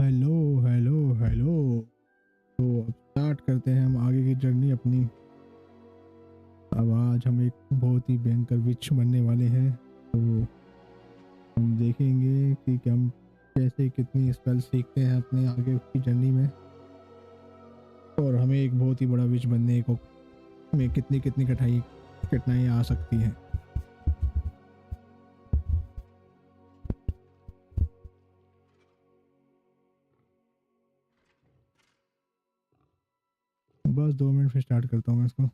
Hello hello hello. तो अब start करते हैं हम आगे की जर्नी अपनी। अब आज हम एक बहुत ही भयंकर विच बनने वाले हैं। तो हम देखेंगे कि हम कैसे कितनी स्पेल सीखते हैं अपने आगे की जर्नी में, और हमें एक बहुत ही बड़ा विच बनने को में कितनी कितनी कठिनाइयाँ आ सकती हैं। बस 2 मिनट में स्टार्ट करता हूँ मैं इसको।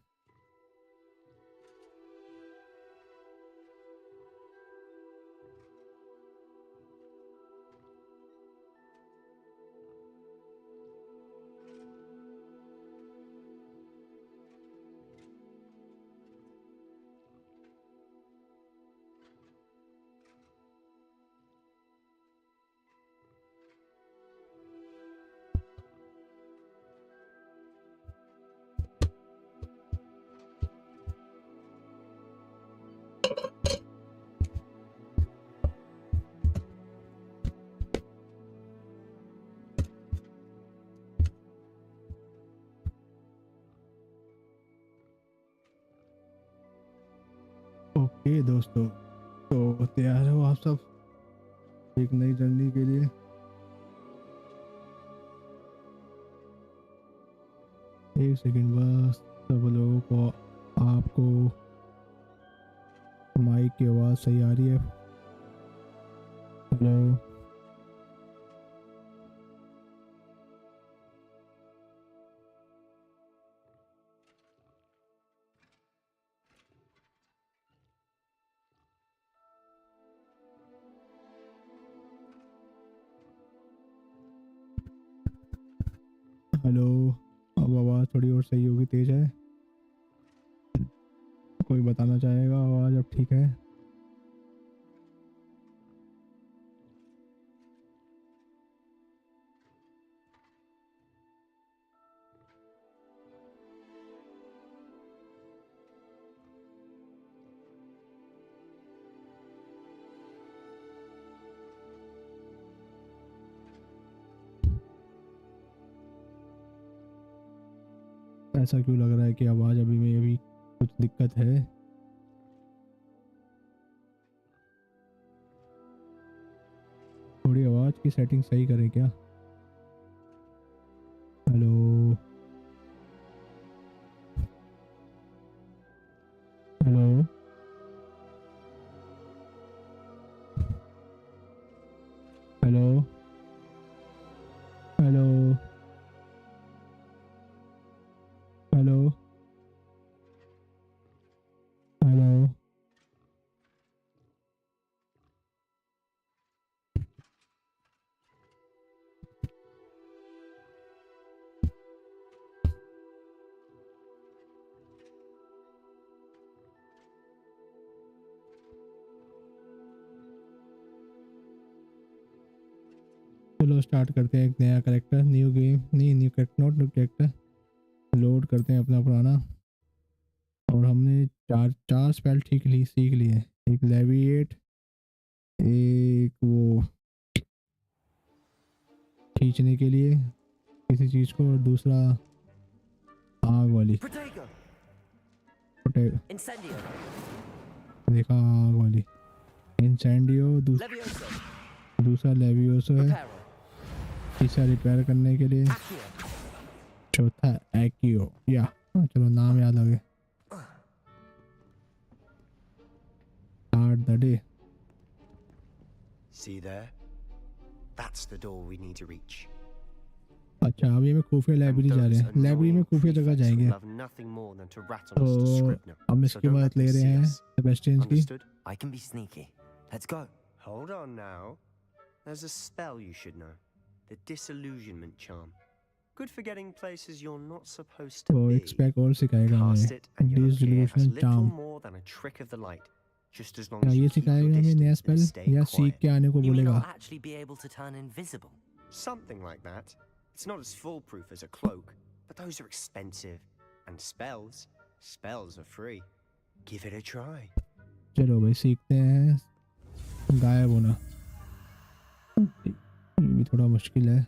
ओके दोस्तों, तो तैयार हो आप सब एक नई जर्नी के लिए? एक सेकंड बस, सब लोगों को आपको माइक की आवाज़ सही आ रही है? Hello hello. अब आवाज़ थोड़ी और सही होगी, तेज है? कोई बताना चाहेगा आवाज़ अब ठीक है? ऐसा क्यों लग रहा है कि आवाज़ अभी में अभी कुछ दिक्कत है? थोड़ी आवाज़ की सेटिंग सही करें क्या? Hello hello hello hello hello hello. चलो स्टार्ट करते हैं एक नया कैरेक्टर, न्यू गेम नहीं, new character not new character. Load करते हैं अपना पुराना। और हमने चार चार स्पेल सीख लिए। एक लेविएट, एक वो खींचने के लिए किसी चीज को, और दूसरा आग वाली देखा, आग वाली इंसेंडियो, दूसरा लेवियोसो है, तीसरा रिपेयर करने के लिए, चौथा एक्यो। या चलो नाम याद आ गए। Start the day. See there? That's the door we need to reach. अच्छा, अभी हमें खुफिया लाइब्रेरी जा रहे हैं। लाइब्रेरी में खुफिया जगह जाएंगे। तो हम इसकी मदद ले रहे हैं सेबेस्टियन की। I can be sneaky. Let's go. Hold on now. There's a spell you should know. The disillusionment charm. Good for getting places you're not supposed to तो be. एक्सपेक्ट और सिखाएगा Cast हमें it and you'll appear as डिसइल्यूशन little charm. more than a trick of the light. Just as long क्या as ये you keep your सिखाएगा हमें नया distance and spell, stay या सीख quiet. के आने को You mean बोलेगा? I'll actually be able to turn invisible? Something like that. It's not as foolproof as a cloak, but those are expensive. And spells are free. Give it a try. चलो भाई सीखते हैं गायब होना। ये भी थोड़ा मुश्किल है।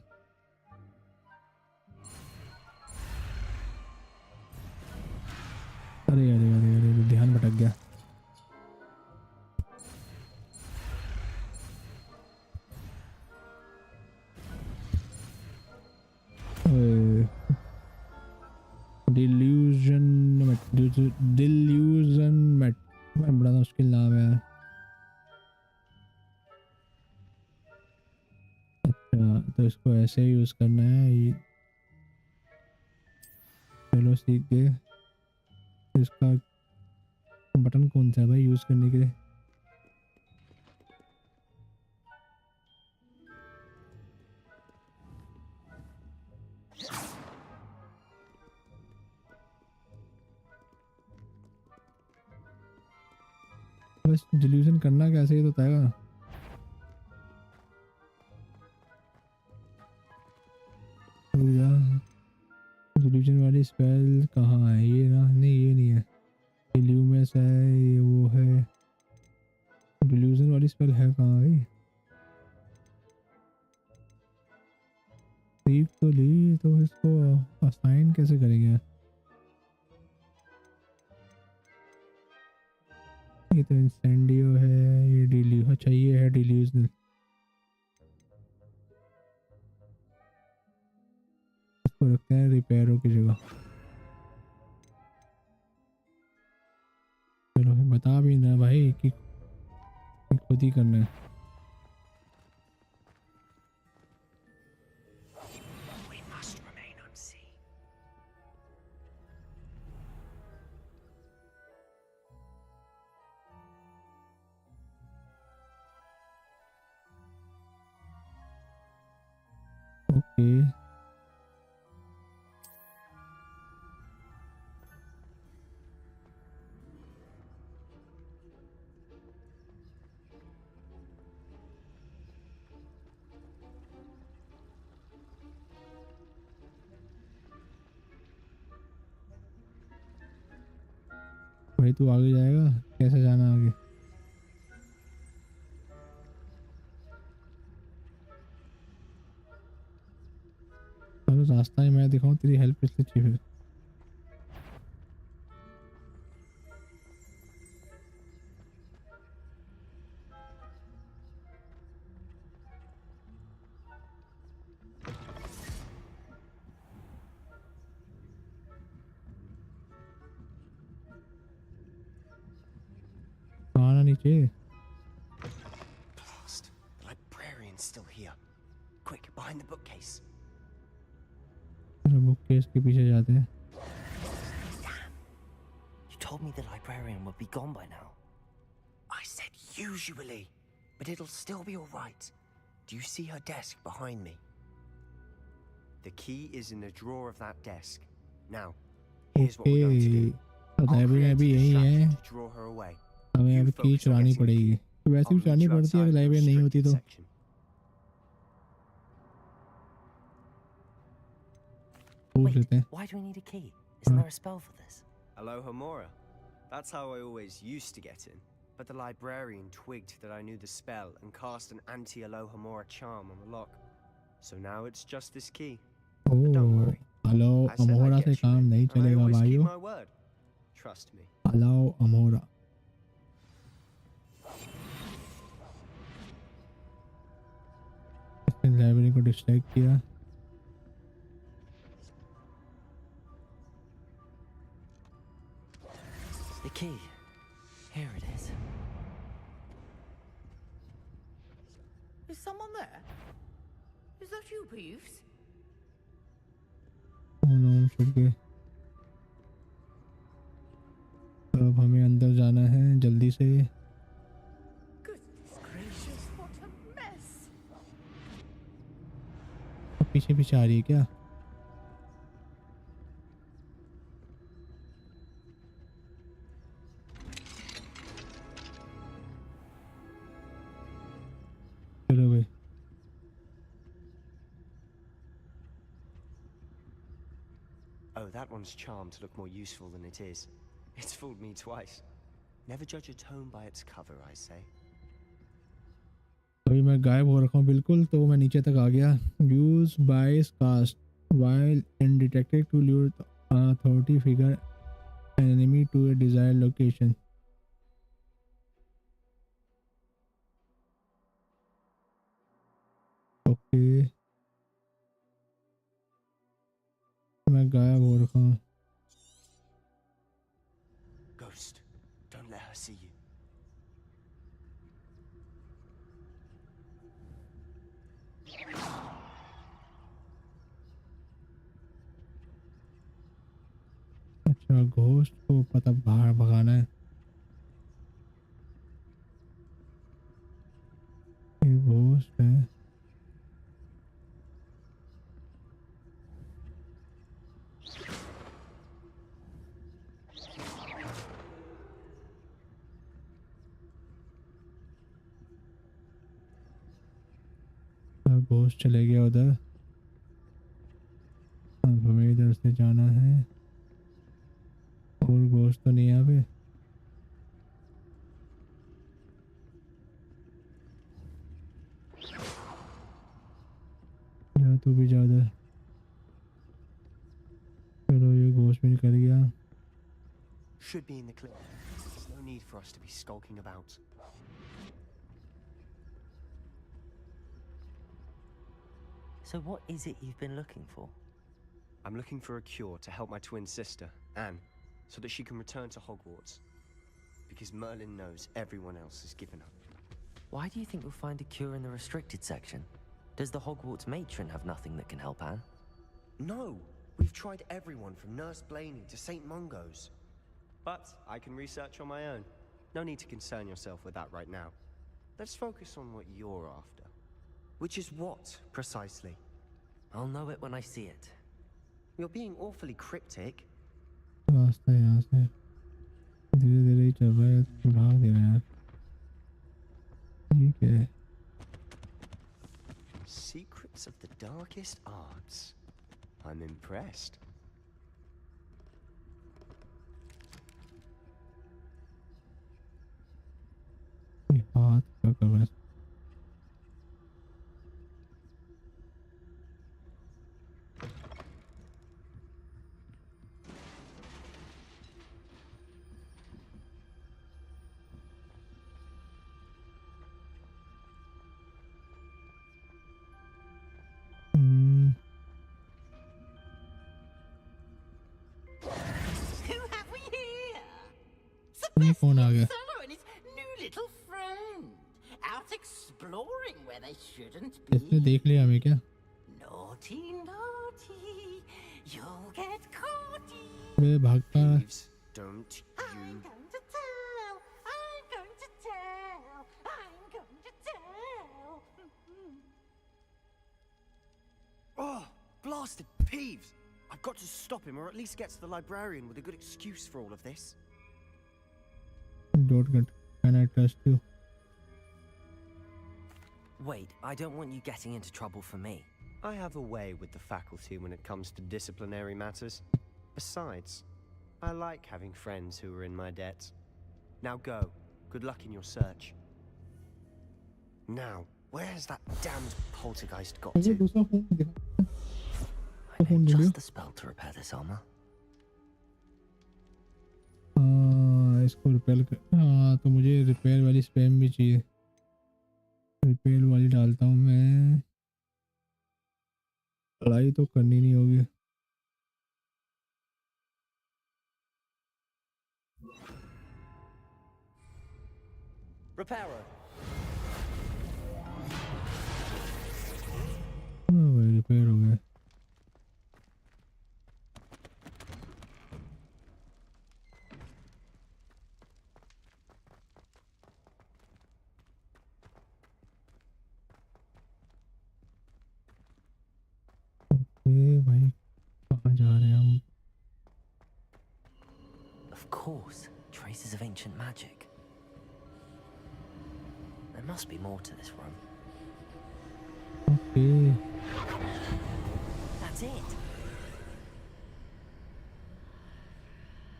डिल्यूजन मेट, बड़ा मुश्किल नाम है यार। अच्छा तो इसको ऐसे यूज करना है ये, चलो सीख गए। इसका बटन कौन सा है भाई यूज करने के लिए? बस डिल्यूजन करना कैसे ही तो बताएगा। डिल्यूजन वाली स्पेल कहाँ है? ये ना, नहीं ये नहीं है, इल्यूमिनस है, ये वो है। डिल्यूजन वाली स्पेल है कहाँ भाई? सीख तो ली, तो इसको असाइन कैसे करेंगे? ये तो इंसेंडियो है, ये डिल्यू, अच्छा ये है डिल्यूजन। इसको रखते हैं रिपेयरों की जगह। चलो बता भी ना भाई कि खुद ही करना है। We must remain unseen. Okay भाई तू आगे जाएगा, कैसे जाना आगे? चलो रास्ता ही मैं दिखाऊं, तेरी हेल्प इसलिए चाहिए फिर। आना नीचे। Blast! The librarian's still here. Quick, behind the bookcase. चलो बुक केस के पीछे जाते हैं। You told me the librarian would be gone by now. I said usually, but it'll still be all right. Do you see her desk behind me? The key is in the drawer of that desk. Now, here's what we're going to do. I'll library create a अभी यही है, distraction to draw her away. हमें You अभी की focus on चुरानी getting the पड़ेगी। key. तो वैसे भी I'll चुरानी meet you पड़ती है, अगर outside the लाइब्रेरी नहीं होती restricted तो। section. पूछ लेते हैं। Why do we need a key? Isn't there a spell for this? Alohomora. That's how I always used to get in. But the librarian twigged that I knew the spell and cast an anti-Alohomora charm on the lock. So now it's just this key. But don't oh, worry. Allow I said I'd अमोरा से get you काम in, नहीं and I चलेगा always keep भाइयों। my word. Trust me. Allow अमोरा। इसने library को distract किया। The key. Here it is. Is someone there? Is that you, Peeves? Oh no, छुप गए। अब हमें अंदर जाना है जल्दी से। Goodness gracious, what a mess! पीछे पीछे आ रही है क्या? चलो भाई। Oh, that one's charmed to look more useful than it is. It's fooled me twice. Never judge a tome by its cover, I say. अभी मैं गायब हो रखा हूँ बिल्कुल, तो मैं नीचे तक आ गया। यूज बाइस cast while undetected to lure the authority figure an enemy to a desired location. Okay मैं गायब हो रखा हूँ। Don't let her see you. अच्छा, घोस्ट को पता बाहर भगाना है। ये घोस्ट है। घोस्ट चले गया उधर। अब हमें इधर से जाना है। और घोस्ट तो नहीं है यहाँ पे। जा तू भी जा उधर। चलो, ये घोस्ट भी निकल गया। Should be in the clear. There's no need for us to be skulking about. So what is it you've been looking for? I'm looking for a cure to help my twin sister, Anne, so that she can return to Hogwarts. Because Merlin knows everyone else has given up. Why do you think you'll find a cure in the restricted section? Does the Hogwarts matron have nothing that can help Anne? No! We've tried everyone from Nurse Blaney to St. Mungo's. But I can research on my own. No need to concern yourself with that right now. Let's focus on what you're after. Which is what, precisely? I'll know it when I see it. You're being awfully cryptic. रास्ता है यहाँ से। धीरे धीरे ही चल रहा है। भाग दे रहा है यार। ठीक है। Secrets of the darkest arts. I'm impressed. ये हाथ क्या कर रहा है? Who have we here? ये कौन आ गया? Fellow and his new little friend. Out exploring where they shouldn't be. इसने देख लिया हमें क्या? Naughty, naughty. You'll get caughty. वे भागता है। Thieves, don't I'm you... going to tell. I'm going to tell. I'm going to tell. Oh, blasted Peeves! I've got to stop him, or at least get to the librarian with a good excuse for all of this. Don't get. Can I trust you? Wait, I don't want you getting into trouble for me. I have a way with the faculty when it comes to disciplinary matters. Besides, I like having friends who are in my debt. Now go. Good luck in your search. Now, where's that damned poltergeist got मुझे to? दूसरा phone दिखा। I phone know video. just the spell to repair this armor. हाँ, इसको repair कर। हाँ, तो मुझे repair वाली स्पैम भी चाहिए। रिपेयर वाली डालता हूँ मैं। लड़ाई तो करनी नहीं होगी। Repairer. हाँ भाई, रिपेयर हो गया। ओके भाई, कहाँ जा रहे हैं हम? Of course, traces of ancient magic. There must be more to this room. Okay, That's it.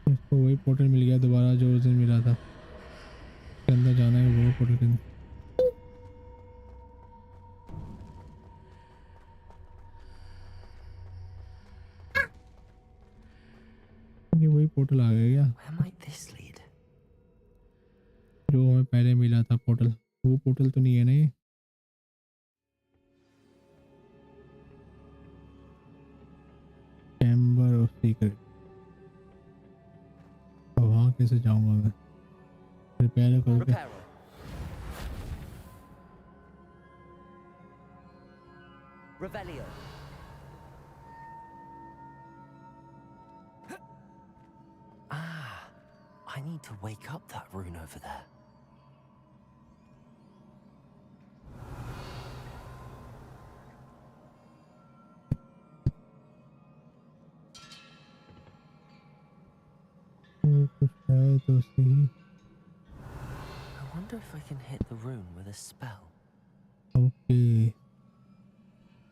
इसको वही पोर्टल मिल गया दोबारा जो उस दिन मिला था। इसके अंदर जाना है, वो पोर्टल के अंदर। ये वही पोर्टल आ गया क्या? Where might this lead? जो हमें पहले मिला था पोर्टल, वो पोर्टल तो नहीं है ना ये? Chamber of secret. वहाँ कैसे जाऊंगा मैं? रिपेयर करो क्या? Reparo. Revelio. Ah, I need to wake up that rune over there. कुछ है तो सही। I wonder if I can hit the rune with a spell. Okay,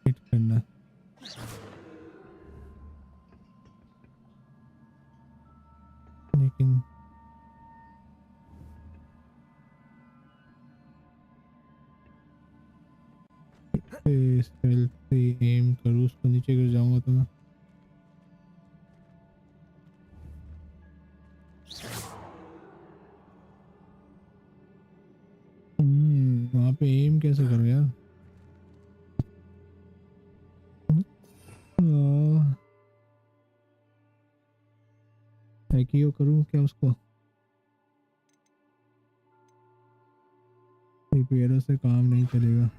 hit करना। लेकिन स्पेल से एम करूँ, उसको नीचे गिर जाऊंगा तो मैं। वहाँ पे एम कैसे करूँ यार? एक्यो करूँ क्या उसको? रिपेयर से काम नहीं चलेगा।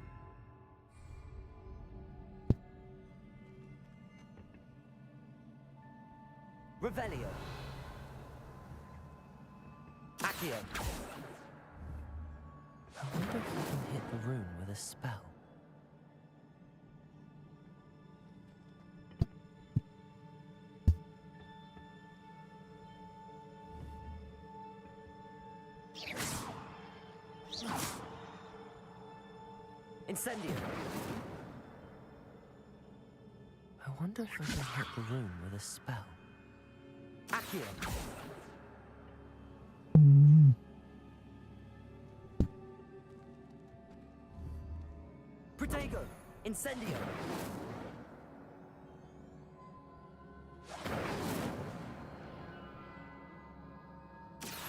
Revelio. Accio. I wonder if I can hit the rune with a spell. Incendio. I wonder if I can hit the rune with a spell. Accio. Protego. Incendio.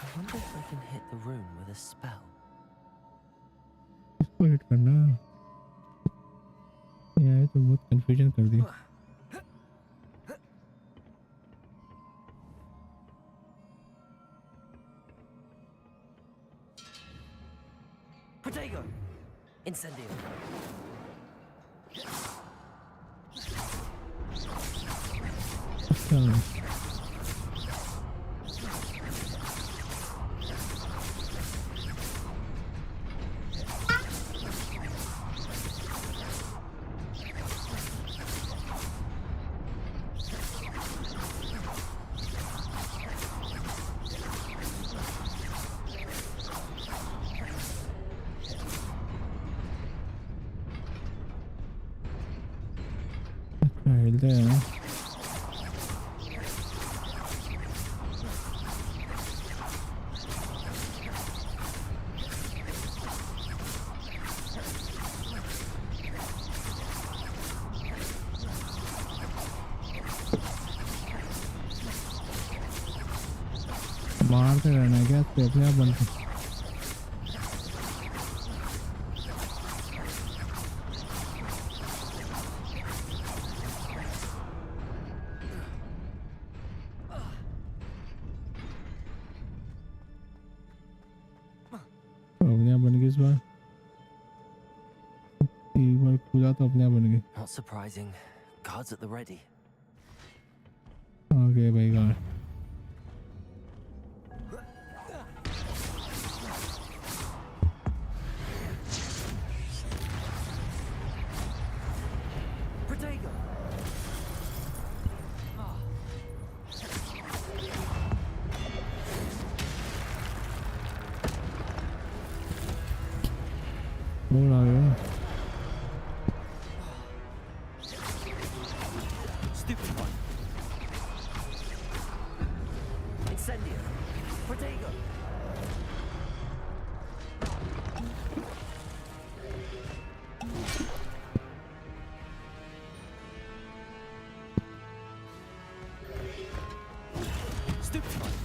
I wonder if I can hit the rune with a spell. इसको hit करना यार, तो बहुत confusion कर दी। Protego. Incendio. अच्छा, हिलते हैं ना। मारते रहना क्या, तो अपने आप बनते। अपने आप बन गई इस बार। एक बार खुला तो अपने आप बन गई। Not surprising. Guards at the ready. आ गए भाई गार्ड। Protego. और आ गया। Stupid one. Incendio. Protego. Stupid one.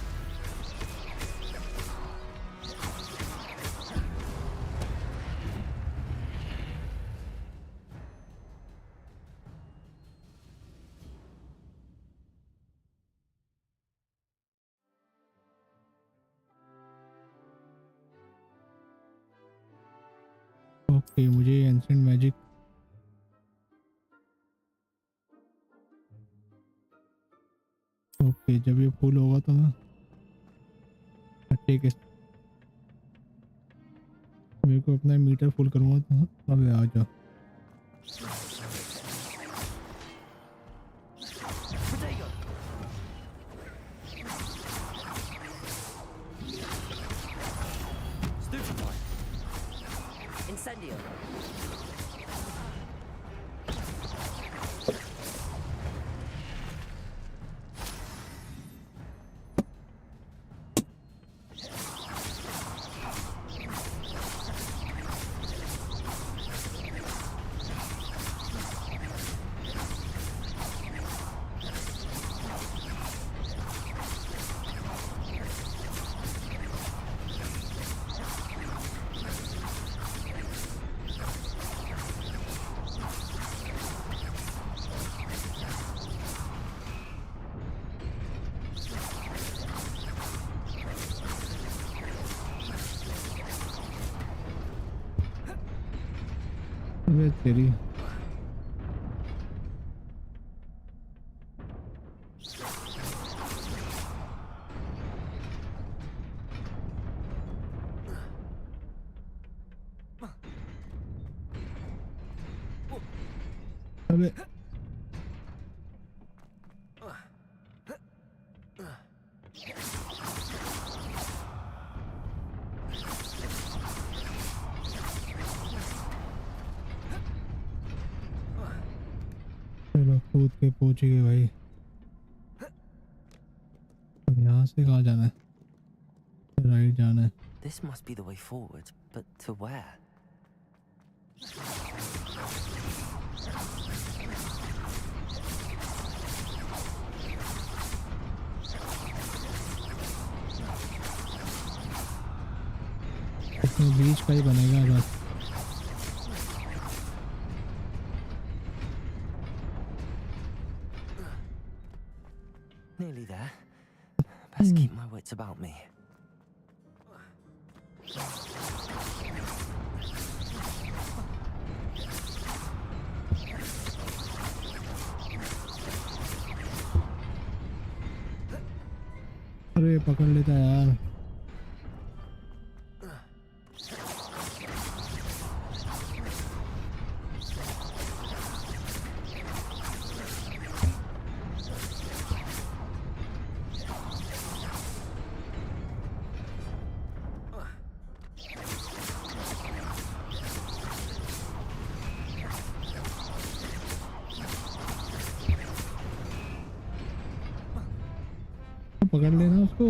Okay, मुझे एंशिएंट मैजिक ओके, जब ये फुल होगा तो मैं ठीक है, मेरे को अपना मीटर फुल करूँगा तो अब आ जाओ। Protego! Stupefy! Incendio! अबे तेरी अबे चलो कूद के पहुंच गए भाई। अब यहाँ से कहाँ जाना है? राइट जाना है। This must be the way forward, but to where? इसमें बीच का ही बनेगा बस। Nearly there. Best keep my wits about me. अरे पकड़ लेता यार। पकड़ लेना उसको।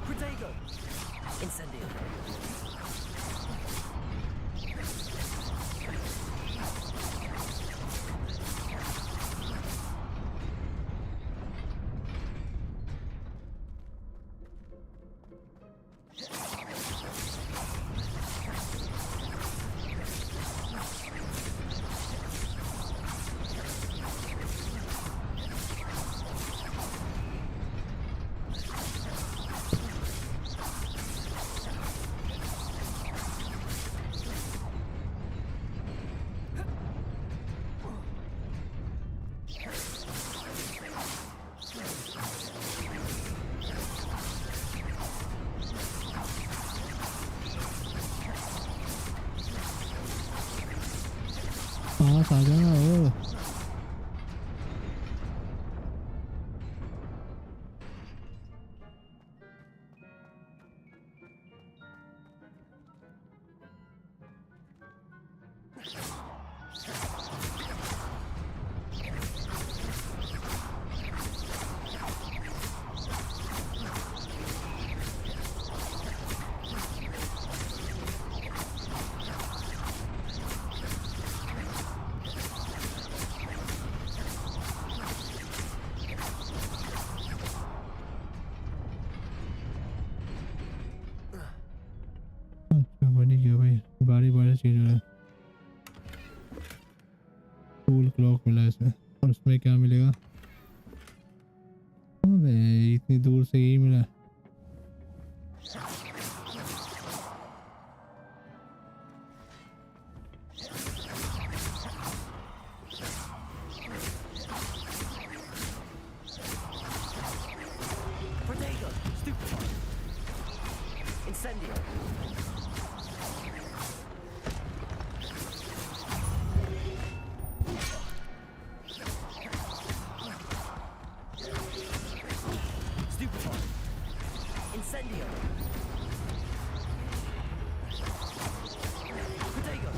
Protego! Incendio! पास आ जाना ओ। भाई, बारी बारी चीज हो रहा है। स्कूल क्लॉक मिला इसमें, और उसमें क्या मिलेगा? अबे इतनी दूर से यही मिला। Protego! Stupefy! Incendio! Stupefy! Incendio! Protego!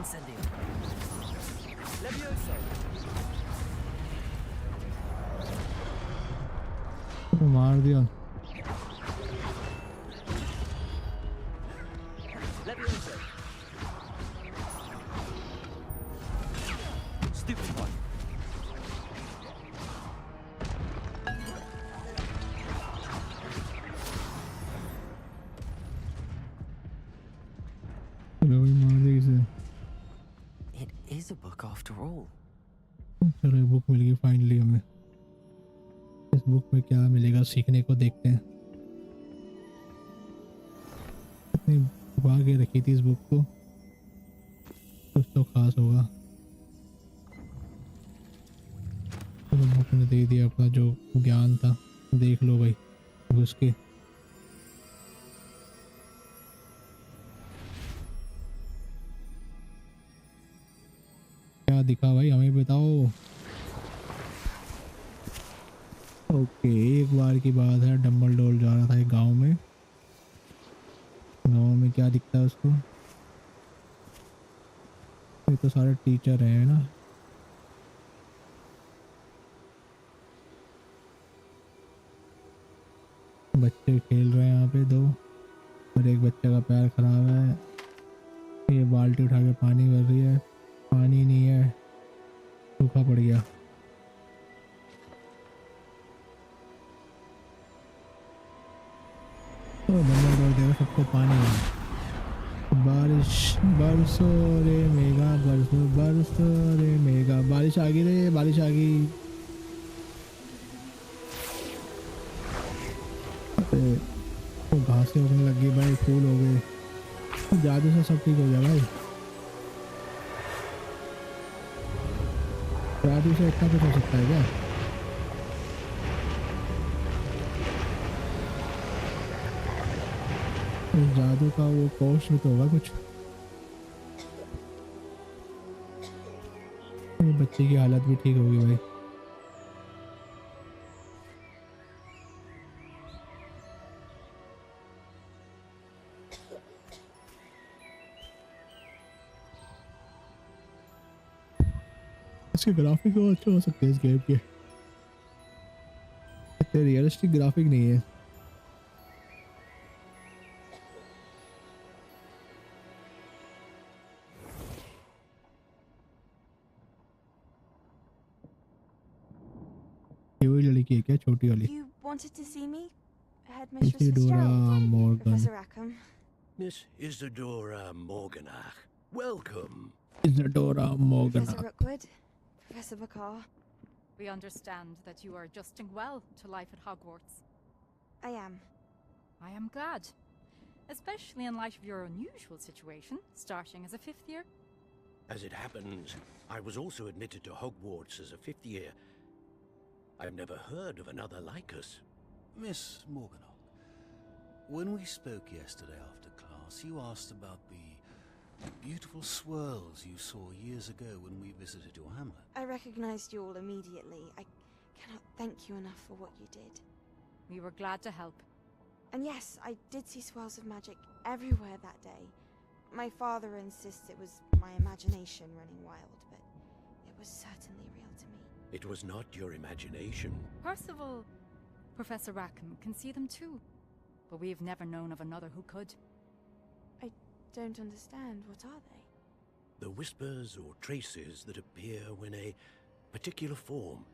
Incendio! Levioso! मार दिया। Levioso! Stupefy! चलो भाई मार दिया इसे। It is a book after all. चलो एक बुक मिल गई फाइनली हमें। इस बुक में क्या मिलेगा सीखने को, देखते हैं। इतनी छुपा के रखी थी इस बुक को, कुछ तो खास होगा। चलो बुक ने दे दिया अपना जो ज्ञान था, देख लो भाई घुस के। क्या दिखा भाई हमें बताओ। ओके, एक बार की बात है, डम्बलडोर जा रहा था एक गांव में। गांव में क्या दिखता है उसको? ये तो सारे टीचर हैं ना। बच्चे खेल रहे हैं यहाँ पे दो, और एक बच्चे का पैर खराब है। ये बाल्टी उठा के पानी भर रही है, पानी नहीं है, सूखा पड़ गया। तो डम्बलडोर देगा सबको पानी है। बारिश बरसो रे मेघा बरसो रे मेघा, बारिश आ गई रे, बारिश आ गई। अरे तो घासें उगने लग गई भाई, फूल हो गए, जादू से सब ठीक हो गया भाई। जादू से इतना कुछ हो सकता है क्या? इस जादू का वो कोर्स भी तो होगा कुछ। ये बच्चे की हालत भी ठीक होगी भाई। इसके ग्राफिक तो अच्छे हो सकते हैं इस गेम के, इतने रियलिस्टिक ग्राफिक नहीं है। ये वही लड़की है क्या, छोटी वाली? You wanted to see me? Headmistress Isadora Fitzgerald? Morgan. Professor Rackham. Miss Isadora Morganach, welcome. Isadora Morgan. Professor Rookwood. Professor Bakar. We understand that you are adjusting well to life at Hogwarts. I am. I am glad, especially in light of your unusual situation, starting as a fifth year. As it happens, I was also admitted to Hogwarts as a fifth year. I've never heard of another like us. Miss Morganach, when we spoke yesterday after class, you asked about the beautiful swirls you saw years ago when we visited your hamlet. I recognized you all immediately. I cannot thank you enough for what you did. We were glad to help. And yes, I did see swirls of magic everywhere that day. My father insists it was my imagination running wild, but it was certainly real to me. It was not your imagination. Percival, Professor Rackham can see them too, but we've never known of another who could. I don't understand. What are they? The whispers or traces that appear when a particular form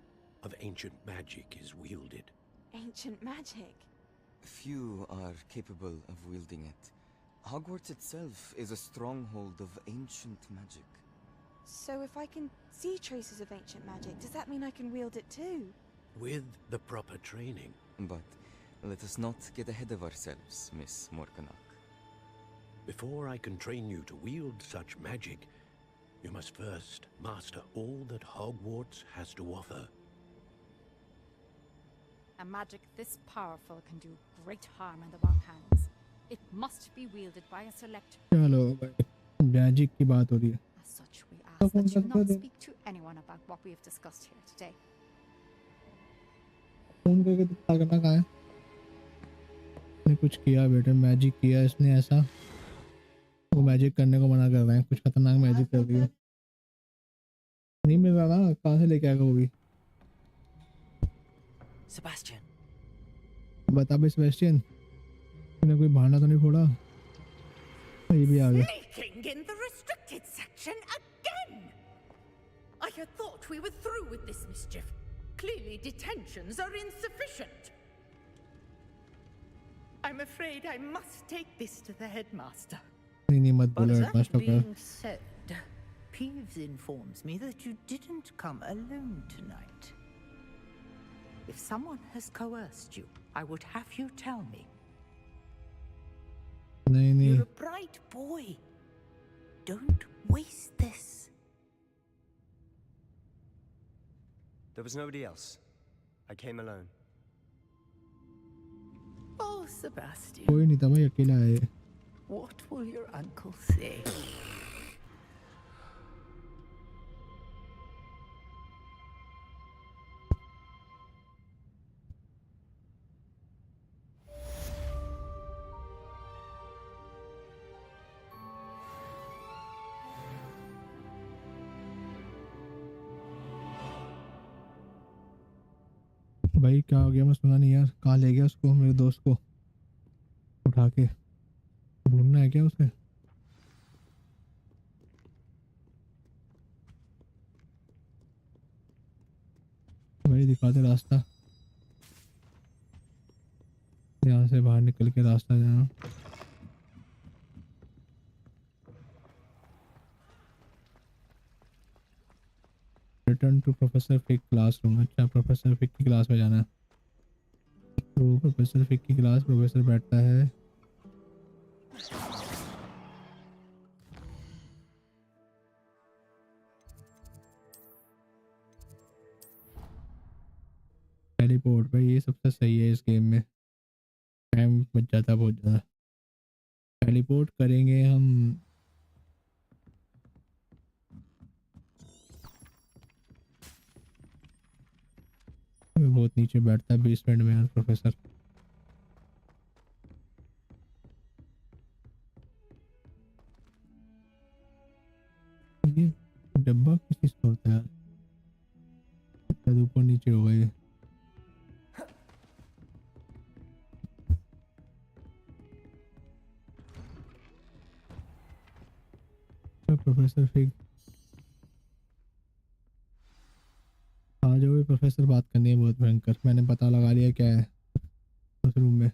of ancient magic is wielded. Ancient magic? Few are capable of wielding it. Hogwarts itself is a stronghold of ancient magic. So if I can see traces of ancient magic, does that mean I can wield it too? With the proper training. But let us not get ahead of ourselves, Miss Morganach. Before I can train you to wield such magic, you must first master all that Hogwarts has to offer. A magic this powerful can do great harm in the wrong hands. It must be wielded by a select. चलो भाई magic की बात हो रही है. As such, we ask that you not speak to anyone about what we have discussed here today. Phone करके दिखा करना कहाँ है? ने कुछ किया बेटे, मैजिक किया इसने ऐसा. वो मैजिक करने को मना कर रहे हैं, कुछ खतरनाक मैजिक कर दिया. नहीं मिल रहा ना, कहाँ से लेके आएगा वो भी? Sebastian. बता बे सेबेस्टियन, तूने कोई बहाना तो नहीं फोड़ा? ये भी आ गया. Sneaking in the restricted section again! I had thought we were through with this mischief. Clearly detentions are insufficient. I'm afraid I must take this to the headmaster. नहीं मत But बोलो that हेडमास्टर का. being said, Peeves informs me that you didn't come alone tonight. If someone has coerced you, I would have you tell me. नहीं नहीं. You're a bright boy. Don't waste this. There was nobody else. I came alone. Oh, Sebastian, कोई नहीं था भाई, अकेला है. what will your uncle say? भाई क्या हो गया, मैं सुना नहीं यार. कहाँ ले गया उसको, मेरे दोस्त को उठा के? ढूंढना है क्या उसे? भाई दिखा दे रास्ता, यहाँ से बाहर निकल के रास्ता जाना. Return to professor Fig classroom. अच्छा, प्रोफेसर फिक की क्लास में जाना है. तो प्रोफेसर फिक की क्लास, प्रोफेसर बैठता है. टेलीपोर्ट भाई, ये सबसे सही है इस गेम में. टाइम बच जाता है बहुत ज़्यादा. टेलीपोर्ट करेंगे हम. बहुत नीचे बैठता है बेसमेंट में यार प्रोफेसर. ये डब्बा किस चीज़ का होता है यार? शायद ऊपर नीचे होगा ये. प्रोफेसर फिग आ जाओ. प्रोफेसर बात करनी है बहुत भयंकर. मैंने पता लगा लिया क्या है उस रूम में.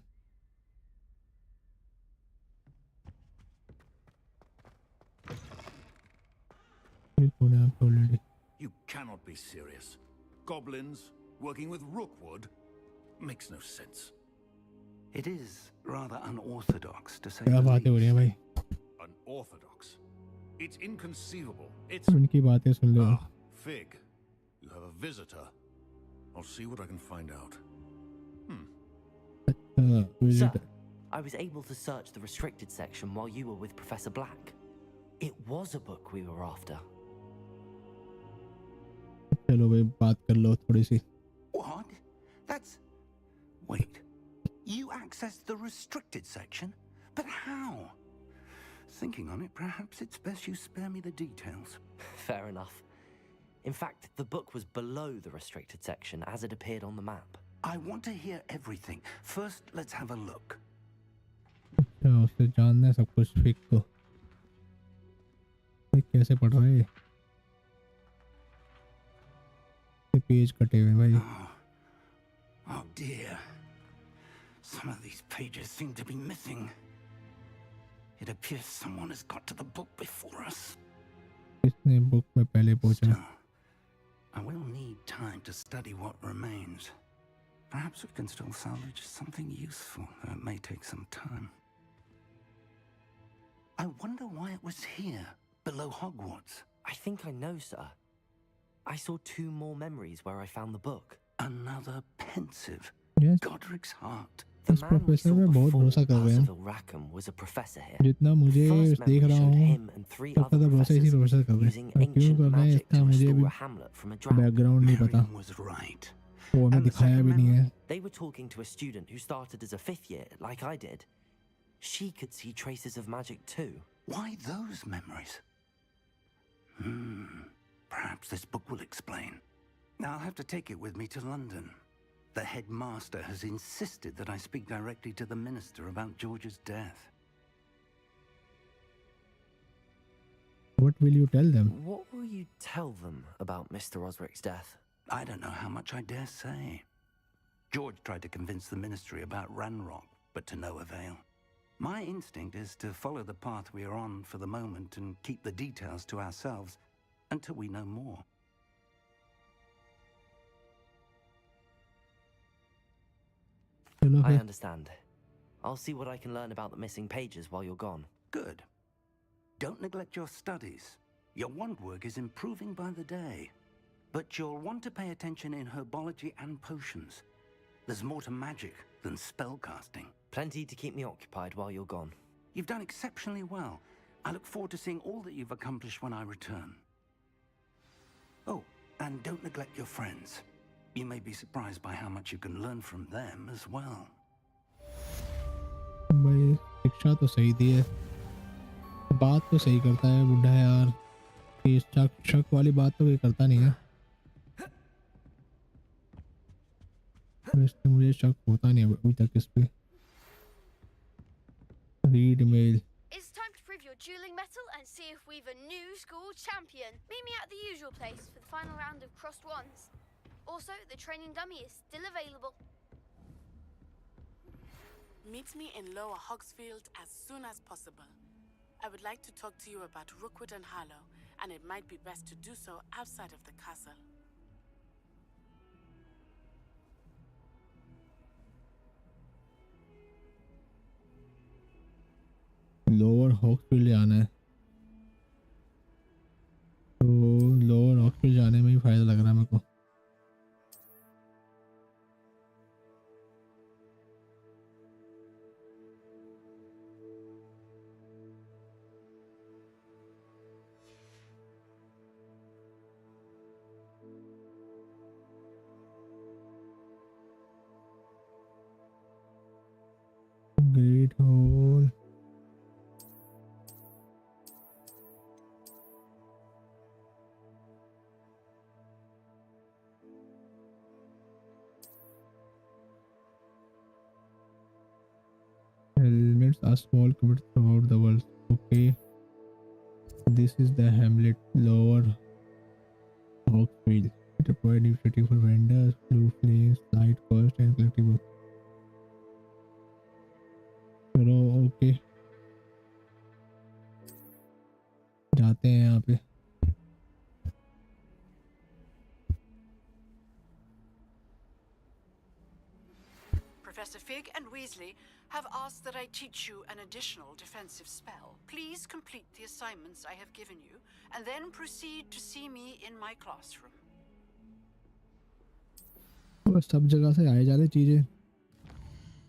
Already. You cannot be serious. Goblins working with Rookwood makes no sense. It is rather unorthodox to say क्या the बातें हो रही हैं भाई? Unorthodox. It's inconceivable. It's उनकी बातें सुन लो. Fig, you have a visitor. I'll see what I can find out. Sir, I was able to search the restricted section while you were with Professor Black. It was a book we were after. चलो भाई बात कर लो थोड़ी सी. What? That's... Wait. You accessed the restricted section? But how? Thinking on it, perhaps it's best you spare me the details. Fair enough. In fact, the book was below the restricted section as it appeared on the map. I want to hear everything. First, let's have a look. अच्छा, उससे जानना है सब कुछ फिक को. कैसे पढ़ रहा है? पेज कटे हुए भाई. Oh dear. Some of these pages seem to be missing. It appears someone has got to the book before us. किसने बुक में पहले पहुंचा? Still, I will need time to study what remains. Perhaps we can still salvage something useful, though it may take some time. I wonder why it was here, below Hogwarts. I think I know, sir. I saw 2 more memories where I found the book. Another pensive. Yes. Godric's heart. The इस man we professor saw में बहुत before, भरोसा कर रहे हैं. Percival Rackham, was a professor here. जितना मुझे First देख memory रहा showed हूँ him and 3 सब other पता भरोसा इसी professors प्रोफेसर कर रहे using हैं. क्यों ancient कर रहे हैं magic इसका to मुझे भी restore a hamlet from a drought. Background नहीं पता. Miriam was right. वो हमें And the दिखाया second भी नहीं है. They were talking to a student who started as a 5th year, like I did. She could see traces of magic too. Why those memories? Perhaps this book will explain. Now I'll have to take it with me to London. The headmaster has insisted that I speak directly to the minister about George's death. What will you tell them? What will you tell them about Mr. Osric's death? I don't know how much I dare say. George tried to convince the ministry about Ranrock, but to no avail. My instinct is to follow the path we are on for the moment and keep the details to ourselves until we know more. I understand. I'll see what I can learn about the missing pages while you're gone. Good. Don't neglect your studies. Your wand work is improving by the day. But you'll want to pay attention in herbology and potions. There's more to magic than spellcasting. Plenty to keep me occupied while you're gone. You've done exceptionally well. I look forward to seeing all that you've accomplished when I return. Oh, and don't neglect your friends. You may be surprised by how much you can learn from them as well. भाई शिक्षा तो सही दी है. बात तो सही करता है बुढ़ा यार. ये शक वाली बात तो कोई करता नहीं है. वैसे मुझे शक होता नहीं अभी तक इस पे. Read mail. It's time to prove your dueling mettle and see if we've a new school champion. Meet me at the usual place for the final round of crossed wands. Also, the training dummy is still available. Meet me in Lower Hogsfield as soon as possible. I would like to talk to you about Rookwood and Harlow, and it might be best to do so outside of the castle. Lower Hogsfield जाना है तो lower हॉक्सफील्ड जाने में ही फायदा लग रहा है मेरे को. Great hall. Helmets are small communities throughout the world. Okay. This is the hamlet Lower Hawksfield. It provides utility for vendors, blue flames, light cost and collectibles. चलो ओके जाते हैं यहाँ पे. Professor Fig and Weasley have asked that I teach you an additional defensive spell. Please complete the assignments I have given you, and then proceed to see me in my classroom. बस सब जगह से आए जा रही चीजें.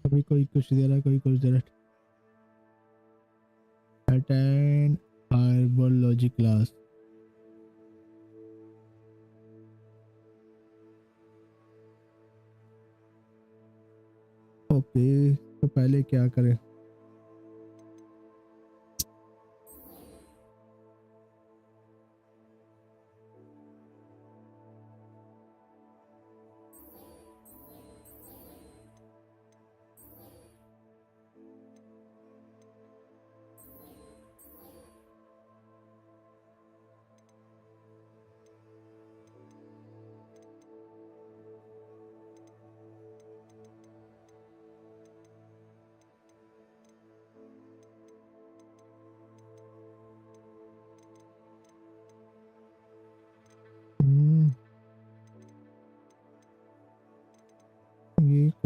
कभी कोई कुछ दे रहा है कोई कुछ दे रहा है. Attend herbology class. ओके तो पहले क्या करें.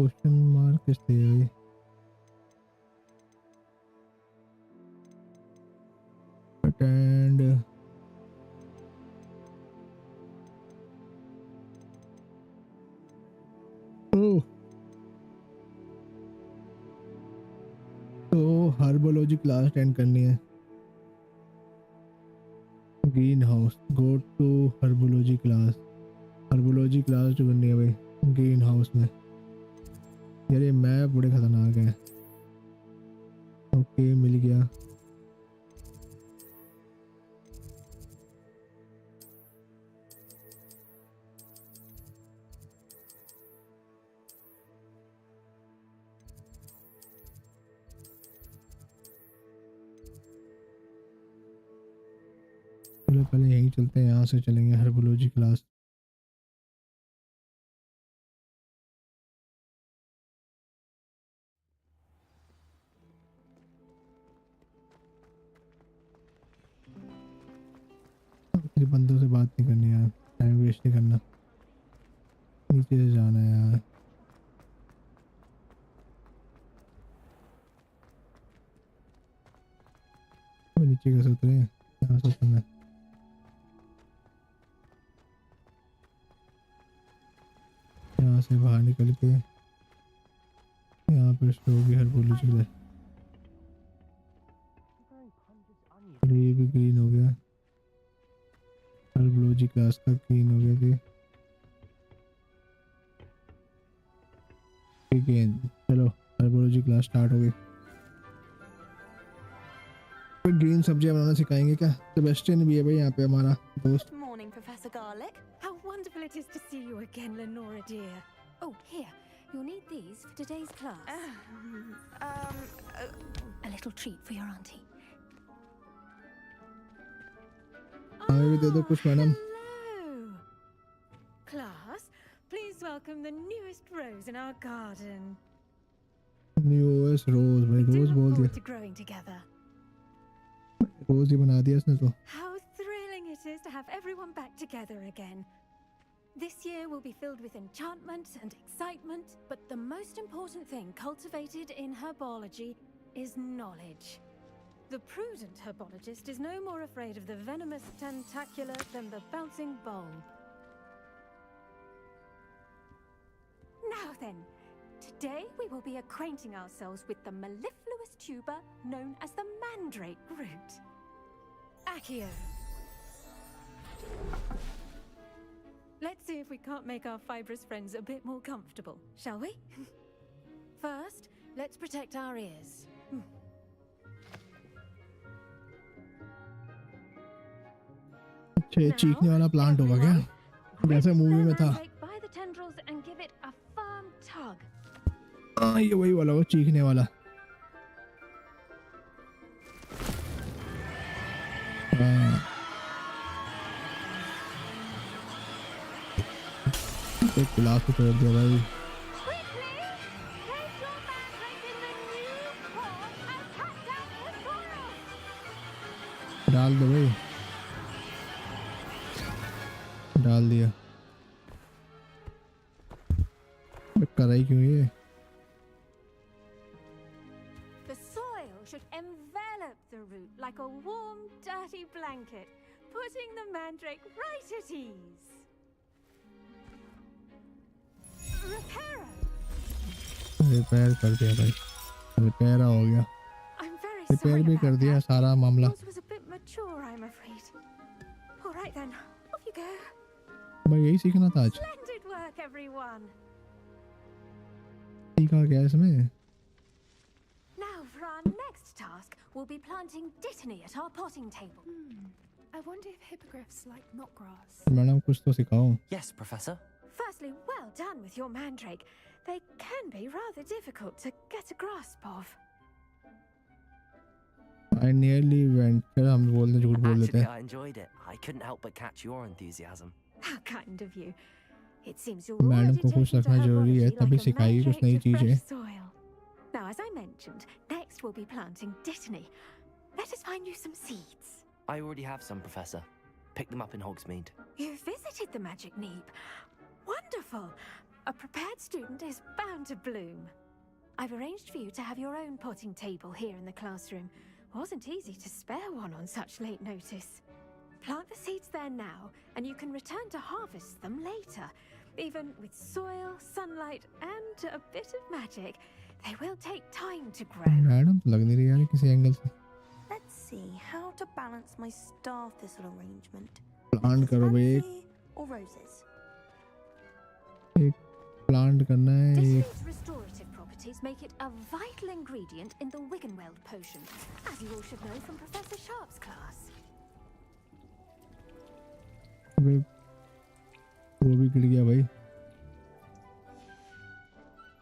क्वेश्चन मार्क किस लिए अटेंड तो हर्बोलॉजी क्लास अटेंड करनी है। Greenhouse, go to herbology class. Herbology class जो करनी है भाई ग्रीन हाउस में। यार ये मैप बड़े खतरनाक है। ओके मिल गया। चलो पहले यहीं चलते हैं, यहाँ से चलेंगे हर्बोलॉजी क्लास। किसी बंदों से बात नहीं करनी यार, टाइम वेस्ट नहीं करना। नीचे से जाना है यार। नीचे कैसे उतरे? यहाँ से उतरना है। यहाँ से बाहर निकल के यहाँ पे होगी हर्बोलॉजी क्लास। ये भी ग्रीन हो गया, हर्बोलॉजी क्लास का ग्रीन हो गया। चलो हर्बोलॉजी क्लास स्टार्ट हो गई। ग्रीन सब्जियां बनाना सिखाएंगे क्या? सेबेस्टियन भी है भाई यहाँ पे हमारा दोस्त। Good morning, Professor Garlic. How wonderful it is to see you again, Lenora dear. Oh, here. You'll need these for today's class. A little treat for your auntie. हमें भी दे दो कुछ madam. Hello. Class, please welcome the newest rose in our garden. Newest rose भाई, rose बोल दिया। To growing together. रोज ही बना दिया इसने तो। How thrilling it is to have everyone back together again. This year will be filled with enchantment and excitement, but the most important thing cultivated in herbology is knowledge. The prudent herbologist is no more afraid of the venomous tentacular than the bouncing bulb. Now then, today we will be acquainting ourselves with the mellifluous tuber known as the mandrake root. Accio. Let's see if we can't make our fibrous friends a bit more comfortable, shall we? First, let's protect our ears. चीखने वाला plant होगा क्या? जैसे movie में था। By the tendrils and give it a firm tug. हाँ ये वही वाला, वो चीखने वाला। एक गिलास को तोड़ दिया भाई। डाल दो भाई। डाल दिया। कराई क्यों ये? The soil should envelop the root like a warm, dirty blanket, putting the mandrake right at ease. Repair कर दिया भाई, रिपेयर हो गया। रिपेयर भी कर दिया सारा मामला। मैं यही सीखना था आज। सीखा क्या इसमें? Now for our next task, we'll be planting dittany at our potting table. I wonder if hippogriffs like knotgrass. Madam कुछ तो सिखाओ। Yes, Professor. Firstly, well done with your mandrake. They can be rather difficult to get a grasp of. I nearly went. हम बोलते झूठ बोल देते हैं। I enjoyed it. I couldn't help but catch your enthusiasm. How kind of you. It seems you're already madam को खुश रखना जरूरी है, तभी सिखाएगी कुछ नई चीजें। Now, as I mentioned, next we'll be planting dittany. Let us find you some seeds. I already have some, Professor. Picked them up in Hogsmeade. You visited the magic neep. Wonderful. A prepared student is bound to bloom. I've arranged for you to have your own potting table here in the classroom. Wasn't easy to spare one on such late notice. Plant the seeds there now, and you can return to harvest them later. Even with soil, sunlight, and a bit of magic, they will take time to grow. Madam लग नहीं रही यार किसी angle से. Let's see how to balance my star thistle arrangement. Plant करो भाई. Or roses. एक plant करना है. Disney's restorative properties make it a vital ingredient in the Wiggenweld potion, as you all should know from Professor Sharp's class. वो भी गिर गया भाई.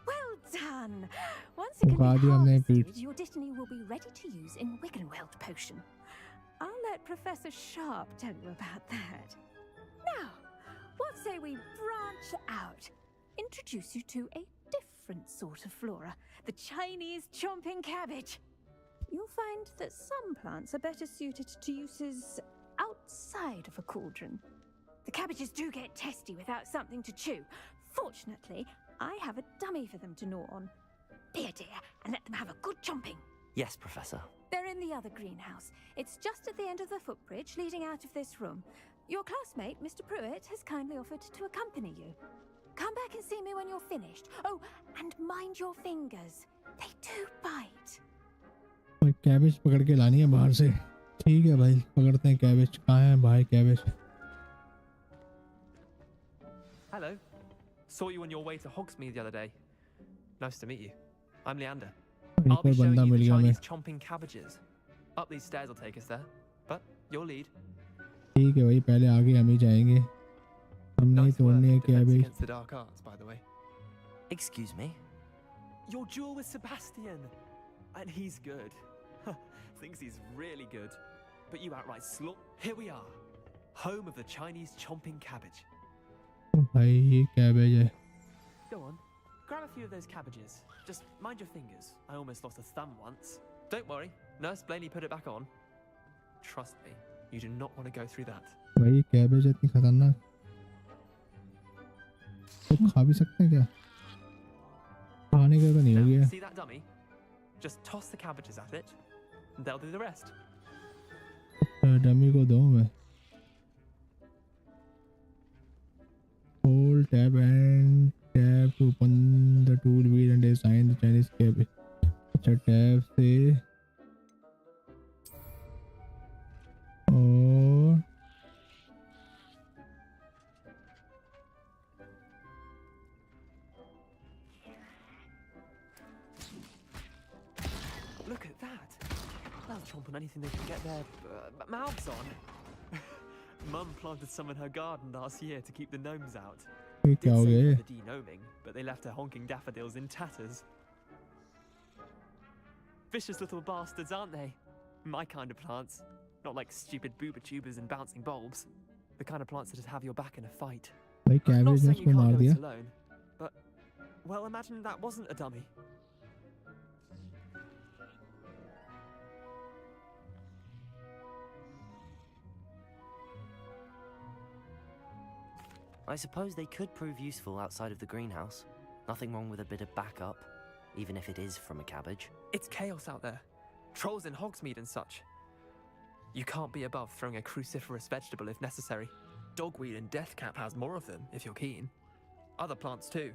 Well done. Once it can be harvested, your Disney will be ready to use in Wiggenweld potion. I'll let Professor Sharp tell you about that. Now, what say we branch out? Introduce you to a different sort of flora, the Chinese chomping cabbage. You'll find that some plants are better suited to uses outside of a cauldron. The cabbages do get testy without something to chew. Fortunately, I have a dummy for them to gnaw on. Be a dear and let them have a good chomping. Yes, Professor. They're in the other greenhouse. It's just at the end of the footbridge leading out of this room. Your classmate, Mr. Pruitt, has kindly offered to accompany you. Come back and see me when you're finished. Oh, and mind your fingers. They do bite. Cabbage पकड़ के लानी है बाहर से. ठीक है भाई, पकड़ते हैं कैबेज. कहाँ है भाई cabbage? Hello. Saw you on your way to Hogsmeade the other day. Nice to meet you. I'm Leander. I'll be showing you the Chinese chomping cabbages. Up these stairs will take us there, but you'll lead. ठीक है भाई, पहले आगे हम ही जाएंगे. हमने तोड़ने है cabbage. Against the dark arts, by the way. Excuse me? Your duel with Sebastian. And he's good. Thinks he's really good. But you outright slaught. Here we are. Home of the Chinese chomping cabbage. भाई ये cabbage है. Go on. Grab a few of those cabbages. Just mind your fingers. I almost lost a thumb once. Don't worry. Nurse Blaney put it back on. Trust me. You do not want to go through that. भाई cabbage इतनी खतरनाक. तो खा भी सकते हैं क्या? खाने का तो नहीं हो गया. See that dummy? Just toss the cabbages at it, and they'll do the rest. Dummy को दो मैं. Hold tab and tab to open the tool wheel and assign the Chinese cabbage. अच्छा टैब से और Look at that. They'll chomp on anything they can get their mouths on. Mum planted some in her garden last year to keep the gnomes out. क्या हो गया ये? The de-gnoming, but they left her honking daffodils in tatters. Vicious little bastards, aren't they? My kind of plants. Not like stupid booba tubers and bouncing bulbs. The kind of plants that just have your back in a fight. भाई Not cabbage ने saying you इसको मार can't do दिया. it alone, but well, imagine that wasn't a dummy. I suppose they could prove useful outside of the greenhouse. Nothing wrong with a bit of backup, even if it is from a cabbage. It's chaos out there. Trolls in Hogsmeade and such. You can't be above throwing a cruciferous vegetable if necessary. Dogweed and deathcap has more of them, if you're keen. Other plants too.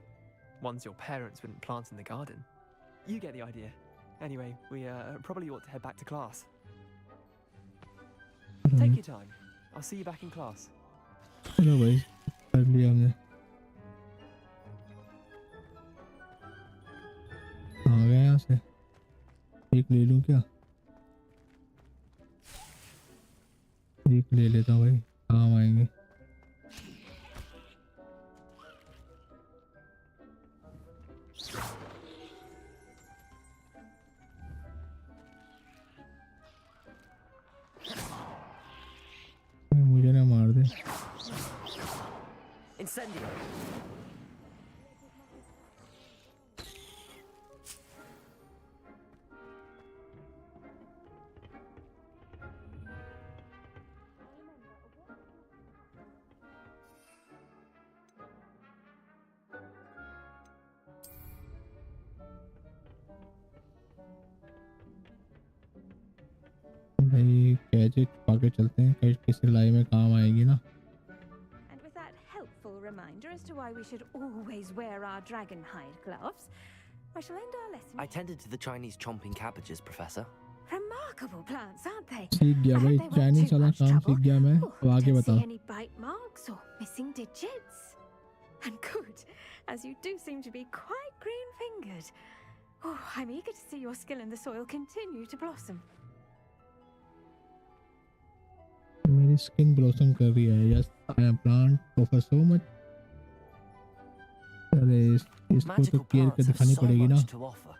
Ones your parents wouldn't plant in the garden. You get the idea. Anyway, we probably ought to head back to class. Take your time. I'll see you back in class. चलो भाई कर लिया हमने. आ गया यहाँ से. एक ले लूँ क्या? एक ले लेता हूँ भाई, काम आएंगे. मुझे ना मार दे. Incendio! चीज छुपा के चलते हैं, कहीं किसी लड़ाई में काम आएगी ना। And with that helpful reminder as to why we should always wear our dragon hide gloves, I shall end our lesson. I tended to the Chinese chomping cabbages, Professor. Remarkable plants, aren't they? सीख गया भाई, Chinese वाला काम सीख गया मैं। अब आगे Don't बताओ। see any bite marks or missing digits. And good, as you do seem to be quite green-fingered. Oh, I'm eager to see your skill in the soil continue to blossom. मेरी skin blossom कर रही है। Yes, I am plant offer so much. अरे इसको तो care के दिखानी पड़ेगी ना। To offer.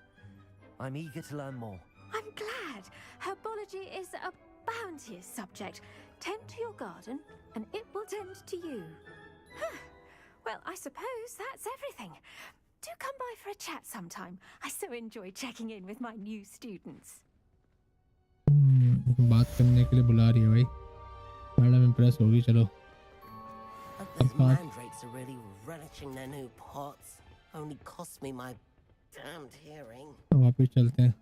I'm eager to learn more. I'm glad. Herbology is a bounteous subject. Tend to your garden, and it will tend to you. Well, I suppose that's everything. Do come by for a chat sometime. I so enjoy checking in with my new students. बात करने के लिए बुला रही है भाई। Madam impress होगी। चलो Those mandrakes are really relishing their new pots. Only cost me my damned hearing. वापस चलते हैं।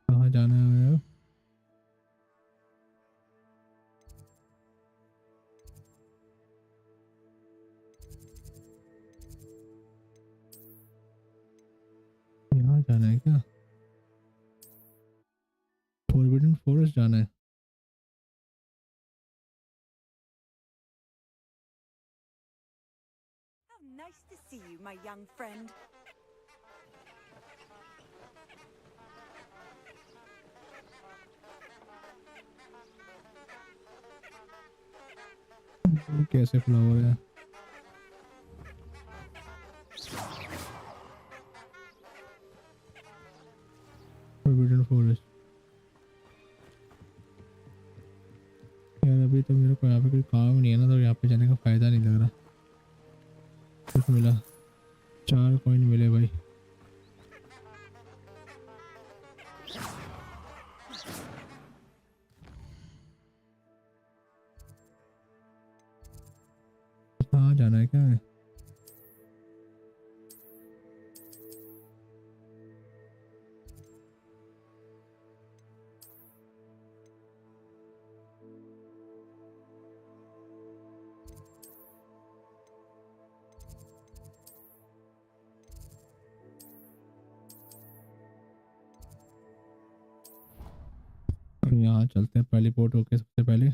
कहाँ जाना है? यहाँ जाना है क्या? फॉरबिडन फॉरेस्ट जाना है। How nice to see you, my young friend. कैसे फ्लावर है? Forbidden forest. यार अभी तो मेरे को यहाँ पे कोई काम नहीं है ना, तो यहाँ पे जाने का फायदा नहीं लग रहा। कुछ मिला, 4 कॉइन मिले भाई। कहाँ जाना है, क्या है? यहाँ चलते हैं पहली पोर्ट होके सबसे पहले।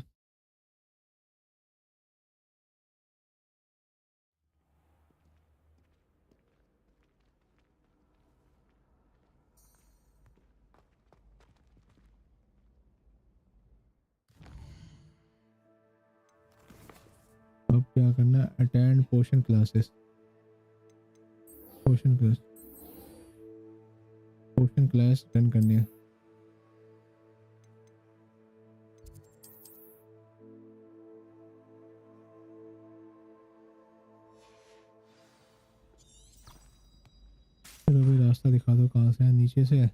अब क्या करना है? अटेंड पोशन क्लासेस। पोशन क्लास अटेंड करनी है। चलो भाई रास्ता दिखा दो, कहाँ से है? नीचे से।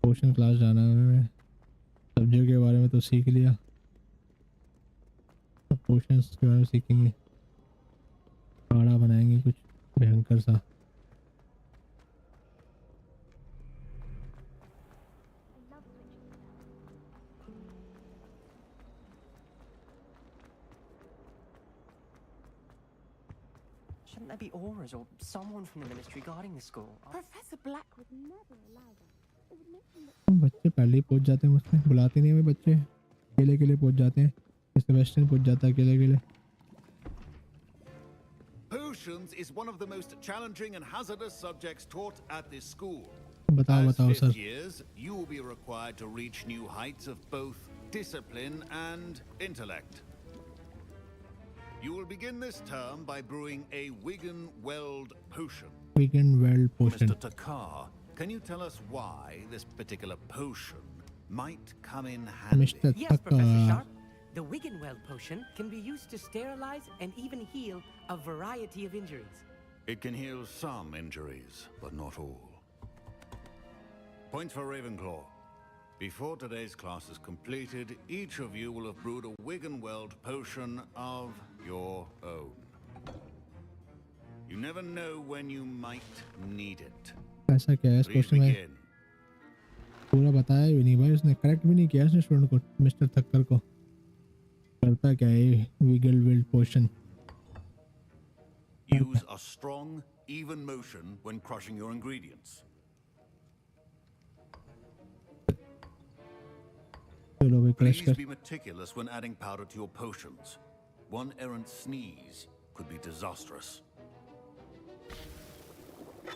पोशन क्लास जाना है हमें। सब्जियों के बारे में तो सीख लिया, पोशंस के बारे में सीखेंगे। काढ़ा बनाएंगे कुछ भयंकर सा। Shouldn't there be auras or someone from the ministry guarding the school? Professor Black would never allow that. It would make him look... बच्चे पहले ही पहुंच जाते हैं मुझसे, बुलाते नहीं हमें। बच्चे अकेले अकेले पहुंच जाते हैं। सेबेस्टियन पहुंच जाता है अकेले अकेले। Potions is one of the most challenging and hazardous subjects taught at this school. बताओ As बताओ fifth sir. years, you will be required to reach new heights of both discipline and intellect. You will begin this term by brewing a Wiggenweld potion. Wiggenweld potion. Mr. Takar, can you tell us why this particular potion might come in handy? Mr. Yes, Professor Takar. Sharp. The Wiggenweld potion can be used to sterilize and even heal a variety of injuries. It can heal some injuries, but not all. Point for Ravenclaw. Before today's class is completed, each of you will have brewed a Wiggenweld potion of your own. You never know when you might need it. ऐसा क्या है इस Please पोशन में? begin. पूरा बताया भी नहीं भाई उसने, करेक्ट भी नहीं किया उसने स्टूडेंट को, मिस्टर थक्कर को। करता क्या है विगल विल्ड potion? Use a strong, even motion when crushing your ingredients. चलो भाई क्रश Please कर। be meticulous when adding powder to your potions. One errant sneeze could be disastrous.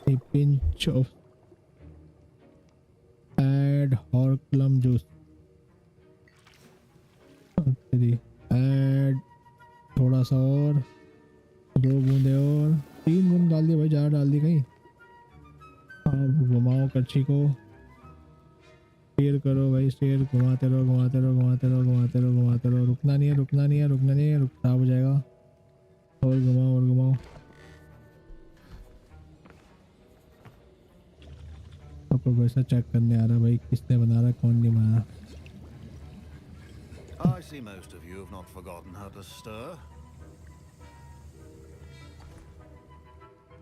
A pinch of add horklum juice. Add थोड़ा सा और, 2 बूंदे और, 3 बूंद डाल दिए भाई, ज़्यादा डाल दी कहीं। अब घुमाओ कच्ची को, स्टेयर करो भाई, स्टेयर घुमाते रहो घुमाते रहो घुमाते रहो घुमाते रहो घुमाते रहो, रुकना नहीं है रुकना नहीं है रुकना नहीं है, खराब हो जाएगा। और घुमाओ और घुमाओ। आपको वैसा चेक करने आ रहा भाई किसने बना रहा कौन नहीं बना। I see most of you have not forgotten how to stir.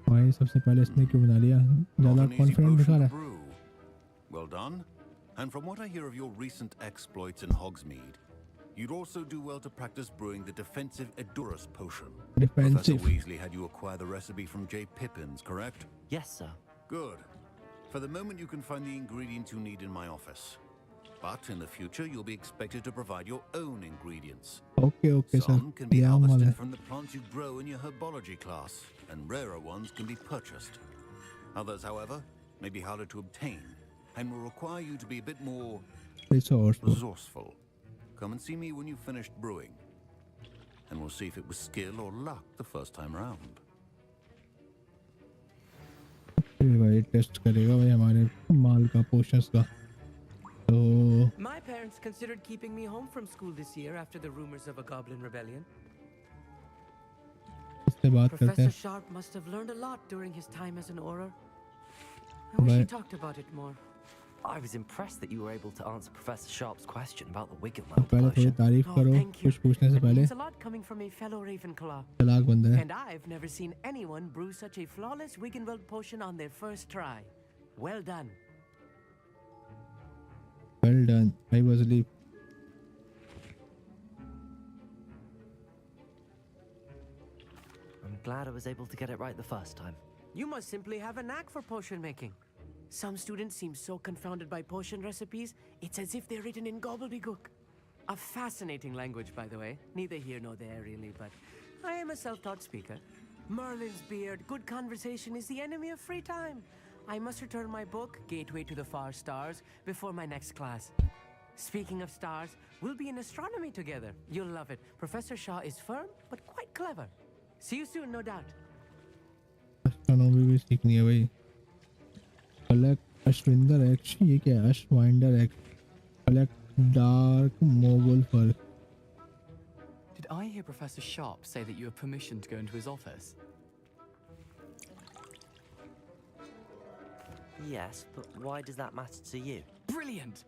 भाई सबसे पहले इसने क्यों बना लिया, ज़्यादा कॉन्फिडेंट दिखा रहा है। Well done. And from what I hear of your recent exploits in Hogsmeade, you'd also do well to practice brewing the defensive Edurus potion. Professor Weasley had you acquire the recipe from J. Pippin's, correct? Yes, sir. Good. For the moment, you can find the ingredients you need in my office. But in the future, you'll be expected to provide your own ingredients. Okay, sir. Some can be harvested from the plants you grow in your herbology class, and rarer ones can be purchased. Others, however, may be harder to obtain, and will require you to be a bit more resourceful. Come and see me when you've finished brewing, and we'll see if it was skill or luck the first time round. भाई test करेगा भाई हमारे माल का, potions का। तो My parents considered keeping me home from school this year after the rumors of a goblin rebellion. इससे बात करते Professor हैं। Sharp must have learned a lot during his time as an Auror. I wish he talked about it more. I was impressed that you were able to answer Professor Sharp's question about the Wiggenweld पहले थोड़ी तारीफ करो कुछ पूछने से पहले। It's a lot coming from a fellow Ravenclaw. चलाक बंदा है। And I've never seen anyone brew such a flawless Wiggenweld potion on their first try. Well done. Well done. I was asleep. I'm glad I was able to get it right the first time. You must simply have a knack for potion making. Some students seem so confounded by potion recipes, it's as if they're written in gobbledygook. A fascinating language, by the way. Neither here nor there, really, but I am a self-taught speaker. Merlin's beard, good conversation is the enemy of free time. I must return my book, Gateway to the Far Stars, before my next class. Speaking of stars, we'll be in astronomy together. You'll love it. Professor Shaw is firm, but quite clever. See you soon, no doubt. Astronomy भी सीखनी है भाई। Collect Ashwinder X, ये क्या है? Ashwinder X. Collect Dark Mogul Fur. Did I hear Professor Sharp say that you have permission to go into his office? Yes, but why does that matter to you? Brilliant!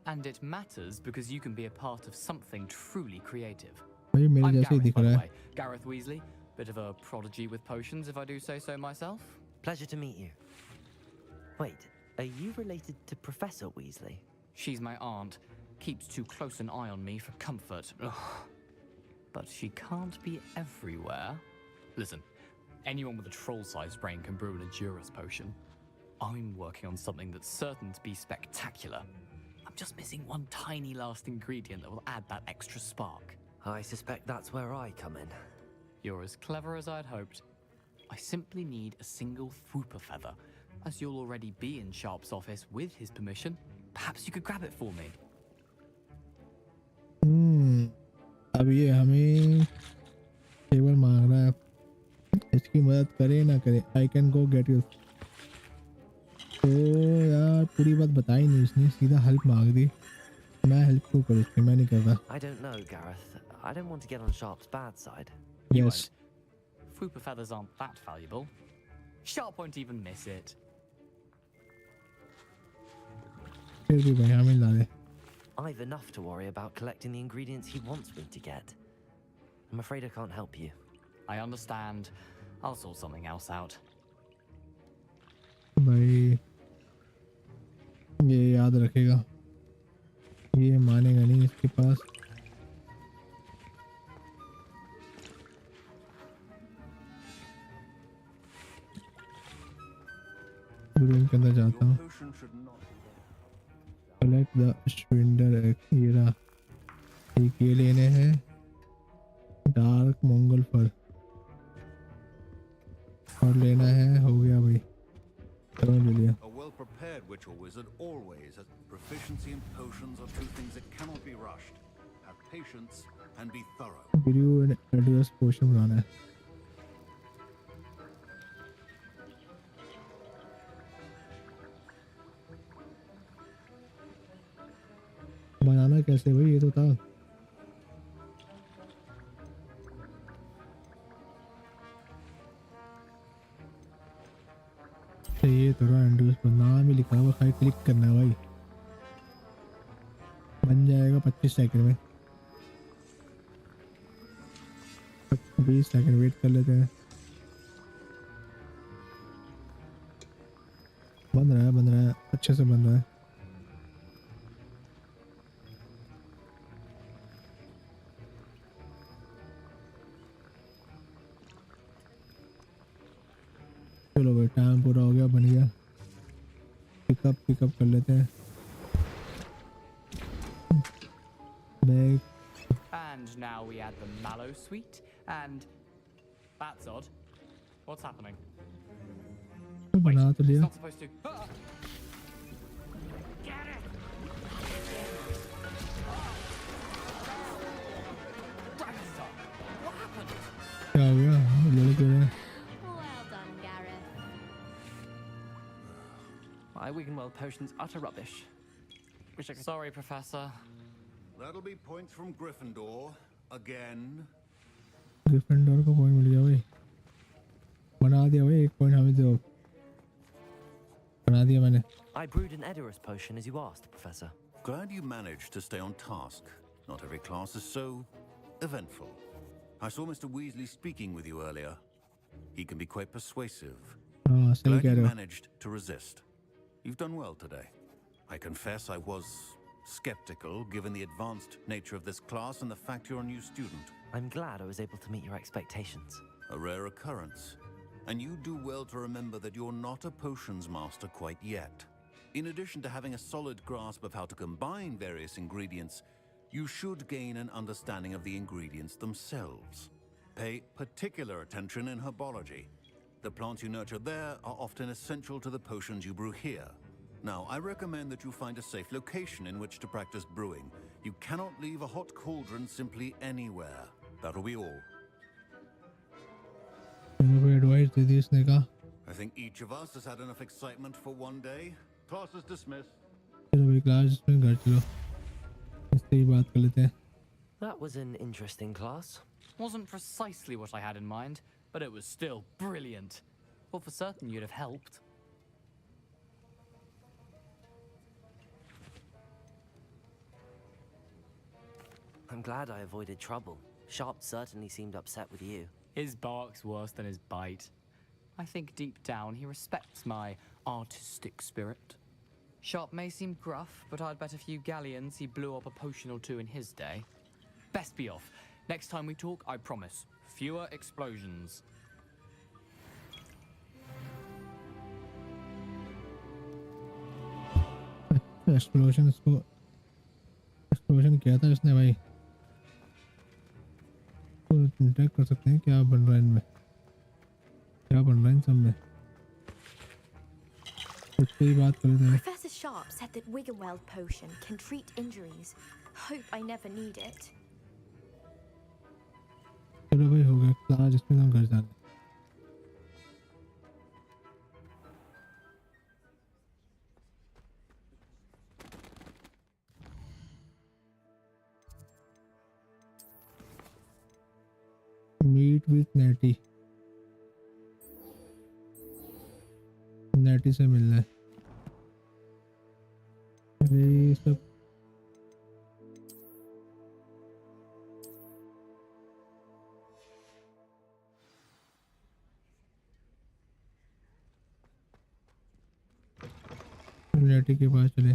And it matters because you can be a part of something truly creative. भाई मेरे I'm जैसे ही Gareth, दिख by रहा the है। way. Gareth Weasley, bit of a prodigy with potions, if I do say so myself. Pleasure to meet you. Wait, are you related to Professor Weasley? She's my aunt. Keeps too close an eye on me for comfort. Ugh. But she can't be everywhere. Listen, anyone with a troll-sized brain can brew an Edurus potion. I'm working on something that's certain to be spectacular. I'm just missing one tiny last ingredient that will add that extra spark. I suspect that's where I come in. You're as clever as I'd hoped. I simply need a single Fwooper feather. As you'll already be in Sharp's office with his permission, perhaps you could grab it for me. अब ये हमें केवल मांग रहा है, इसकी मदद करे ना करे। I can go get you. तो यार पूरी बात बताई नहीं उसने, सीधा हेल्प मांग दी। मैं हेल्प क्यों करूँ उसकी, मैं नहीं कर रहा। I don't know, Gareth. I don't want to get on Sharp's bad side. Yes. Fwooper feathers aren't that valuable. Sharp won't even miss it. फिर भी भाई हमें ला दे। I've enough to worry about collecting the ingredients he wants me to get. I'm afraid I can't help you. I understand. I'll sort something else out. भाई ये याद रखेगा, ये मानेगा नहीं इसके पास। रूम के अंदर जाता हूँ। कलेक्ट द स्विंडर हीरा, ठीक ये लेने हैं। डार्क मंगल फर और लेना है, हो गया भाई, चलो ले लिया। A well-prepared witch or wizard always has proficiency in potions are two things that cannot be rushed. Have patience and be thorough. Brew and Edurus potion बनाना है। बनाना कैसे भाई, ये तो था। ये तो रहा एंड्रूस पर नाम ही लिखा हुआ, खाली क्लिक करना है भाई, बन जाएगा 25 सेकंड में। 20 सेकंड वेट कर लेते हैं। बन रहा है, अच्छे से बन रहा है। चलो भाई, टाइम पूरा हो गया, बन गया। पिकअप कर लेते हैं। And now we add the mallow sweet, and that's odd. What's happening? बना तो लिया। It's not supposed to. क्या हो गया, लड़के ने? Well done, Gareth. My Wiggenweld potion's utter rubbish. Wish I could... Sorry, Professor. That'll be points from Gryffindor again. Gryffindor को point मिल गया भाई, बना दिया भाई, 1 पॉइंट हमें दो, बना दिया मैंने। I brewed an Edorus potion as you asked, Professor. Glad you managed to stay on task. Not every class is so eventful. I saw Mr. Weasley speaking with you earlier. He can be quite persuasive. सही कह Glad you रहे हो। managed to resist. You've done well today. I confess I was skeptical given the advanced nature of this class and the fact you're a new student. I'm glad I was able to meet your expectations. A rare occurrence. And you do well to remember that you're not a potions master quite yet. In addition to having a solid grasp of how to combine various ingredients, you should gain an understanding of the ingredients themselves. Pay particular attention in herbology. The plants you nurture there are often essential to the potions you brew here. Now, I recommend that you find a safe location in which to practice brewing. You cannot leave a hot cauldron simply anywhere. That'll be all. Advice दे दी इसने कहा। I think each of us has had enough excitement for one day. Class is dismissed. चलो भाई, class में घर चलो, इससे ही बात कर लेते हैं। That was an interesting class. Wasn't precisely what I had in mind, but it was still brilliant. Well, for certain you'd have helped. I'm glad I avoided trouble. Sharp certainly seemed upset with you. His bark's worse than his bite. I think deep down he respects my artistic spirit. Sharp may seem gruff, but I'd bet a few galleons he blew up a potion or two in his day. Best be off. Next time we talk, I promise, fewer explosions. Explosion किया था इसने भाई, तो check कर सकते हैं क्या बन रहा है इनमें, क्या बन रहा है इन सब में। इससे ही बात कर लेते हैं। Professor Sharp said that Wiggenweld potion can treat injuries. Hope I never need it. चलो भाई, हो गया क्लास, इसमें हम घर जाते हैं। मीट विथ नेटी, नेटी से मिलना है। अरे सब नेटी के पास चले।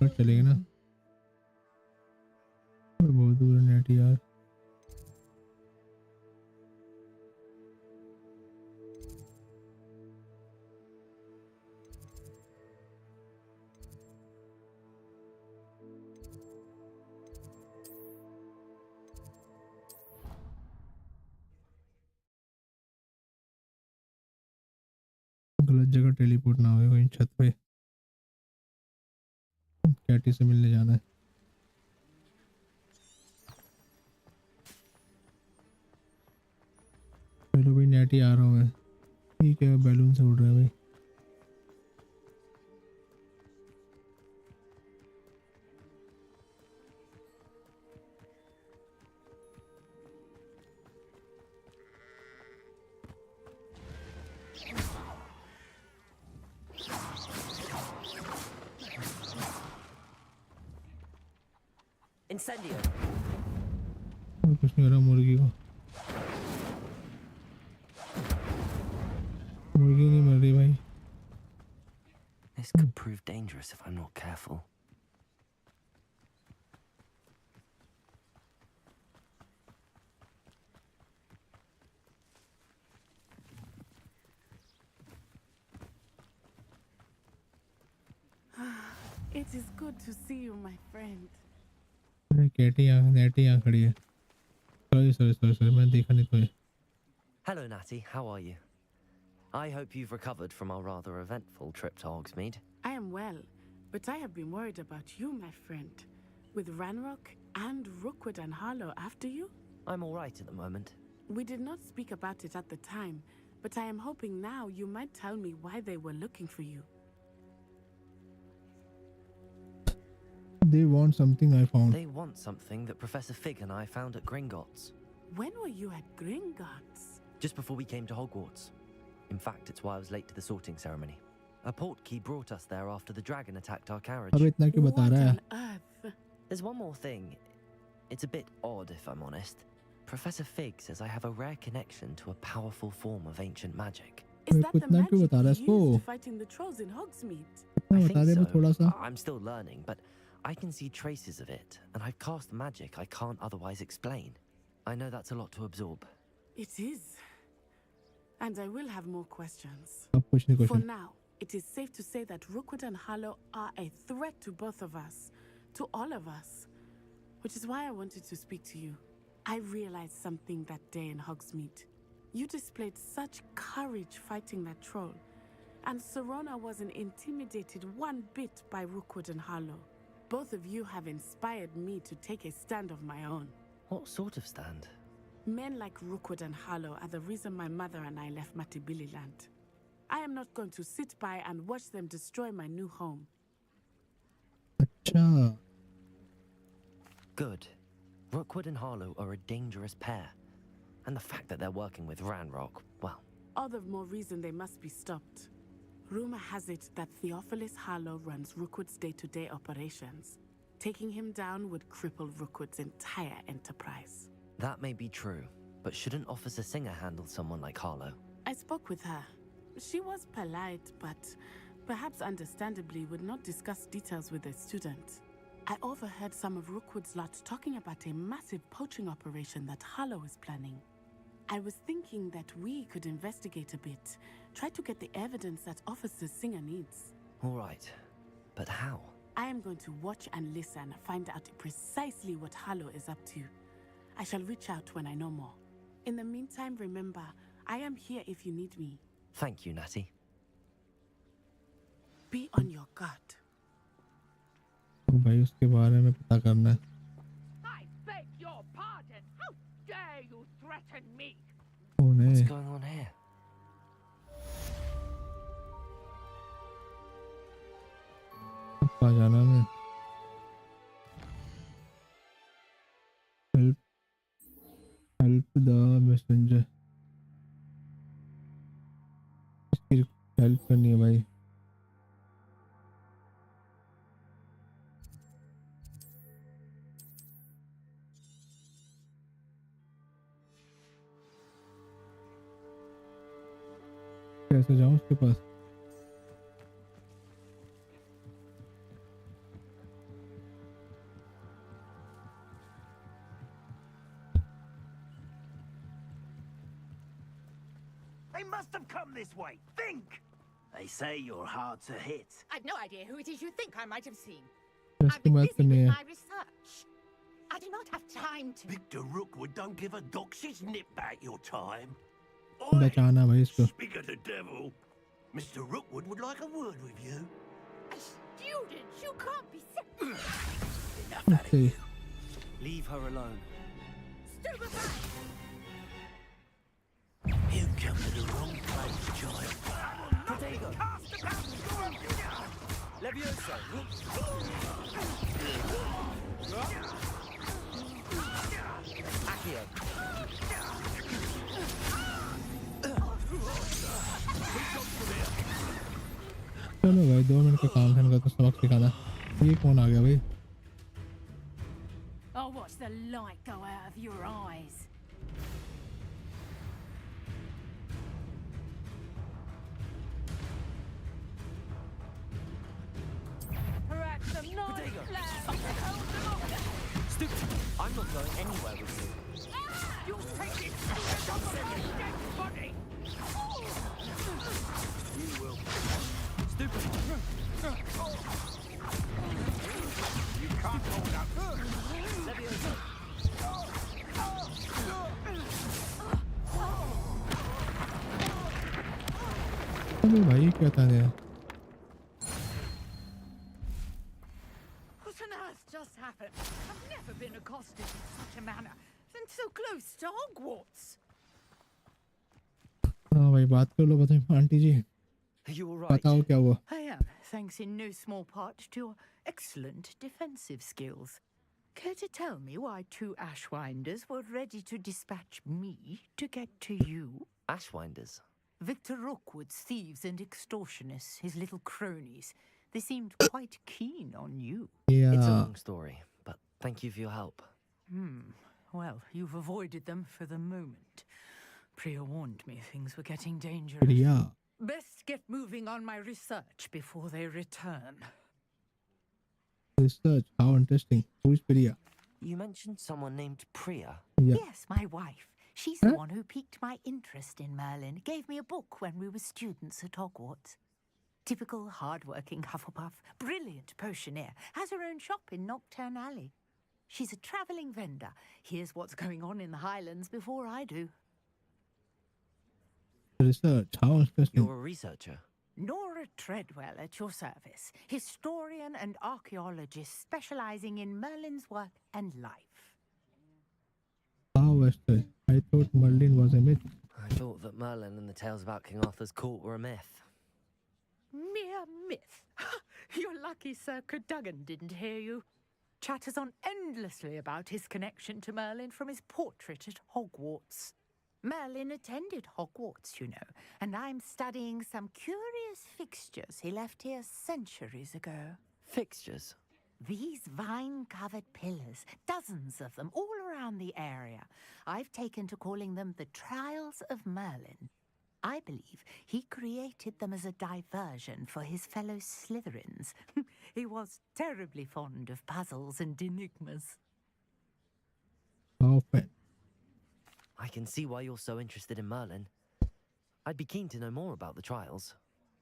चलेगी ना, बहुत दूर है नेट यार। गलत जगह टेलीपोर्ट ना हो, कहीं छत पे कैटी से मिलने जाना है। चलो भाई नेट ही आ रहा हूँ मैं। ठीक है, बैलून से उड़ रहा है भाई। Incendio. कुछ नहीं हो रहा मुर्गी को, मुर्गी नहीं मर रही भाई। This could prove dangerous if I'm not careful. It is good to see you, my friend. Katie यहाँ, नेटी यहाँ खड़ी है। सॉरी मैं देखा नहीं तुम्हें। Hello, Natty. How are you? I hope you've recovered from our rather eventful trip to Hogsmeade. I am well, but I have been worried about you, my friend. With Ranrock and Rookwood and Harlow after you? I'm all right at the moment. We did not speak about it at the time, but I am hoping now you might tell me why they were looking for you. They want something I found. They want something that Professor Fig and I found at Gringotts. When were you at Gringotts? Just before we came to Hogwarts. In fact, it's why I was late to the sorting ceremony. A portkey brought us there after the dragon attacked our carriage. अब इतना क्यों बता रहा है? What on earth? There's one more thing. It's a bit odd, if I'm honest. Professor Fig says I have a rare connection to a powerful form of ancient magic. Is that the इतना क्यों बता रहा है magic इसको? used fighting the trolls in Hogsmeade? इतना I बता दे think बस थोड़ा so. सा। I'm still learning, but I can see traces of it, and I've cast magic I can't otherwise explain. I know that's a lot to absorb. It is. And I will have more questions. अब कुछ नहीं For question. now, it is safe to say that Rookwood and Harlow are a threat to both of us, to all of us. Which is why I wanted to speak to you. I realized something that day in Hogsmeade. You displayed such courage fighting that troll, and Serona wasn't intimidated one bit by Rookwood and Harlow. Both of you have inspired me to take a stand of my own. What sort of stand? Men like Rookwood and Harlow are the reason my mother and I left Matibililand. I am not going to sit by and watch them destroy my new home. अच्छा। Good. Rookwood and Harlow are a dangerous pair. And the fact that they're working with Ranrock, well... All the more reason they must be stopped. Rumor has it that Theophilus Harlow runs Rookwood's day-to-day operations. Taking him down would cripple Rookwood's entire enterprise. That may be true, but shouldn't Officer Singer handle someone like Harlow? I spoke with her. She was polite, but perhaps understandably would not discuss details with a student. I overheard some of Rookwood's lot talking about a massive poaching operation that Harlow is planning. I was thinking that we could investigate a bit, try to get the evidence that Officer Singer needs. All right, but how? I am going to watch and listen, find out precisely what Harlow is up to. I shall reach out when I know more. In the meantime, remember, I am here if you need me. Thank you, Natty. Be on your guard. भाई उसके बारे में पता करना है। I beg your pardon. How dare you threaten me? कौन है? What's going on here? कहाँ जाना है? Help the messenger. इसकी हेल्प करनी है भाई। कैसे जाऊं उसके पास? They must have come this way. Think! They say you're hard to hit. I've no idea who it is you think I might have seen. इसकी बात करनी है. My research. I do not have time to. Victor Rookwood don't give a doxy's nip back your time. बचाना भाई इसको. Speak of the devil. Mr. Rookwood would like a word with you. A student? You can't be serious. Okay. Leave her alone. Stupefy! You come to the wrong place, child. Protego! Levioso! Accio! चलो भाई 2 minute का काम है इनका तो सबक सिखाना. ये कौन आ गया भाई? I'll watch the light go out of your eyes. Perhaps some nice flowers. Stupid! I'm not going anywhere with you. You take it from my dead body. You will. Stupid! You can't hold up. Levioso! अरे भाई क्या था ये? What on earth just happened? I've never been accosted in such a manner, and so close to Hogwarts. हाँ भाई बात कर लो बताइए aunty ji. You all right? बताओ क्या हुआ? I am, thanks in no small part to your excellent defensive skills. Care to tell me why 2 Ashwinders were ready to dispatch me to get to you? Ashwinders? Victor Rookwood's thieves and extortionists, his little cronies. They seemed quite keen on you. Yeah. It's a long story, but thank you for your help. Well, you've avoided them for the moment. Priya warned me things were getting dangerous. Priya. Best get moving on my research before they return. Research, how interesting. Who is Priya? You mentioned someone named Priya. Yeah. Yes, my wife. She's the one who piqued my interest in Merlin. Gave me a book when we were students at Hogwarts. Typical hard-working Hufflepuff, brilliant potioneer, has her own shop in Nocturne Alley. She's a travelling vendor. Hears what's going on in the Highlands before I do. Research, how interesting. You're a researcher? Nora Treadwell at your service. Historian and archaeologist specialising in Merlin's work and life. How interesting. I thought Merlin was a myth. I thought that Merlin and the tales about King Arthur's court were a myth. Mere myth. You're lucky Sir Cadogan didn't hear you. Chatters on endlessly about his connection to Merlin from his portrait at Hogwarts. Merlin attended Hogwarts, you know, and I'm studying some curious fixtures he left here centuries ago. Fixtures? These vine-covered pillars, dozens of them, all around the area. I've taken to calling them the Trials of Merlin. I believe he created them as a diversion for his fellow Slytherins. He was terribly fond of puzzles and enigmas. Perfect. I can see why you're so interested in Merlin. I'd be keen to know more about the trials.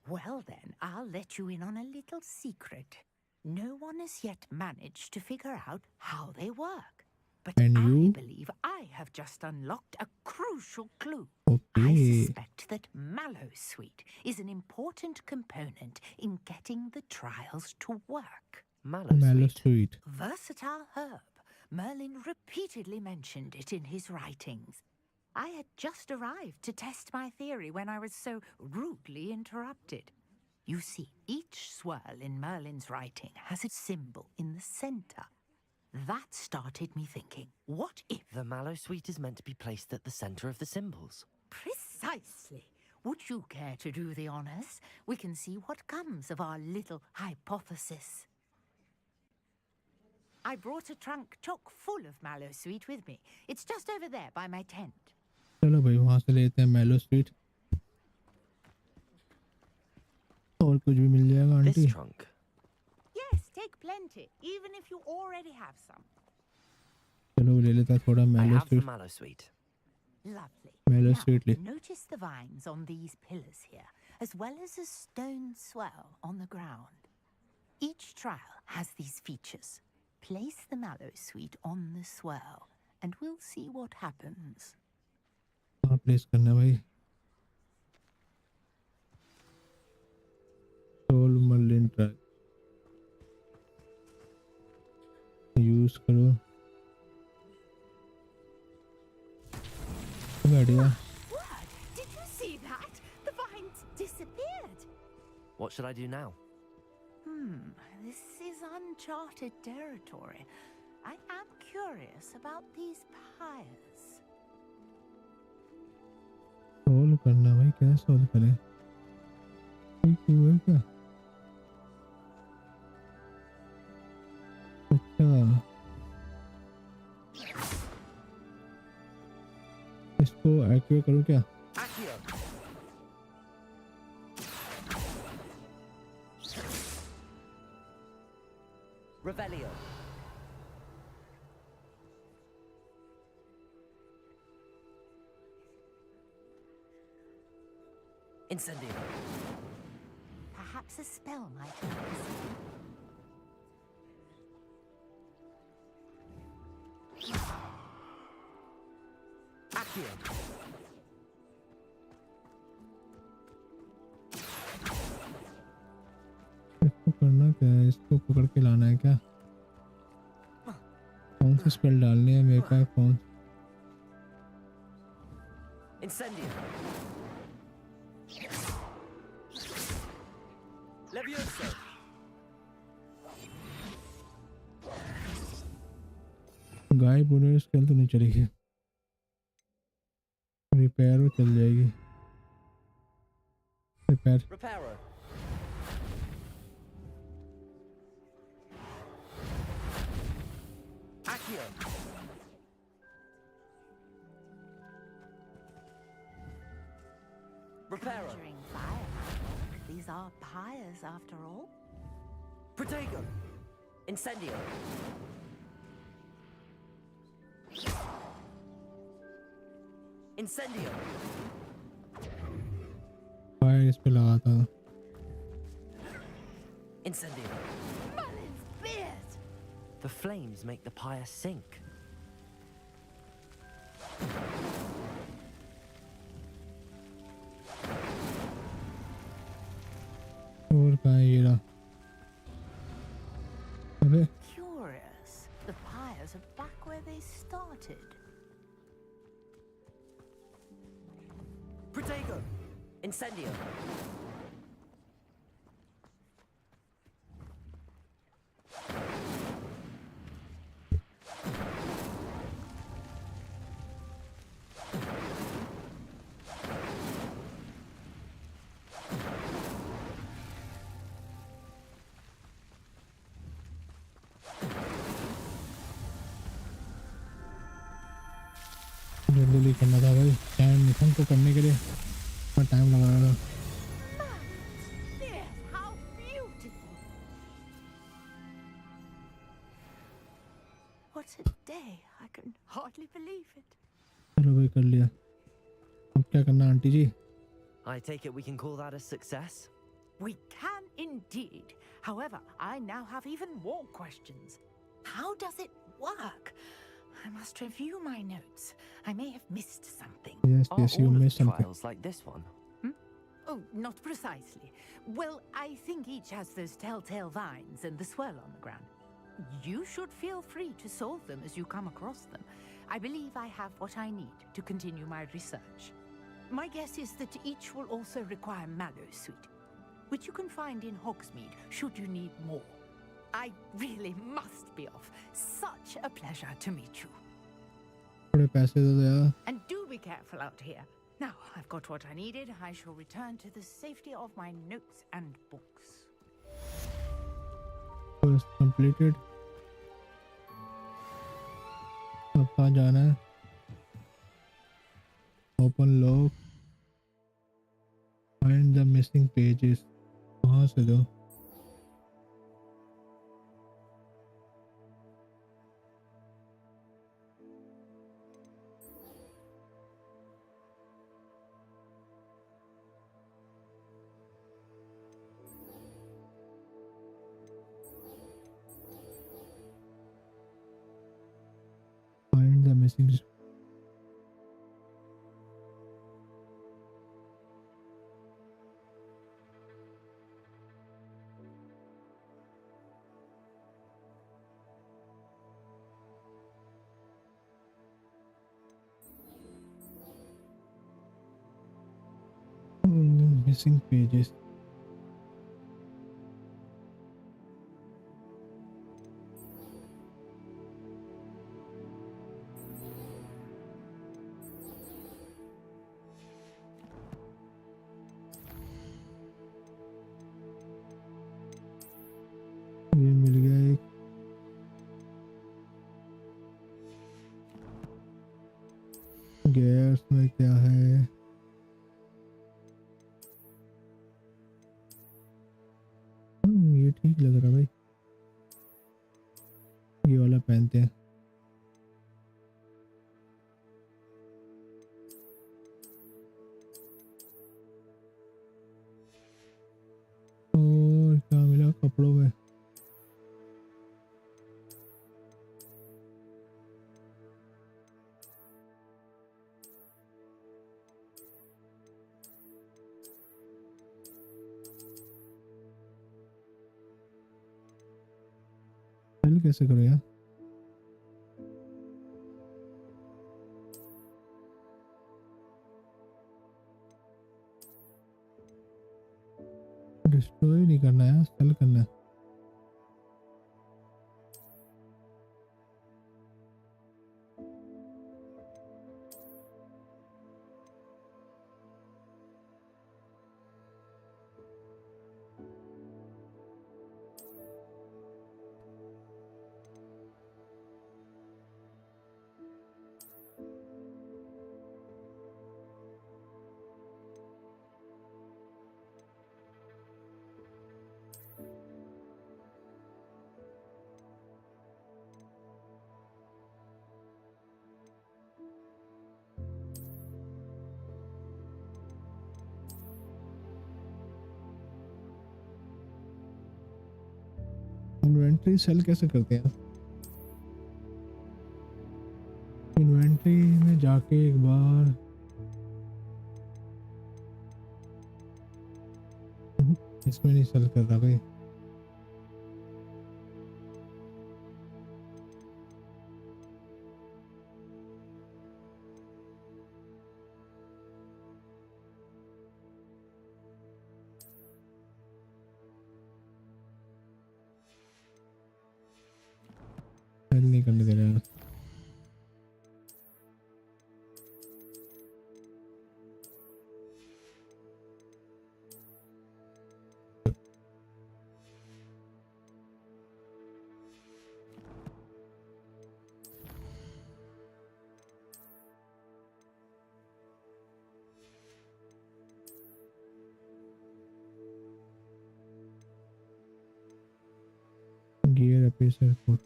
Well then, I'll let you in on a little secret. No one has yet managed to figure out how they work. But And I you? believe I have just unlocked a crucial clue. Okay. I suspect that Mallowsweet is an important component in getting the trials to work. Mallowsweet. Versatile herb. Merlin repeatedly mentioned it in his writings. I had just arrived to test my theory when I was so rudely interrupted. You see, each swirl in Merlin's writing has a symbol in the center. That started me thinking, what if... The Mallowsweet is meant to be placed at the center of the symbols. Precisely. Would you care to do the honors? We can see what comes of our little hypothesis. I brought a trunk chock full of Mallowsweet with me. It's just over there by my tent. चलो भाई वहाँ से लेते हैं Mallowsweet. और कुछ भी मिल जाएगा aunty. This trunk. Yes, take plenty, even if you already have some. चलो ले लेता थोड़ा I have the Mallowsweet. Mallowsweet. Lovely. Mellow Now, sweetly. notice the vines on these pillars here, as well as a stone swell on the ground. Each trial has these features. Place the mallow sweet on the swell, and we'll see what happens. हाँ place करना भाई. Soul Merlin track use करो. बढ़िया. Did you see that? The vines disappeared. What should I do now? This is uncharted territory. I am curious about these pyres. Solve करना भाई. क्या solve करें? क्यों है क्या? अच्छा इसको एक्टिवेट करूं क्या? Revelio. Incendio. Perhaps a spell might help us. Accio. इसको करना क्या है? इसको पकड़ के लाना है क्या? कौन से स्पेल डालने हैं मेरे पास? कौन? Incendio. Levioso. गाय बोने स्पेल तो नहीं चलेगी. रिपेयर चल जाएगी. Repair. Reparo. Accio. Reparo. Conjuring fire. These are pyres after all. Protego. Incendio. Incendio. Fire इस पे लगा था. Incendio. Merlin's beard! The flames make the pyre sink. और कहाँ है ये रहा? अबे Curious. The pyres are back where they started. Protego. Incendio. जल्दी करना था भाई. टाइम मिशन को करने के लिए टाइम लगा रहा था. Yes, how beautiful! What a day! I can hardly believe it. चलो भाई कर लिया. अब क्या करना aunty ji? I take it we can call that a success? We can indeed. However, I now have even more questions. How does it work? I must review my notes. I may have missed something. Yes, Are yes, you all of missed the something. trials like this one? Oh, not precisely. Well, I think each has those telltale vines and the swirl on the ground. You should feel free to solve them as you come across them. I believe I have what I need to continue my research. My guess is that each will also require mallow sweet, which you can find in Hogsmeade should you need more. I really must be off. Such a pleasure to meet you. थोड़े पैसे दे दो यार. And do be careful out here. Now, I've got what I needed. I shall return to the safety of my notes and books. Quest completed. अब कहाँ जाना है? Open log. Find the missing pages. कहाँ से दो? Missing. Missing pages. ये मिल गया एक। गैस में क्या है? ये ठीक लग रहा भाई, ये वाला पहनते हैं। और क्या मिला कपड़ों में? सेल कैसे करो यार? डिस्ट्रॉय नहीं करना है, सेल करना है। इन्वेंटरी सेल कैसे करते हैं? इन्वेंटरी में जाके एक बार इसमें नहीं सेल कर रहा भाई। सेल नहीं करने दे रहा है। Gear episode code.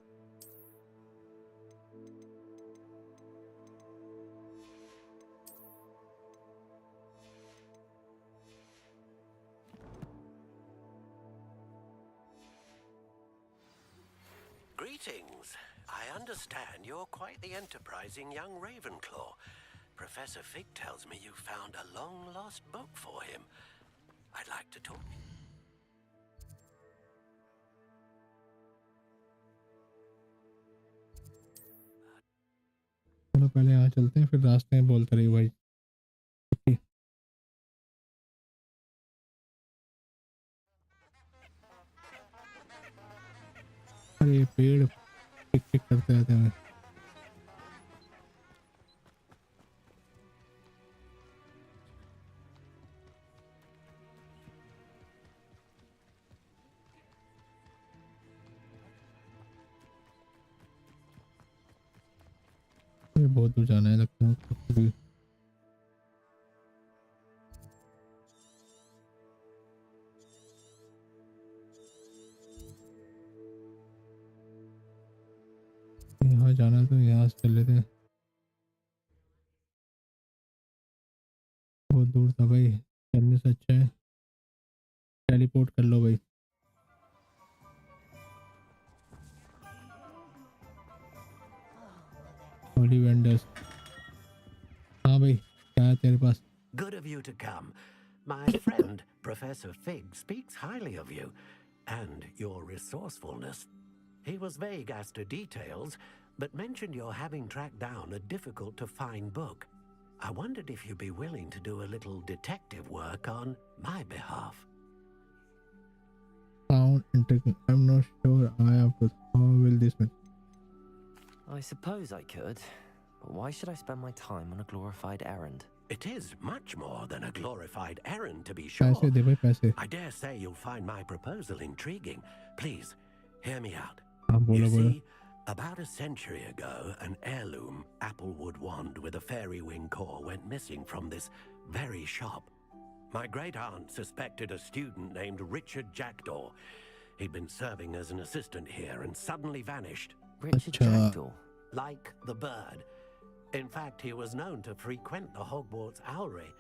Greetings. I understand you're quite the enterprising young Ravenclaw. Professor Fig tells me you found a long-lost book for him. I'd like to talk. चलो पहले यहाँ चलते हैं, फिर रास्ते में बोलते रहिए भाई। अरे पेड़ टिक टिक करते रहते हैं। ये बहुत दूर जाना है लगता है। यहाँ जाना है तो यहाँ से चल लेते हैं। बहुत दूर था भाई, चलने से अच्छा है टेलीपोर्ट कर लो भाई। वेंडर्स। हाँ भाई, क्या है तेरे पास? Good of you to come. My friend, Professor Fig, speaks highly of you and your resourcefulness. He was vague as to details, but mentioned your having tracked down a difficult-to-find book. I wondered if you'd be willing to do a little detective work on my behalf. Sound interesting. I'm not sure I have to. How will this be? I suppose I could, but why should I spend my time on a glorified errand? It is much more than a glorified errand, to be sure. पैसे दे भाई पैसे। I dare say you'll find my proposal intriguing. Please, hear me out. हाँ You बोलो बोलो। see, about a century ago, an heirloom applewood wand with a fairy wing core went missing from this very shop. My great-aunt suspected a student named Richard Jackdaw. He'd been serving as an assistant here and suddenly vanished. Richard Jackdaw? Like the bird. In fact, he was known to frequent the Hogwarts Owlery.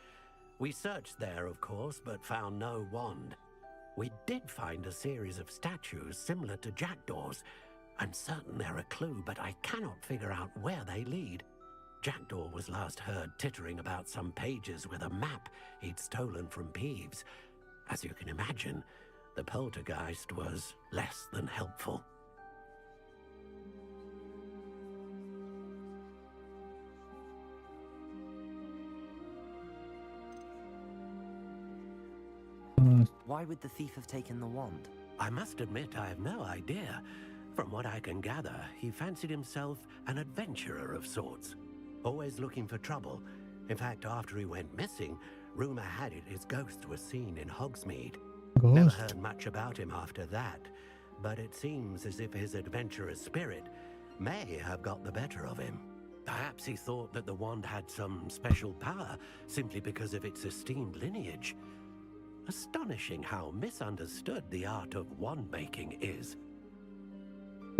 We searched there, of course, but found no wand. We did find a series of statues similar to Jackdaw's. I'm certain they're a clue, but I cannot figure out where they lead. Jackdaw was last heard tittering about some pages with a map he'd stolen from Peeves. As you can imagine, the poltergeist was less than helpful. Why would the thief have taken the wand? I must admit I have no idea. From what I can gather, he fancied himself an adventurer of sorts. Always looking for trouble. In fact, after he went missing, rumor had it his ghost was seen in Hogsmeade. Never heard much about him after that, but it seems as if his adventurous spirit may have got the better of him. Perhaps he thought that the wand had some special power simply because of its esteemed lineage. Astonishing how misunderstood the art of wand making is.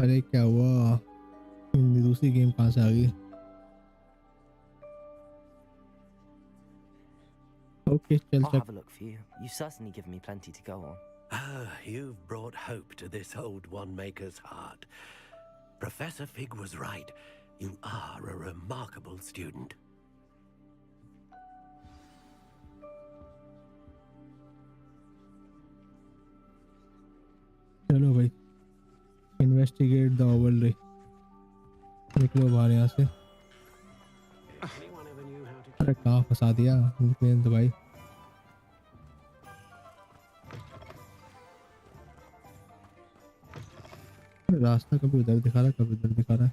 अरे क्या हुआ? दूसरी game कहाँ से आ गई? Okay, I'll have a look for you. You've certainly given me plenty to go on. Ah, you've brought hope to this old wand-maker's heart. Professor Fig was right. You are a remarkable student. चलो भाई, investigate the ओवलरी। निकलो बाहर यहाँ से। अरे कहाँ फंसा दिया तो भाई। रास्ता कभी उधर दिखा रहा है, कभी उधर दिखा रहा है।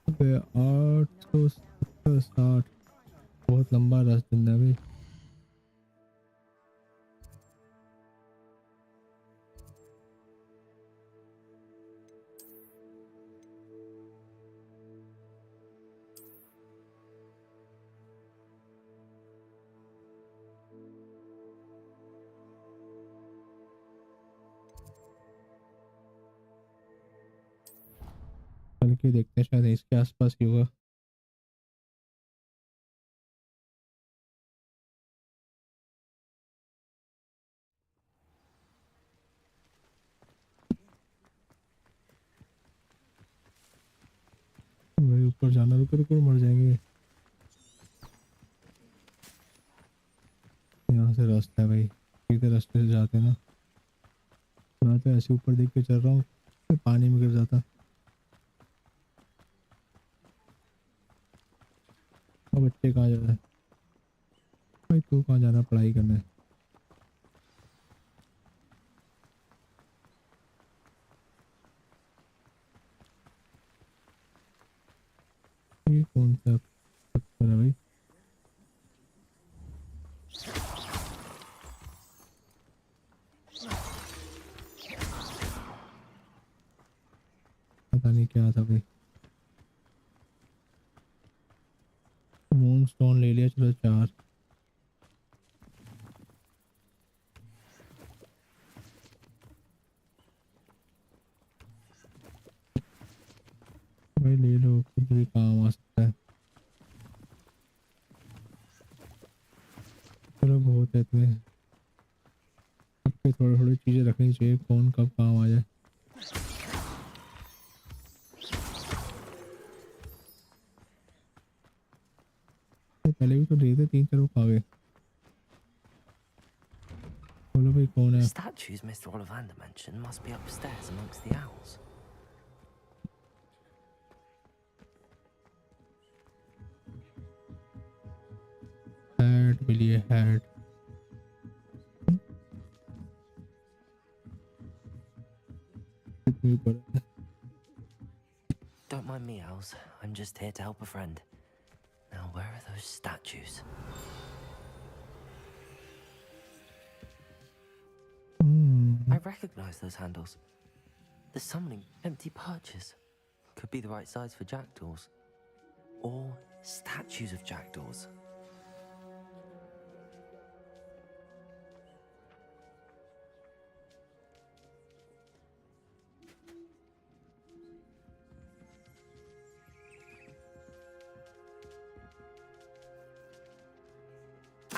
अबे 860 बहुत लंबा रास्ता है भाई। चल के देखते हैं, शायद इसके आसपास ही होगा। भाई ऊपर जाना, रुको रुको मर जाएंगे। यहाँ से रास्ता है भाई, सीधे रास्ते से जाते हैं ना। मैं तो ऐसे ऊपर देख के चल रहा हूँ, पानी में गिर जाता। अब बच्चे कहाँ जा रहे हैं? भाई तू कहाँ जा रहा है पढ़ाई करने? ये कौन सा पत्थर है भाई? पता नहीं क्या था भाई। मून स्टोन ले लिया, चलो 4। भाई ले लो, कुछ भी काम आ सकता है। चलो बहुत है, तुम्हें थोड़ी थोड़ी चीजें रखनी चाहिए, कौन कब काम आ जाए। पहले भी तो दिए थे 3-4 वो खा गए। बोलो भाई कौन है? The statues Mr. Ollivander mentioned must be upstairs amongst the owls. Hat मिली है, हैट। कितनी ऊपर है? Don't mind me, owls. I'm just here to help a friend. Now, where are those statues? I recognize those handles. The summoning empty perches. Could be the right size for jackdaws. Or statues of jackdaws.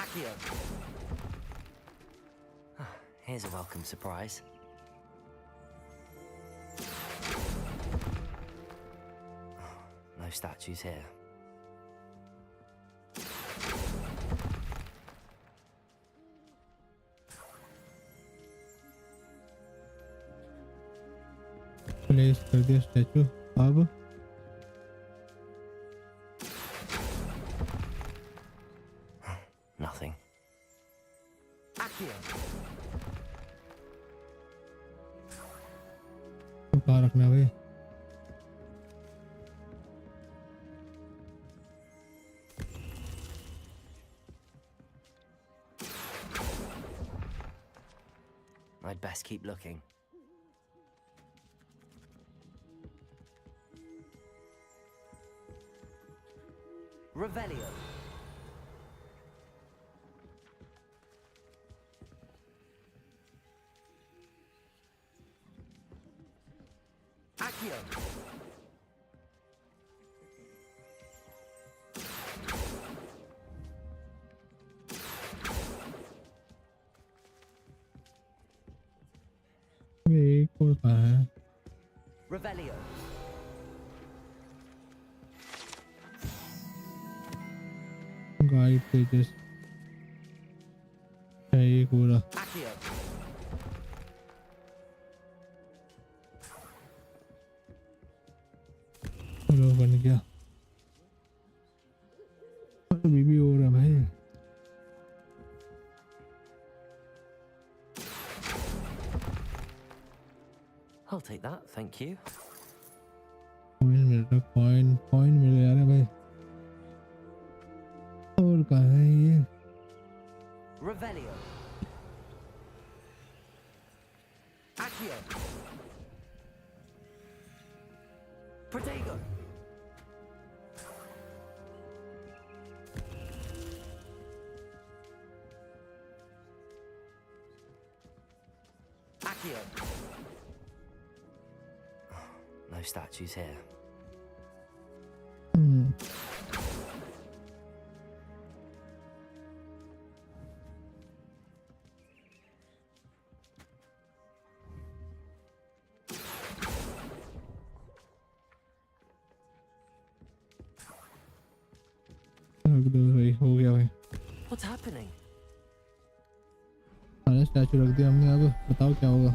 Accio! Here's a welcome surprise. No statues here. Place कर दिया statue. अब Nothing. Accio! तो कहाँ रखना है भाई? I'd best keep looking. Revelio. Accio. एक और कहाँ है? Revelio. गाइड पेजेस है एक पूरा। Accio. चलो बन गया। अभी भी हो रहा है भाई। I'll take that, thank you. Coin मिल रहा, कॉइन मिल रहा है भाई। और कहाँ है ये? Revelio. Accio. Protego. Accio. No statues here. रख दो भाई, हो गया भाई। What's happening? सारे स्टैचू रख दिया हमने, अब बताओ क्या होगा?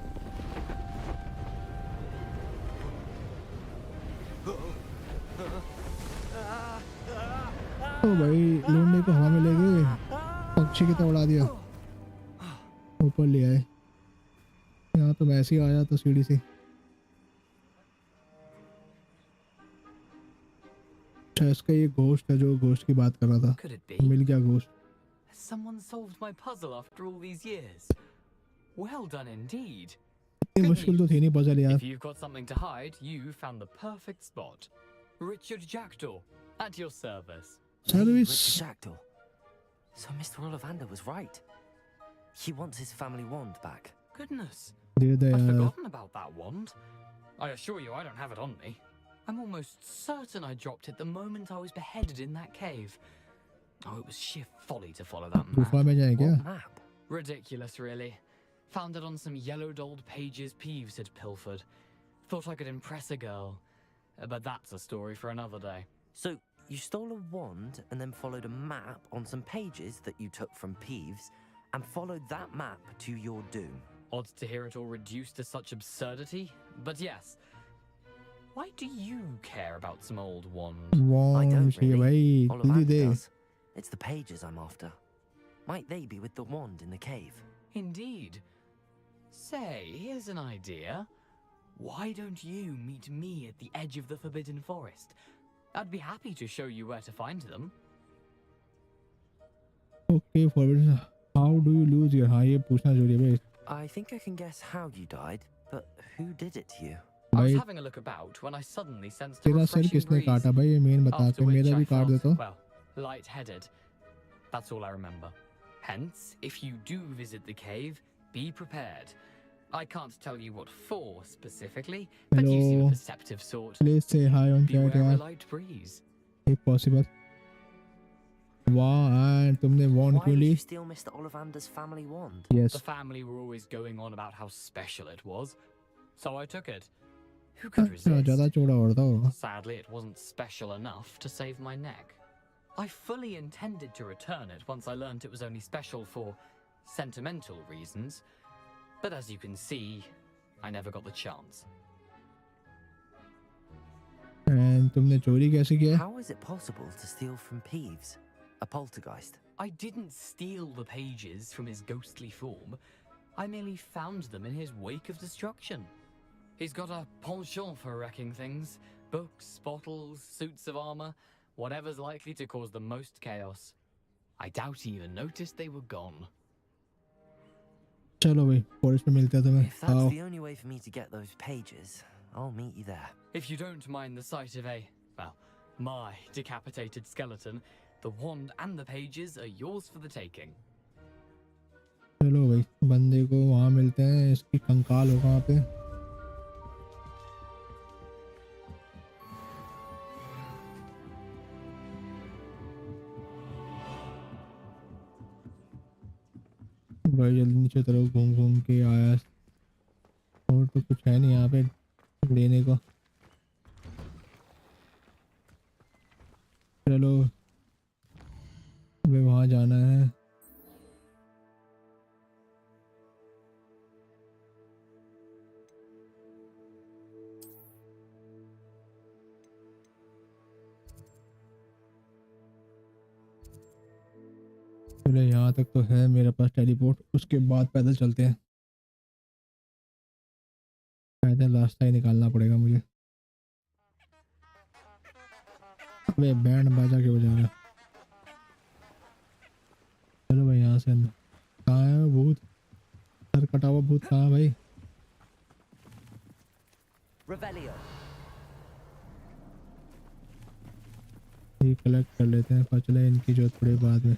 ओ भाई लूंडे को हवा में ले गए, पक्षी की तरह उड़ा दिया, ऊपर ले आए। यहाँ तो मैं ऐसे ही आया तो सीढ़ी से। अच्छा इसका ये गोश्त है जो गोश्त की बात कर रहा था, Could it be? मिल गया गोश्त। Has someone solved my puzzle after all these years? Well done indeed. इतनी मुश्किल तो थी नहीं पजल यार। If you've got something to hide, you found the perfect spot. Richard Jackdaw, at your service. Service? Richard Jackdaw. So Mr. Ollivander was right. He wants his family wand back. Goodness. They they I'd यार। forgotten about that wand. I assure you I don't have it on me. I'm almost certain I dropped it the moment I was beheaded in that cave. Oh, it was sheer folly to follow that map. गुफा में जाए क्या? What map? Ridiculous, really. Found it on some yellowed old pages Peeves had pilfered. Thought I could impress a girl. But that's a story for another day. So, you stole a wand and then followed a map on some pages that you took from Peeves and followed that map to your doom. Odd to hear it all reduced to such absurdity, but yes. Why do you care about some old wand? I don't really. भाई Ollivander they does. It's the pages I'm after. Might they be with the wand in the cave? Indeed. Say, here's an idea. Why don't you meet me at the edge of the Forbidden Forest? I'd be happy to show you where to find them. Okay, forward. How do you lose your? हाँ ये पूछना जरूरी है भाई. I think I can guess how you died, but who did it to you? I was भाई having a look about when I suddenly sensed a तेरा sir refreshing किसने breeze. काटा भाई? ये मेन बता After के which मेरा I भी काट दे felt, तो. well, lightheaded. That's all I remember. Hence, if you do visit the cave, be prepared. I can't tell you what for specifically, but you seem a Hello. perceptive sort. Please say hi on chat Beware a यार. light breeze. If possible. वाह यार तुमने वॉन्ड Why क्यों did Lee? you steal Mr. Ollivander's family wand? Yes. The family were always going on about how special it was, so I took it. Who could अच्छा resist? ज़्यादा चौड़ा औरता होगा. Sadly, it wasn't special enough to save my neck. I fully intended to return it once I learned it was only special for sentimental reasons, but as you can see, I never got the chance. And तुमने चोरी कैसे किया? How is it possible to steal from Peeves? A poltergeist? I didn't steal the pages from his ghostly form. I merely found them in his wake of destruction. He's got a penchant for wrecking things. Books, bottles, suits of armor, whatever's likely to cause the most chaos. I doubt he even noticed they were gone. चलो भाई forest में मिलते हैं तुम्हें. If that's आओ. the only way for me to get those pages, I'll meet you there. If you don't mind the sight of my decapitated skeleton, the wand and the pages are yours for the taking. चलो भाई बंदे को वहाँ मिलते हैं. इसकी कंकाल होगा वहाँ पे. भाई जल्दी नीचे तरफ घूम घूम के आया. और तो कुछ है नहीं यहाँ पे लेने को. चलो हमें वहाँ जाना है. चलो यहाँ तक तो है मेरे पास टेलीपोर्ट. उसके बाद पैदल चलते हैं. पैदल रास्ता ही निकालना पड़ेगा मुझे. अबे बैंड बाजा के बजा रहा. चलो भाई यहाँ से अंदर. कहाँ है वो भूत? सर कटा हुआ भूत कहाँ है भाई? Revelio. ये कलेक्ट कर लेते हैं. पता चला इनकी जरूरत पड़े बाद में.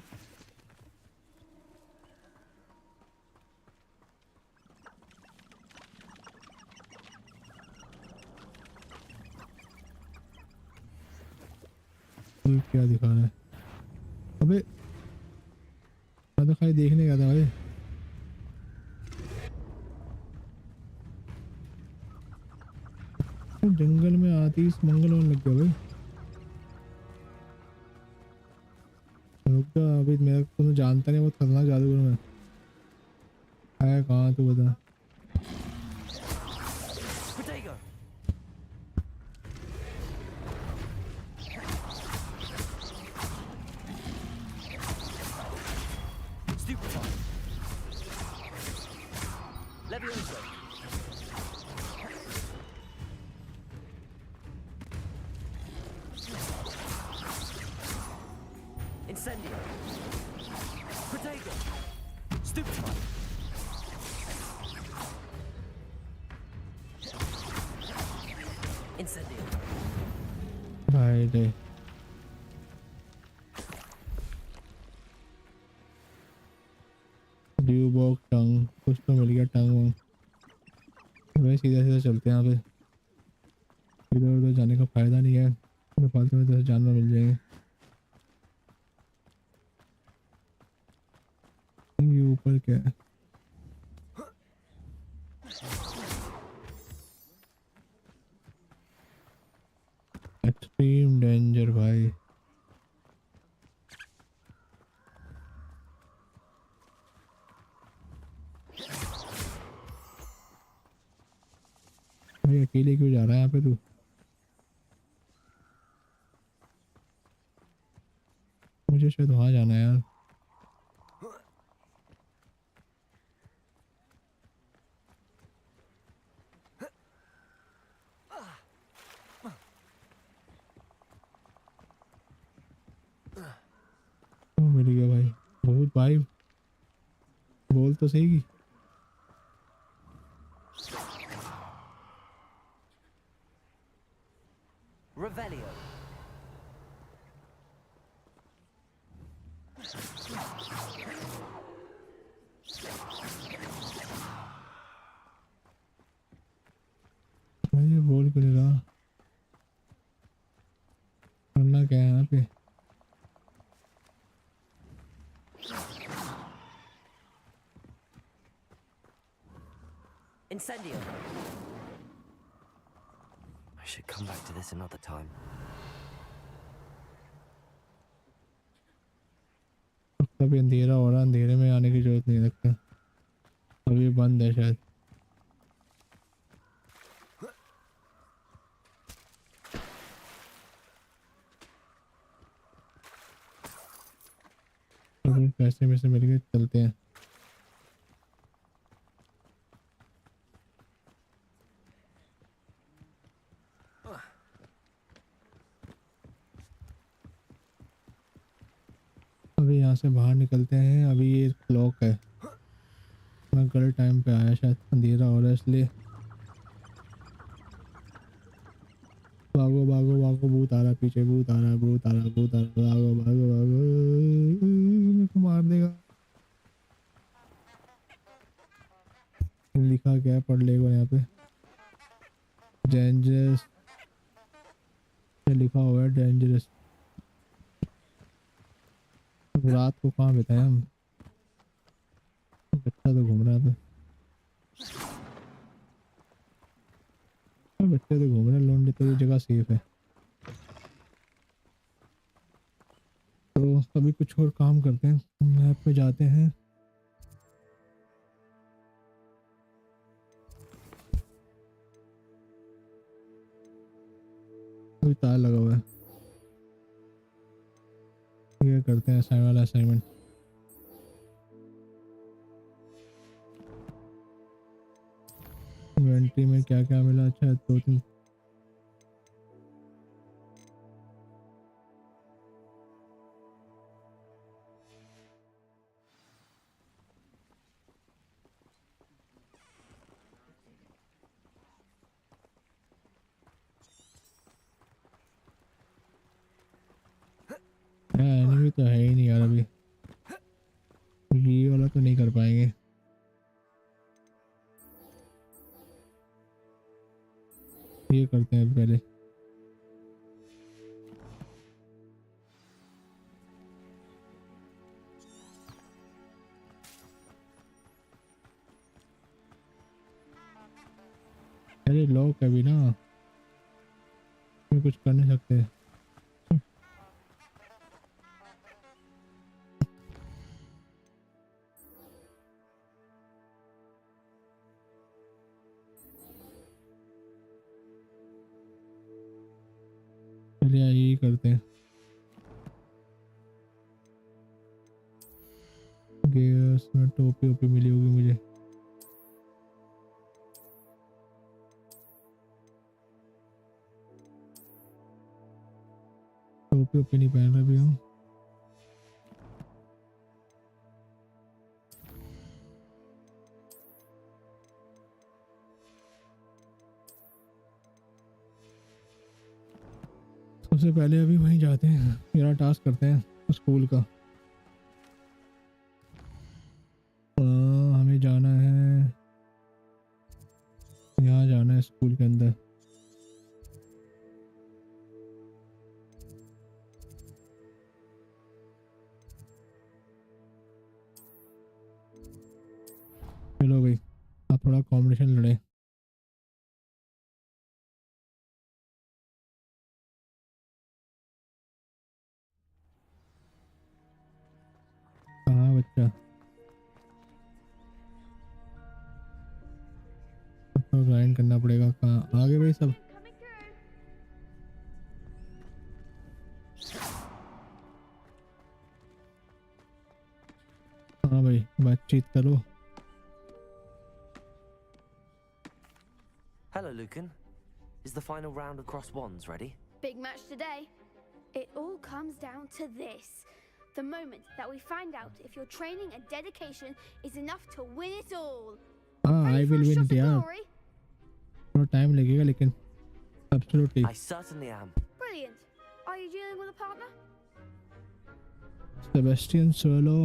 ये क्या दिखा रहा है? अबे मैं तो खाली देखने गया था भाई. जंगल में आती इस मंगल होने लग गया भाई. रुक जा अभी. मेरा तुम्हें जानता नहीं. बहुत खतरनाक जादूगर मैं. है कहाँ तू बता. Incendio. Protego. Stupefy. Incendio. भाई रे. ड्यू बॉक टंग. कुछ तो मिल गया. टंग वंग. भाई सीधा सीधा चलते हैं यहाँ पे. इधर उधर जाने का फायदा नहीं है. फालतू में तो जानवर मिल जाएंगे. ये ऊपर क्या है? एक्सट्रीम डेंजर भाई. भाई अकेले क्यों जा रहा है यहाँ पे तू? मुझे शायद वहाँ जाना है यार। ओ, मिल गया भाई। बहुत भाई, बोल तो सही। Revelio. भाई ये बोल क्यों नहीं रहा? करना क्या है यहाँ पे? Incendio. I should come back to this another time. अभी अंधेरा हो रहा है, अंधेरे में आने की जरूरत नहीं लगता। अभी बंद है शायद। अभी पैसे में से मिल गए, चलते हैं। अभी यहाँ से बाहर निकलते हैं। अभी ये क्लॉक है, मैं गलत टाइम पे आया, शायद अंधेरा हो रहा है इसलिए। भागो भागो भागो, भूत आ रहा है पीछे, भूत आ रहा है, भूत आ रहा है, भूत आ रहा है, भागो भागो भागो, मेरे को मार देगा। लिखा क्या है, पढ़ लेगा यहाँ पे। डेंजरस लिखा हुआ है, डेंजरस। रात को कहाँ बिताए हम? बच्चा तो घूम रहा है। बच्चे तो घूम रहे हैं, लौंडे तो ये जगह सेफ है। तो अभी कुछ और काम करते हैं, मैप पे जाते हैं। कोई तार लगा हुआ है, ये करते हैं असाइन वाला असाइनमेंट। इन्वेंट्री में क्या क्या मिला? अच्छा, 2-3 एनिमी तो है ही नहीं यार। अभी ये वाला तो नहीं कर पाएंगे। ये करते हैं पहले। अरे लॉक है भी ना, कुछ कर नहीं सकते। चलिए यही करते हैं। गेयर्स में टोपी ओपी मिली होगी मुझे। टोपी ओपी नहीं पहन रहे अभी हम। सबसे पहले अभी वहीं जाते हैं, मेरा टास्क करते हैं स्कूल का। हमें जाना है, यहाँ जाना है स्कूल के अंदर। चलो भाई, आप थोड़ा कॉम्पिटिशन लड़े। कहाँ बच्चा? तो ग्राइंड करना पड़ेगा। कहाँ आगे भाई सब? हाँ भाई बातचीत करो। Hello, Lucan. Is the final round of Cross Wands ready? Big match today. It all comes down to this. The moment that we find out if your training and dedication is enough to win it all. हाँ I will win it यार। थोड़ा time लगेगा लेकिन absolutely. I certainly am. Brilliant. Are you dealing with a partner? Sebastian Solo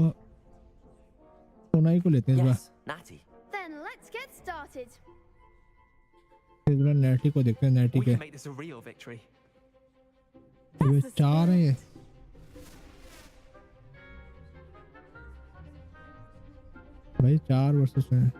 Sonai को लेते हैं इस बार। Yes, Natty. Then let's get started. इस बार नैटी को देखते हैं। नैटी We के can make this a real victory. ये 4 हैं ये। भाई 4 वर्सेस हैं।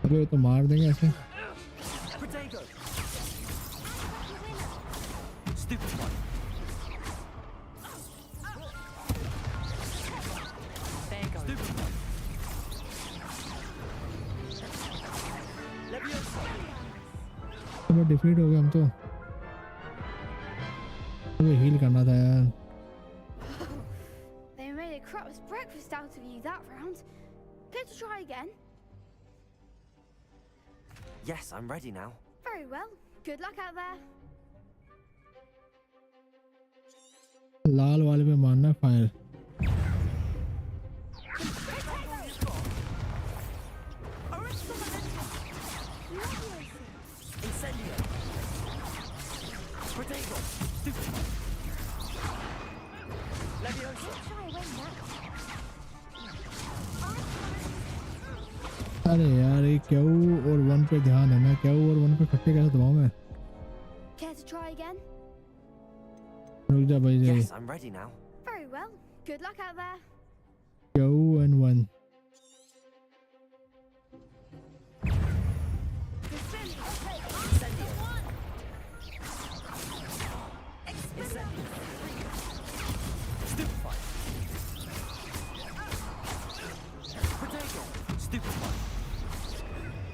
अबे तो मार देंगे ऐसे। तो डिफीट हो गए हम तो। हमें हील करना था यार। They made a crap's breakfast out of you that round. Care to try again? Yes, I'm ready now. Very well. Good luck out there. लाल वाले पे मारना फायर। अरे यार ये क्यों और 1 पे ध्यान है ना। क्यों और 1 पे खट्टे कैसे दबाऊं मैं? Care to try again? रुक जा भाई। Yes, I'm ready now. Very well. Good luck out there. क्यों and 1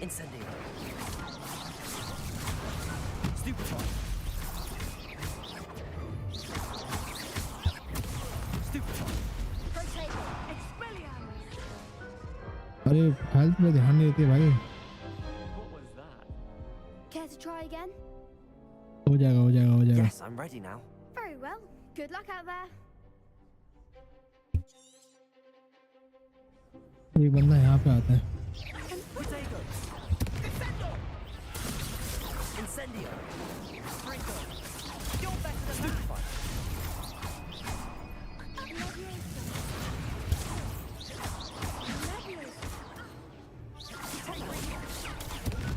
Incendio. Stupefy. Stupefy. अरे हेल्थ पे ध्यान नहीं देते भाई। What was that? Care to try again? हो जाएगा हो जाएगा हो जाएगा। Yes, I'm ready now. Very well. Good luck out there. एक बंदा यहाँ पे आता है। Incendio. You're better than Stupefy.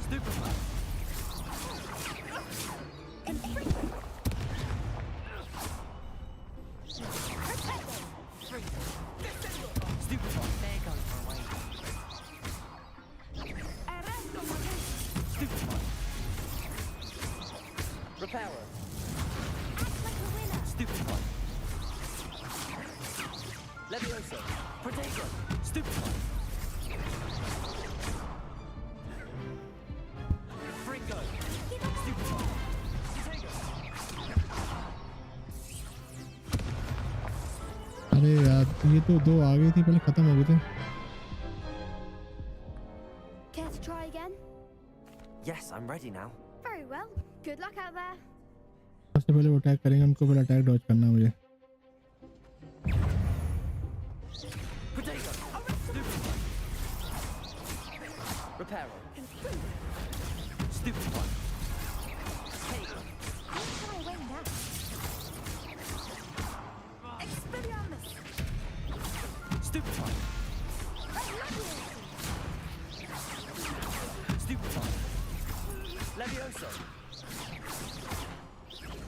Stupefy. Stupefy. There goes my way. Stupefy. Repairer. Stupefy. Levioso. Protego. Stupefy. Fringo. Stupefy. Protego. अरे यार ये तो 2 आ गई थी पहले खत्म हो गए थे। Care to try again? Yes, I'm ready now. Very well. Good luck out there. सबसे पहले वो अटैक करेंगे उनको पहले अटैक डॉज करना है मुझे। Protego. Stupefy. Repairer. Stupefy. Stupefy. Stupefy. Levioso.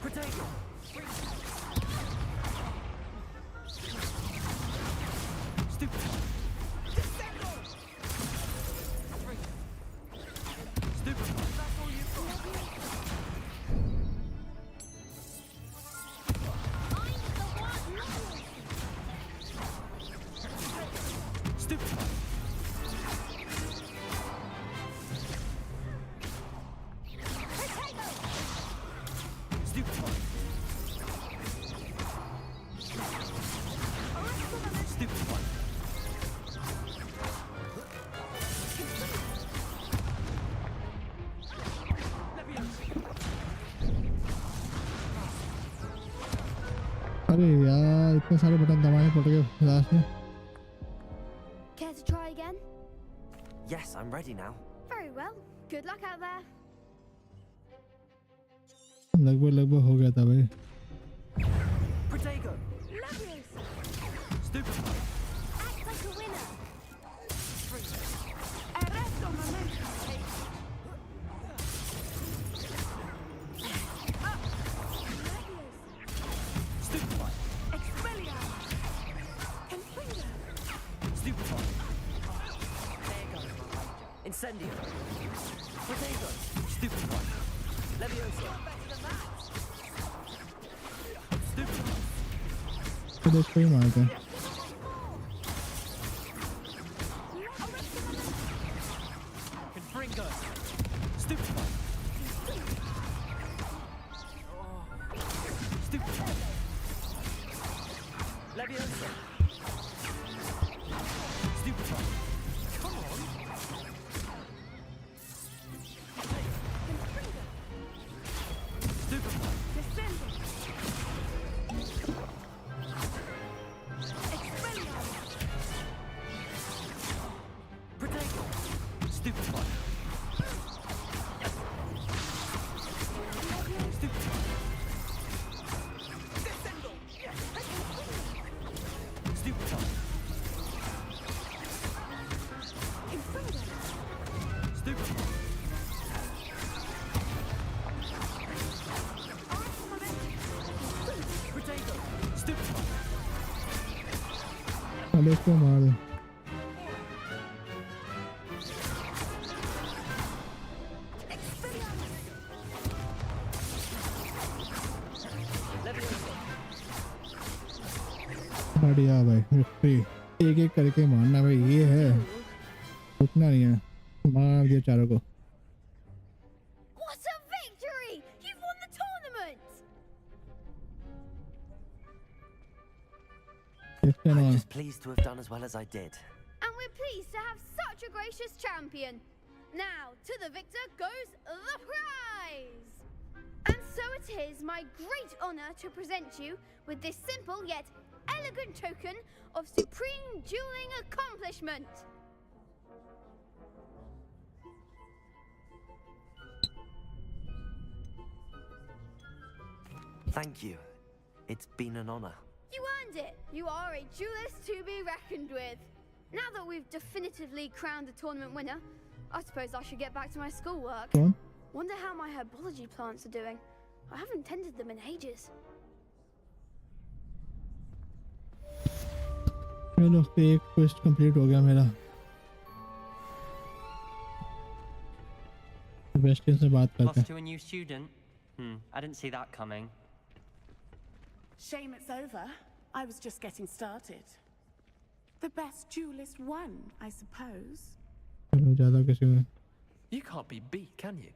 Protego. Stupid. Stupid. That's all you've got. Stupid. Stupid. Stupid one. अरे यार इतने सारे बटन दबाने पड़ गए लास्ट में। Care to try again? Yes, I'm ready now. Very well. Good luck out there. लगभग हो गया था भाई। Protego. Stupid. Act like a winner. Arresto momento. Stupid one. Expelliarmus. Confringo. Stupid one. There goes my ranger. Incendio. Protego. Stupid one. Levioso. Stupid one. तो देखो ही मारते हैं। Confringo. Stupid one. Stupid one. Levioso. Stupid one. Come on. Stupid one. Descendo. Expelliarmus. Protego. Stupid one. Stupid one. Stupid one. Stupid one. Protego. Stupid one. चलो इसको मार दो। बढ़िया भाई विक्ट्री। एक एक करके मारना भाई ये है, रुकना नहीं है। मार दिया चारों को। What a victory! You've won the tournament! I'm just pleased to have done as well as I did. And we're pleased to have such a gracious champion. Now, to the victor goes the prize! And so it is my great honor to present you with this simple yet elegant token of supreme dueling accomplishment. Thank you. It's been an honor. You earned it. You are a duelist to be reckoned with. Now that we've definitively crowned the tournament winner, I suppose I should get back to my schoolwork. Wonder how my herbology plants are doing. I haven't tended them in ages. चलो एक quest complete हो गया मेरा। Bastion से बात करते Lost हैं। to a new student? I didn't see that coming. Shame it's over. I was just getting started. The best duelist won, I suppose. चलो ज़्यादा किसी में। You can't be beat, can you?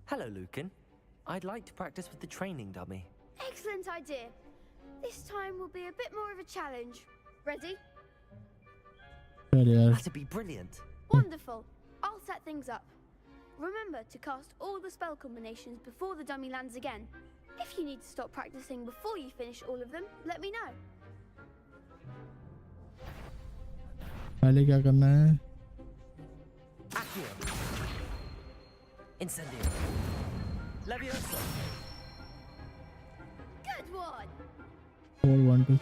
Hello, Lucan. I'd like to practice with the training dummy. Excellent idea. This time will be a bit more of a challenge. Ready? That'd be brilliant. Wonderful. I'll set things up. Remember to cast all the spell combinations before the dummy lands again. If you need to stop practicing before you finish all of them, let me know. पहले क्या करना है? Accio. Incendio. Levioso. Good one. 4 1 2.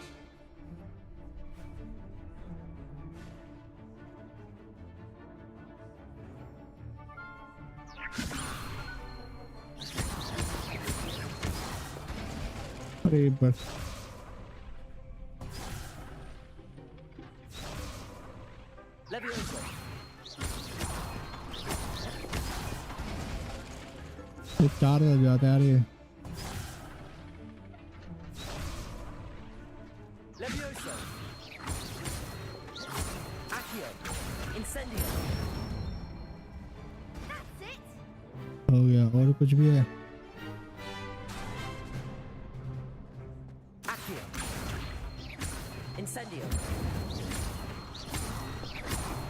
अरे बस Levioso. ये 4 हो जाता है यार ये। Levioso. Accio. Incendio. That's it. हो गया और कुछ भी है? Accio. Incendio.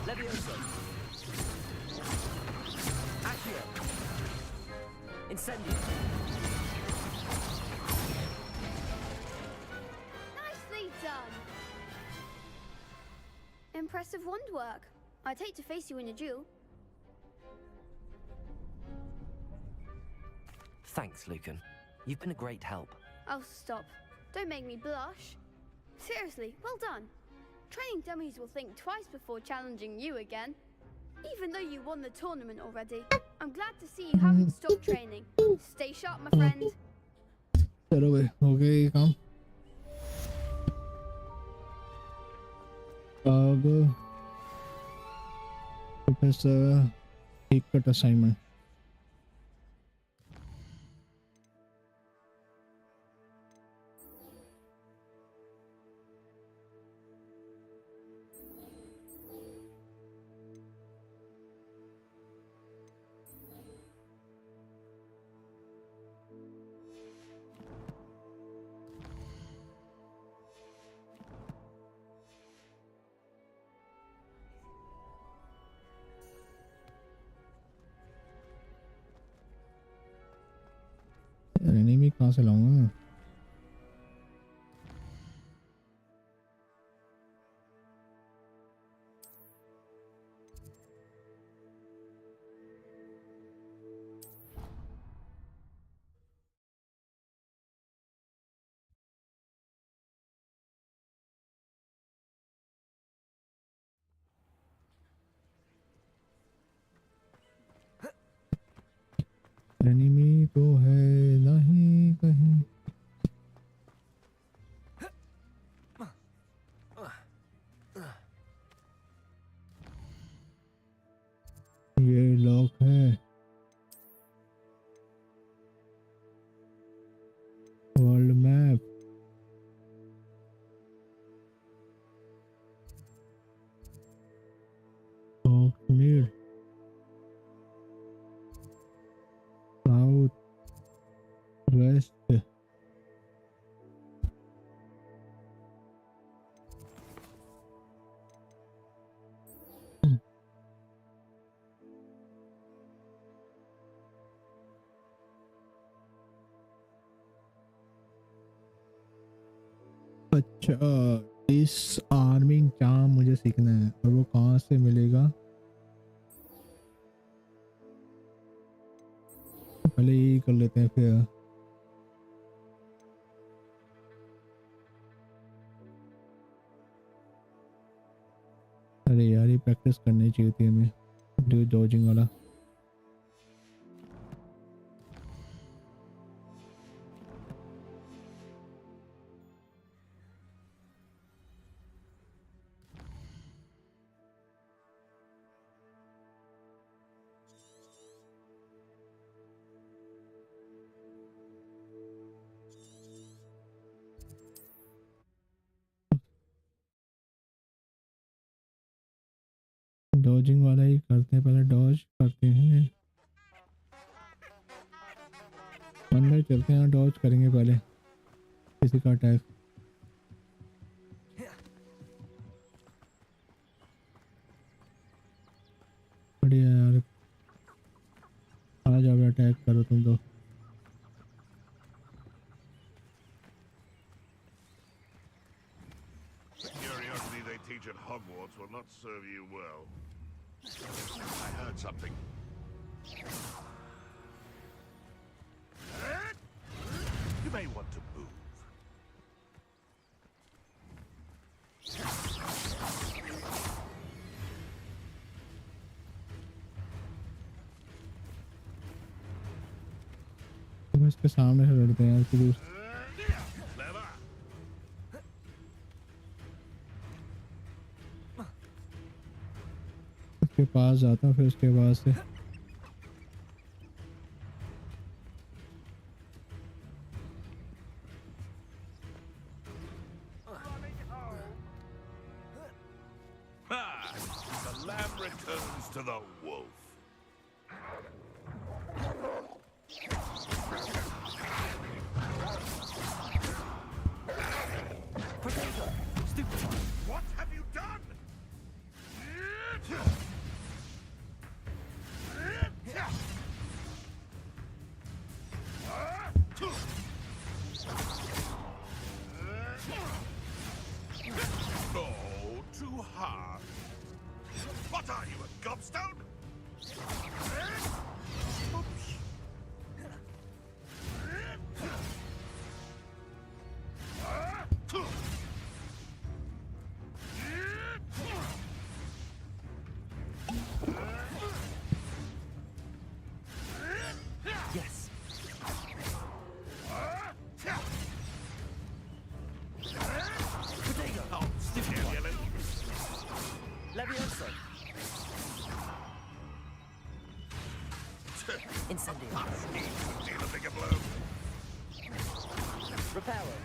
Levioso. Accio. Incendio. Nicely done. Impressive wand work. I'd hate to face you in a duel. Thanks, Lucan. You've been a great help. Oh, stop. Don't make me blush. Seriously, well done. Training dummies will think twice before challenging you again. Even though you won the tournament already. I'm glad to see you haven't stopped training. Stay sharp, my friend. चलो भाई हो गया ये काम। अब professor हिकट assignment. Enemy कहाँ से लाऊंगा मैं? एनिमी तो है नहीं कहीं। ये लॉक है। World map. Kashmir. South west. अच्छा डिसआर्मिंग चार्म मुझे सीखना है और वो कहाँ से मिलेगा? पहले यही कर लेते हैं फिर। अरे यार ये प्रैक्टिस करनी चाहिए थी हमें डॉजिंग वाला। डॉजिंग वाला ही करते हैं, पहले डॉज करते हैं। अंदर चलते हैं, डॉज करेंगे पहले किसी का अटैक। बढ़िया यार आ जाओ अटैक करो तुम तो। The curiosity they teach at Hogwarts will not serve you well. I heard something. You may want to move. इसके सामने से लड़ते हैं यार। उसके पास जाता हूँ, फिर उसके बाद से Ha! The lamb returns to the wolf. What have you done? No, too hard. What are you, a gobstone? Oops. Yes. Potato. Oh, stupid yellow. Levioso. Incendio. Deal a bigger blow. Reparo.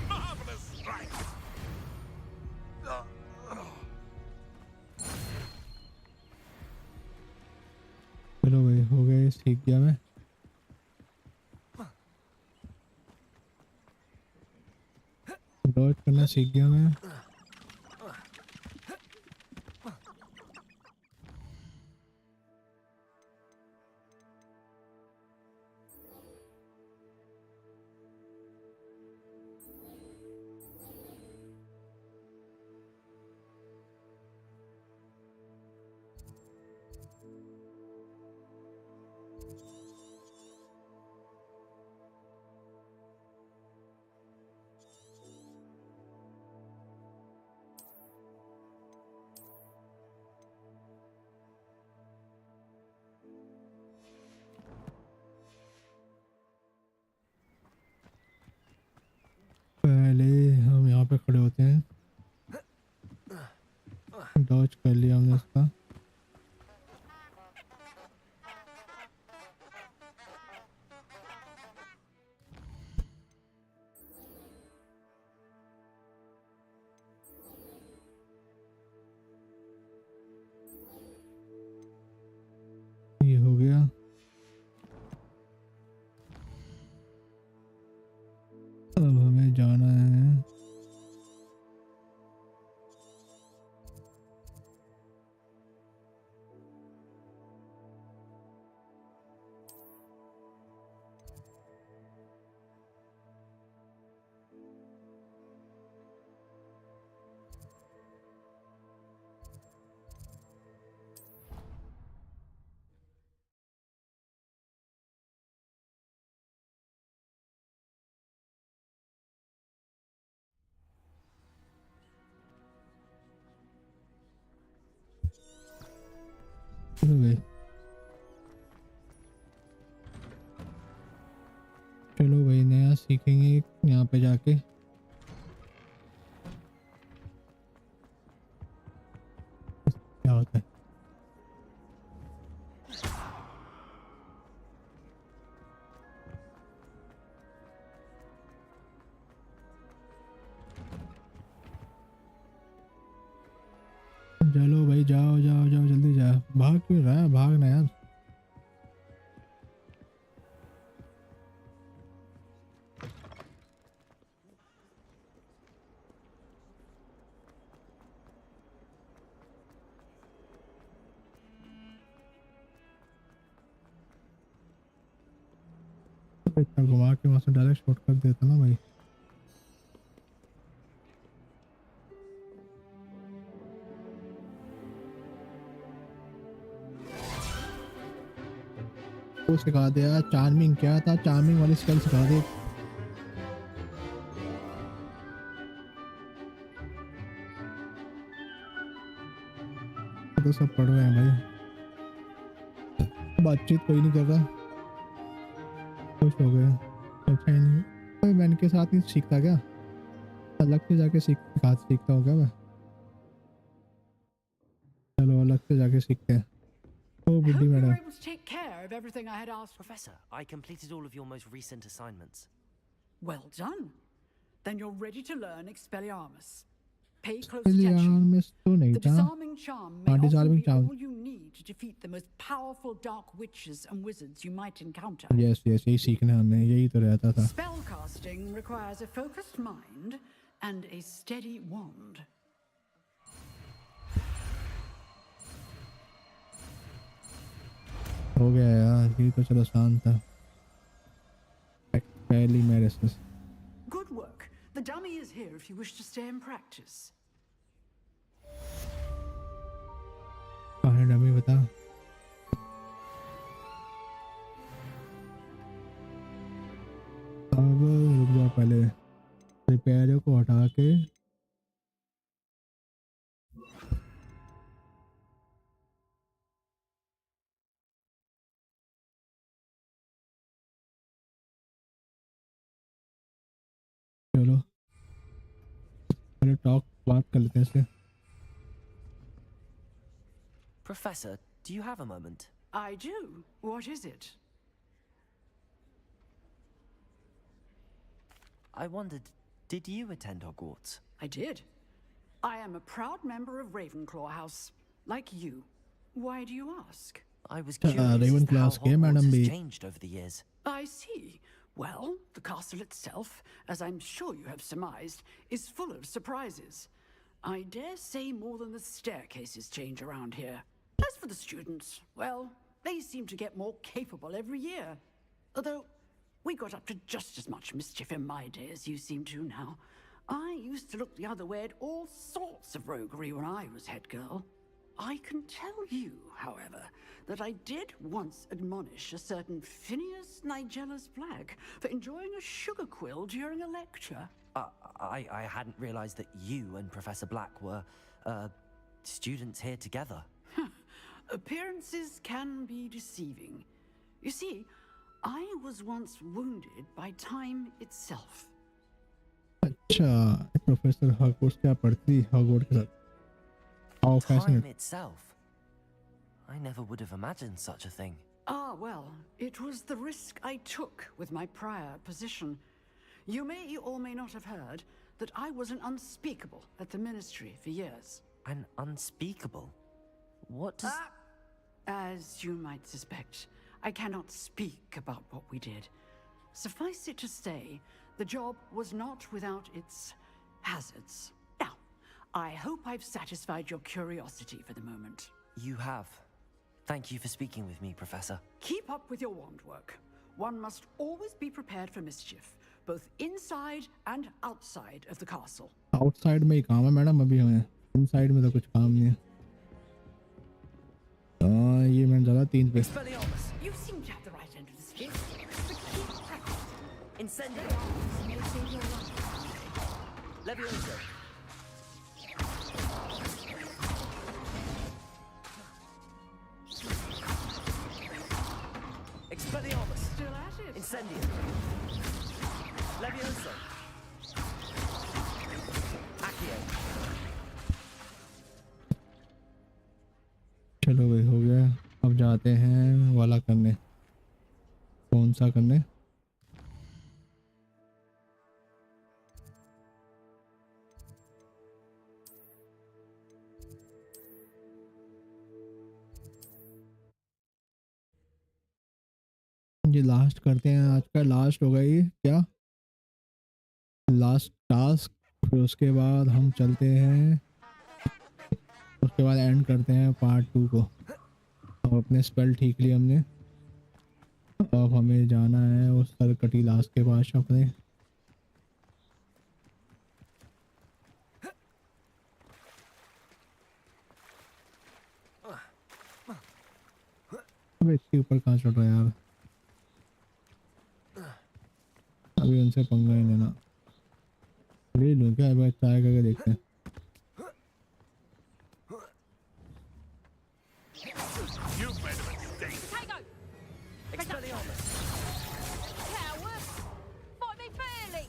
Marvelous strike. चलो भाई हो गए, सीख गया मैं। Dodge करना सीख गया मैं। पहले हम यहाँ पे खड़े होते हैं। डॉज कर लिया हमने उसका। ये हो गया। अब हमें जाना है भाई। चलो भाई नया सीखेंगे यहाँ पे जाके। क्या होता है? चलो भाई जाओ जाओ जाओ जल्दी जाओ। भाग क्यों रहा है? भाग ना यार। इतना घुमा के वहां से डायरेक्ट शॉट कर देता ना भाई। वो सिखा दे यार। चार्मिंग क्या था? चार्मिंग वाली स्किल सिखा दे। तो सब पढ़ रहे हैं भाई, बातचीत कोई नहीं कर रहा। खुश हो गए। अच्छा ही नहीं, कोई मैन के साथ नहीं सीखता क्या? अलग से जाके सीखता होगा मैं। चलो अलग अलग से जाके सीखते हैं। ओ बुड्ढी Hope you madam. were able to take care of everything I had asked. Professor, I completed all of your most recent assignments. Well done. Then you're ready to learn Expelliarmus. Pay close attention. Expelliarmus तो नहीं The था। disarming charm may often disarming be charm। all you need to defeat the most powerful dark witches and wizards you might encounter. Yes, यही सीखना हमें, यही तो रहता था। Spellcasting requires a focused mind and a steady wand. हो गया यार, ये तो चलो आसान था। पहली मेरे से। Good work. The dummy is here if you wish to stay and practice. कहाँ है डमी बता। अब रुक जाओ, पहले रिपेयर को हटा के चलो पहले बात कर लेते हैं इससे। Professor, do you have a moment? I do. What is it? I wondered, did you attend Hogwarts? I did. I am a proud member of Ravenclaw House, like you. Why do you ask? I was curious as to how Hogwarts has changed over the years. I see. Well, the castle itself, as I'm sure you have surmised, is full of surprises. I dare say more than the staircases change around here. As for the students, well, they seem to get more capable every year. Although, we got up to just as much mischief in my day as you seem to now. I used to look the other way at all sorts of roguery when I was head girl. I can tell you, however, that I did once admonish a certain Phineas Nigella's Black for enjoying a sugar quill during a lecture. I hadn't realized that you and Professor Black were, students here together. Appearances can be deceiving. You see, I was once wounded by time itself. अच्छा, professor Hogwarts क्या पढ़ती Hogwarts के साथ? How Time fascinating. itself. I never would have imagined such a thing. Ah, well, it was the risk I took with my prior position. You may or may not have heard that I was an unspeakable at the Ministry for years. An unspeakable? What does... As you might suspect, I cannot speak about what we did. Suffice it to say, the job was not without its hazards. Now, I hope I've satisfied your curiosity for the moment. You have. Thank you for speaking with me, Professor. Keep up with your wand work. One must always be prepared for mischief, both inside and outside of the castle. Outside में ही काम है madam, अभी हमें inside में तो कुछ काम नहीं है। ये मैंने डाला 3 पे। You seem to have the right end of the stick. But keep practicing. Incendio. Levioso. Expelliarmus. Still at it. Incendio. Levioso. Accio. चलो भाई हो गया, अब जाते हैं वाला करने। कौन सा करने? ये लास्ट करते हैं, आज का लास्ट होगा ये क्या? लास्ट टास्क, फिर उसके बाद हम चलते हैं, उसके बाद एंड करते हैं पार्ट 2 को। अब अपने स्पेल ठीक लिए हमने, अब हमें जाना है उस सरकटी लास्ट के पास अपने। अब इसके ऊपर कहाँ चढ़ रहा है यार? अभी उनसे पंगा ही लेना, ले लूँ क्या? अब ट्राई करके देखते हैं। You've made a mistake. Potato! Expelliarmus. Coward! Fight me fairly!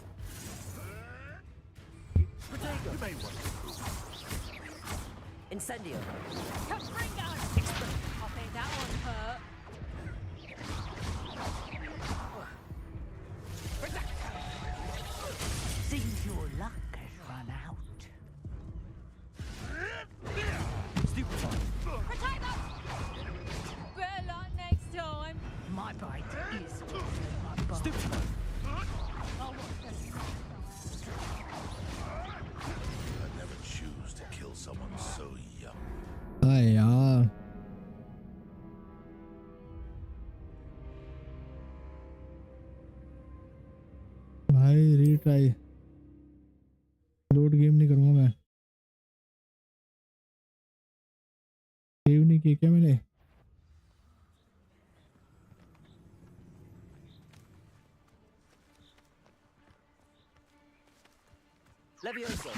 You may want to Incendio. Capringo! I bet that one hurt. Seems your luck has run out. Stupefy. Protect them! Better luck next time. My bite is tougher than my bone. Stupefy. I'll watch them. I'd never choose to kill someone so young. अरे यार भाई retry load game नहीं करूंगा मैं save नहीं किया क्या मैंने Levioso.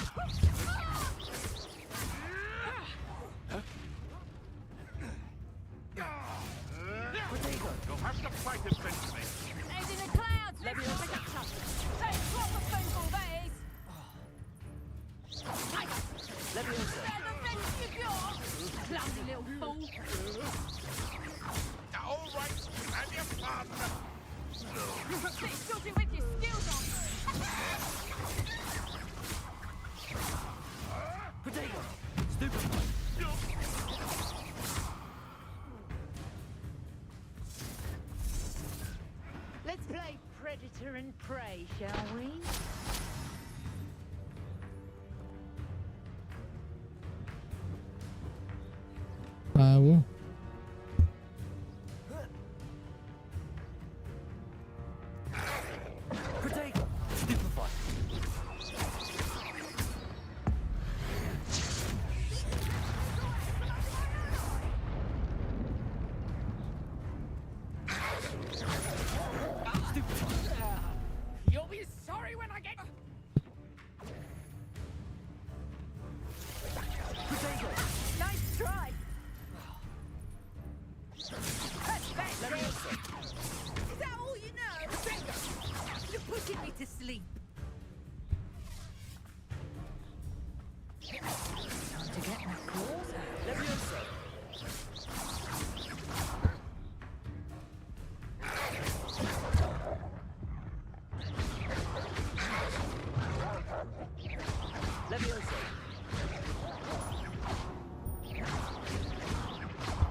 You'll have to fight eventually. He's in the clouds. Leviosa. Say, what the football that is. Leviosa. Clumsy little fool. All right, and your partner. Keep shooting with your skills on. Potato. Stupefy. Let's play predator and prey, shall we? हाँ वो Potato. Stupefy. You'll be sorry when I get... Potato. Nice try. Leviosa. Is that all you know? You're putting me to sleep. Time to get my claws out. Leviosa. Leviosa.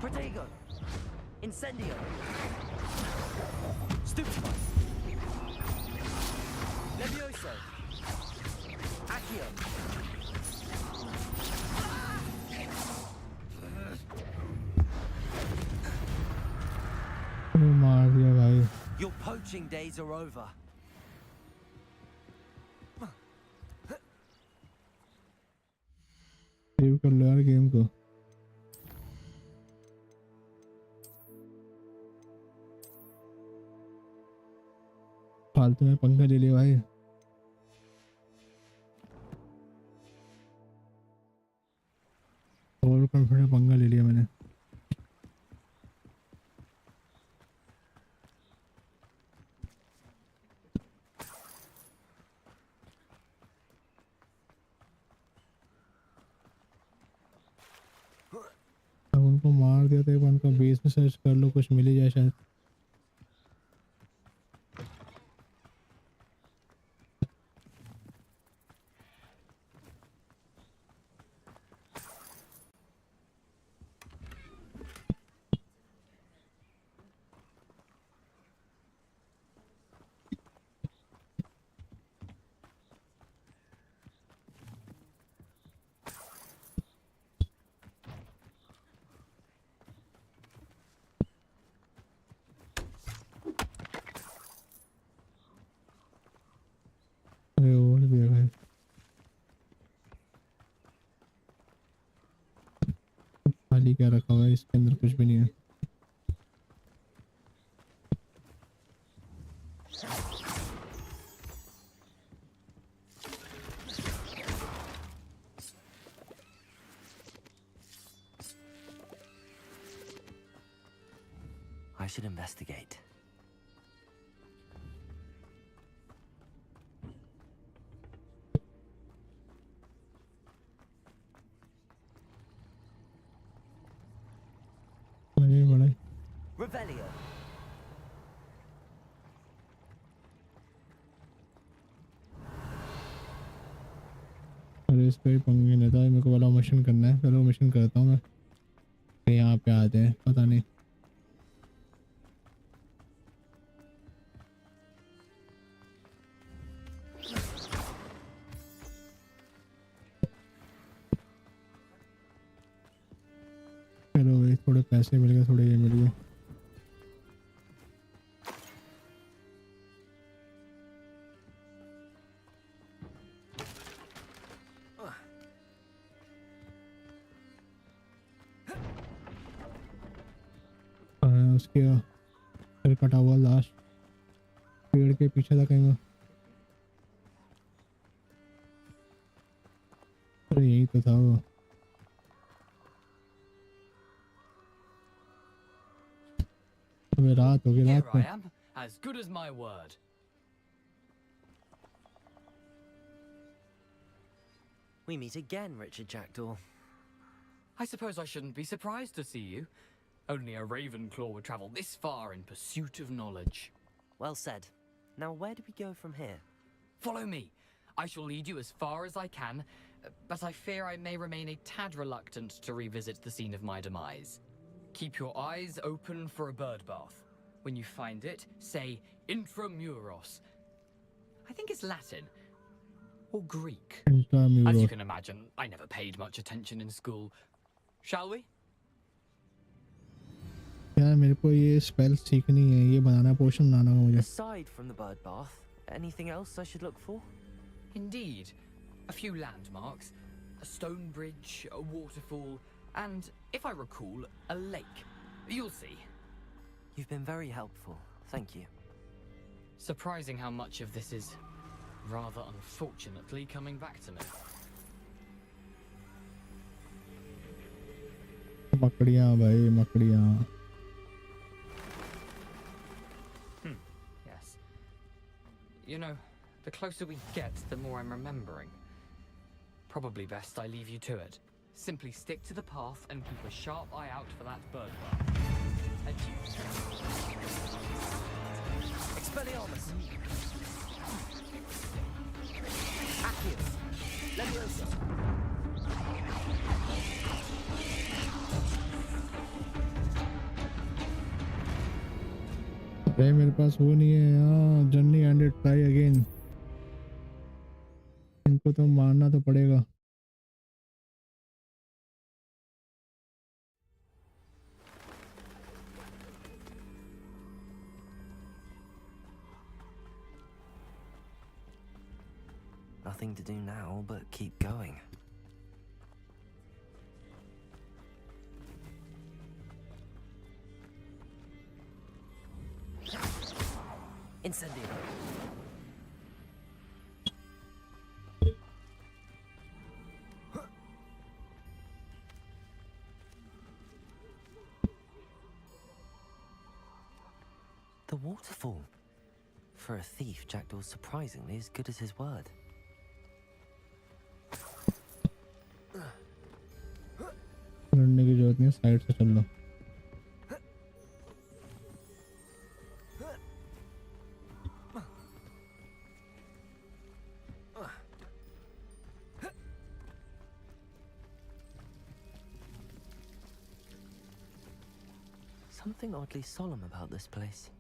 Protego. Incendio. Stupefy. Levioso. Accio. मार दिया भाई Your poaching days are over. Save कर लो यार game को फालतू में पंखा ले लिया भाई और कॉन्फिडेंट पंखा ले लिया मैंने अब उनको मार दिया था एक बार उनका बेस में सर्च कर लो कुछ मिल ही जाए शायद अरे और भी है भाई खाली क्या रखा हुआ है इसके अंदर कुछ भी नहीं है I should investigate. Revelio. अरे इस पे पंगे लेता है, मेरे को वाला मिशन करना है। चलो मिशन करता हूँ मैं। यहाँ पे आते हैं, पता नहीं। चलो भाई, थोड़े पैसे मिल गए, थोड़े ये मिल गए। उसके फिर कटा हुआ लाश पेड़ के पीछे था कहीं। अरे यही तो था वो। अबे रात हो गई, रात Here I am, as good as my word. We meet again, Richard Jackdaw. I suppose I shouldn't be surprised to see you. Only a Ravenclaw would travel this far in pursuit of knowledge. Well said. Now where do we go from here? Follow me. I shall lead you as far as I can, but I fear I may remain a tad reluctant to revisit the scene of my demise. Keep your eyes open for a bird bath. When you find it, say intramuros. I think it's Latin. Or Greek. Intramuros. As you can imagine, I never paid much attention in school. Shall we? यार मेरे को ये spell सीखनी है, ये बनाना पोशन बनाना होगा मुझे। Aside from the bird bath, anything else I should look for? Indeed. A few landmarks, a stone bridge, a waterfall, and, if I recall, a lake. You'll see. You've been very helpful. Thank you. Surprising how much of this is, rather unfortunately, coming back to me. मकड़ियाँ भाई, मकड़ियाँ। Yes. You know, the closer we get, the more I'm remembering. Probably best I leave you to it. Simply stick to the path and keep a sharp eye out for that bird bath. Adieu. Expelliarmus! Accio! Leviosa! अरे मेरे पास वो नहीं है। हाँ, journey ended, try again. इनको तो मारना तो पड़ेगा। Nothing to do now but keep going. Incendio. The waterfall. For a thief, Jackdaw's surprisingly as good as his word. लड़ने की जरूरत नहीं, साइड से चल लो। Something oddly solemn about this place.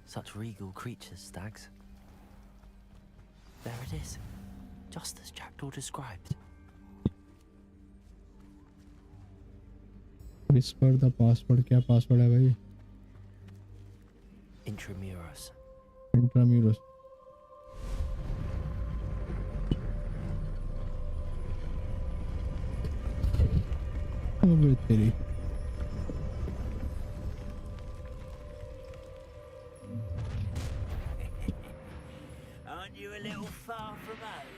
Such regal creatures, stags. There it is, just as Jackdaw described. Whisper the password. क्या password है भाई? Intramuros. Intramuros. Oh तेरी। Aren't you a little far from home?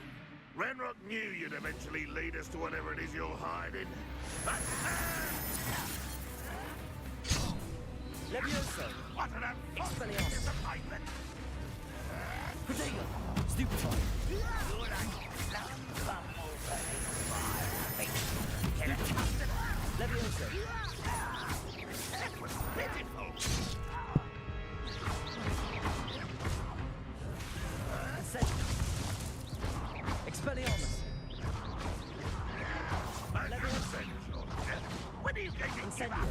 Ranrock knew you'd eventually lead us to whatever it is you're hiding. Leviosa! What an Expelliarmus! disappointment! Protego! Stupefy! You're like some bumble fire. Leviosa! That was pitiful! Expelliarmus! When are you getting Incendio!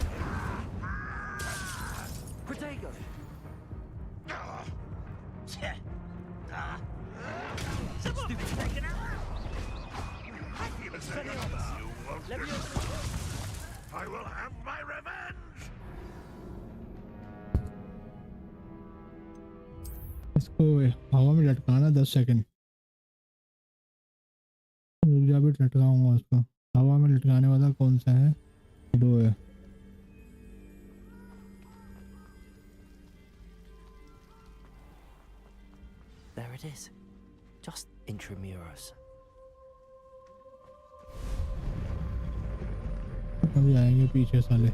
Protego! Someone been taken out! I feel as though you won't get I will have my revenge! इसको हवा में लटकाना 10 second. रुक जा, भी लटकाऊंगा उसको। हवा में लटकाने वाला कौन सा है? 2 है। There it is. Just intramuros. अभी आएंगे पीछे साले।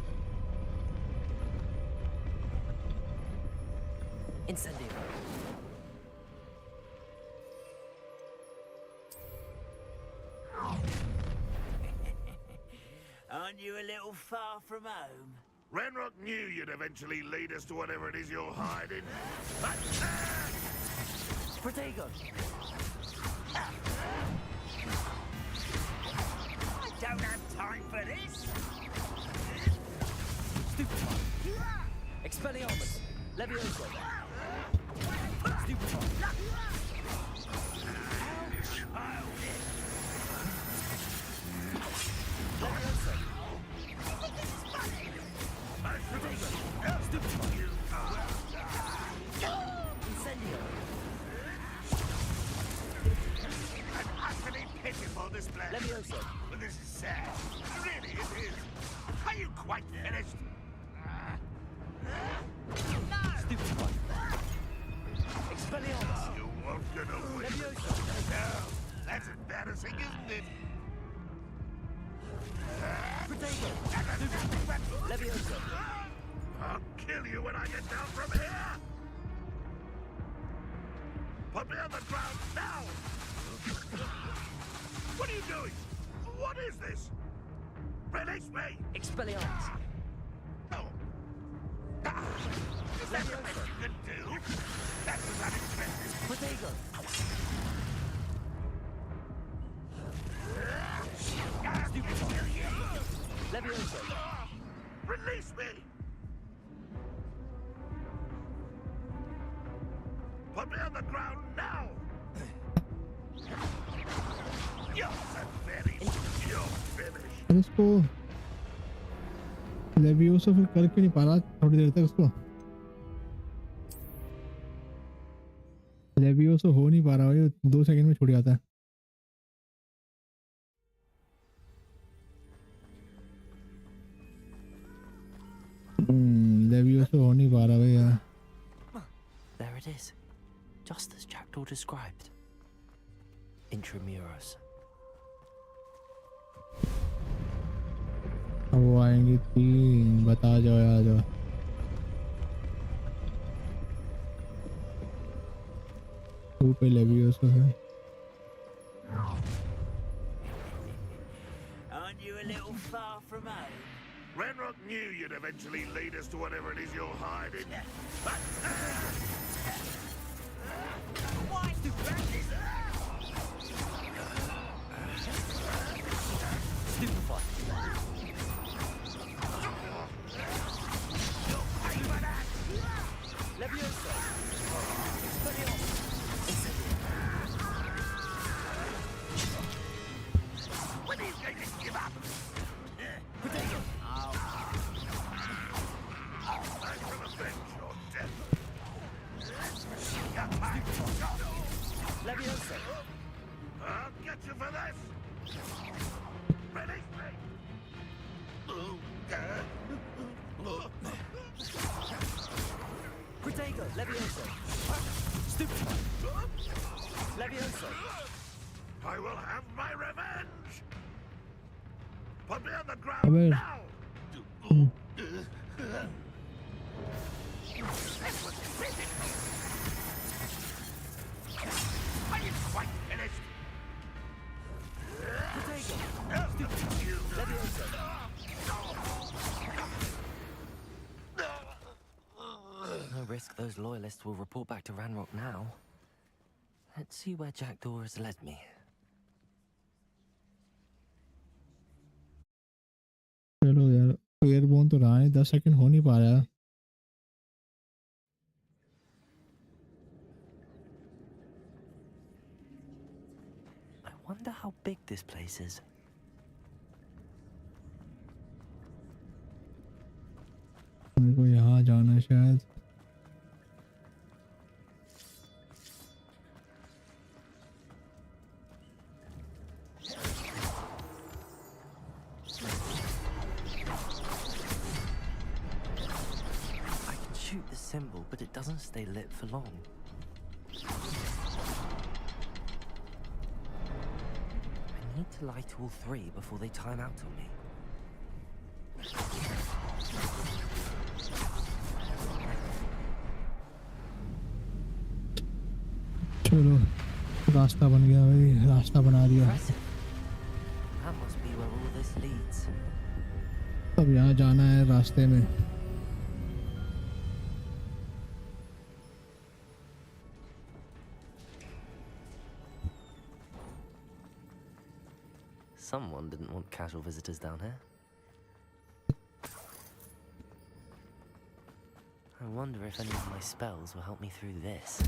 Incendio. Aren't you a little far from home? Ranrock knew you'd eventually lead us to whatever it is you're hiding. Protego! I don't have time for this! Stupefy! Expelliarmus! Levioso! Stupefy! Levioso! Stupefy! Incendio! An utterly pitiful display. Levioso! But this is sad. Really, it is. Are you quite finished? Stupefy! Expelliarmus! You won't get away. Levioso! No, that's embarrassing, isn't it? Protego! Levioso! I'll kill you when I get down from here! Put me on the ground now! What are you doing? What is this? Release me! Expelliarmus! Oh. Is that the best you can do? That was unexpected. Protego! Levioso! Release me! Put me on the ground now! You're finished. इसको लेवियोसो फिर कर क्यों नहीं पा रहा थोड़ी देर तक? उसको लेवियोसो हो नहीं पा रहा है, 2 सेकंड में छूट जाता है। लेवियोसो हो नहीं पा रहा है यार। There it is. Just as Jackdaw described. Intramuros. अब वो आएंगी 3, बता जाओ आ जाओ। तू पे लेवियोसो है। Aren't you a little far from home? Ranrock knew you'd eventually lead us to whatever it is you're hiding. Why do practice? Stupefy! Levioso! Expelliarmus! When are you going to give up? Protego! I will avenge your death. Levioso! I'll get you for this. Release me. Protego! Levioso! Stupefy! Levioso! I will have my revenge. Put me on the ground now. This was physical. Are you quite finished? Protego! Levioso! No risk those loyalists will report back to Ranrock now. Let's see where Jackdaw has led me. तो रहा नहीं, 10 second हो नहीं पा रहा है। I wonder how big this place is. मेरे को यहाँ जाना है शायद। I can shoot the symbol, but it doesn't stay lit for long. I need to light all three before they time out on me. चलो रास्ता बन गया भाई, रास्ता बना दिया। That must be where all this leads. अब यहाँ जाना है रास्ते में। Someone didn't want casual visitors down here. I wonder if any of my spells will help me through this.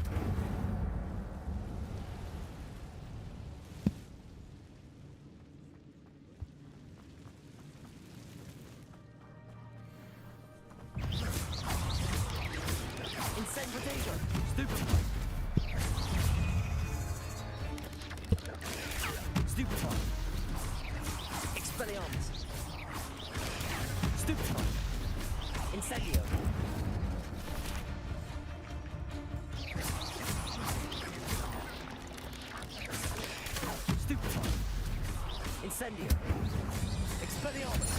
Incendiator! Stupefy! Stupefy! Expelliarmus! Stupefy! Incendio! Stupefy! Incendio! Expelliarmus!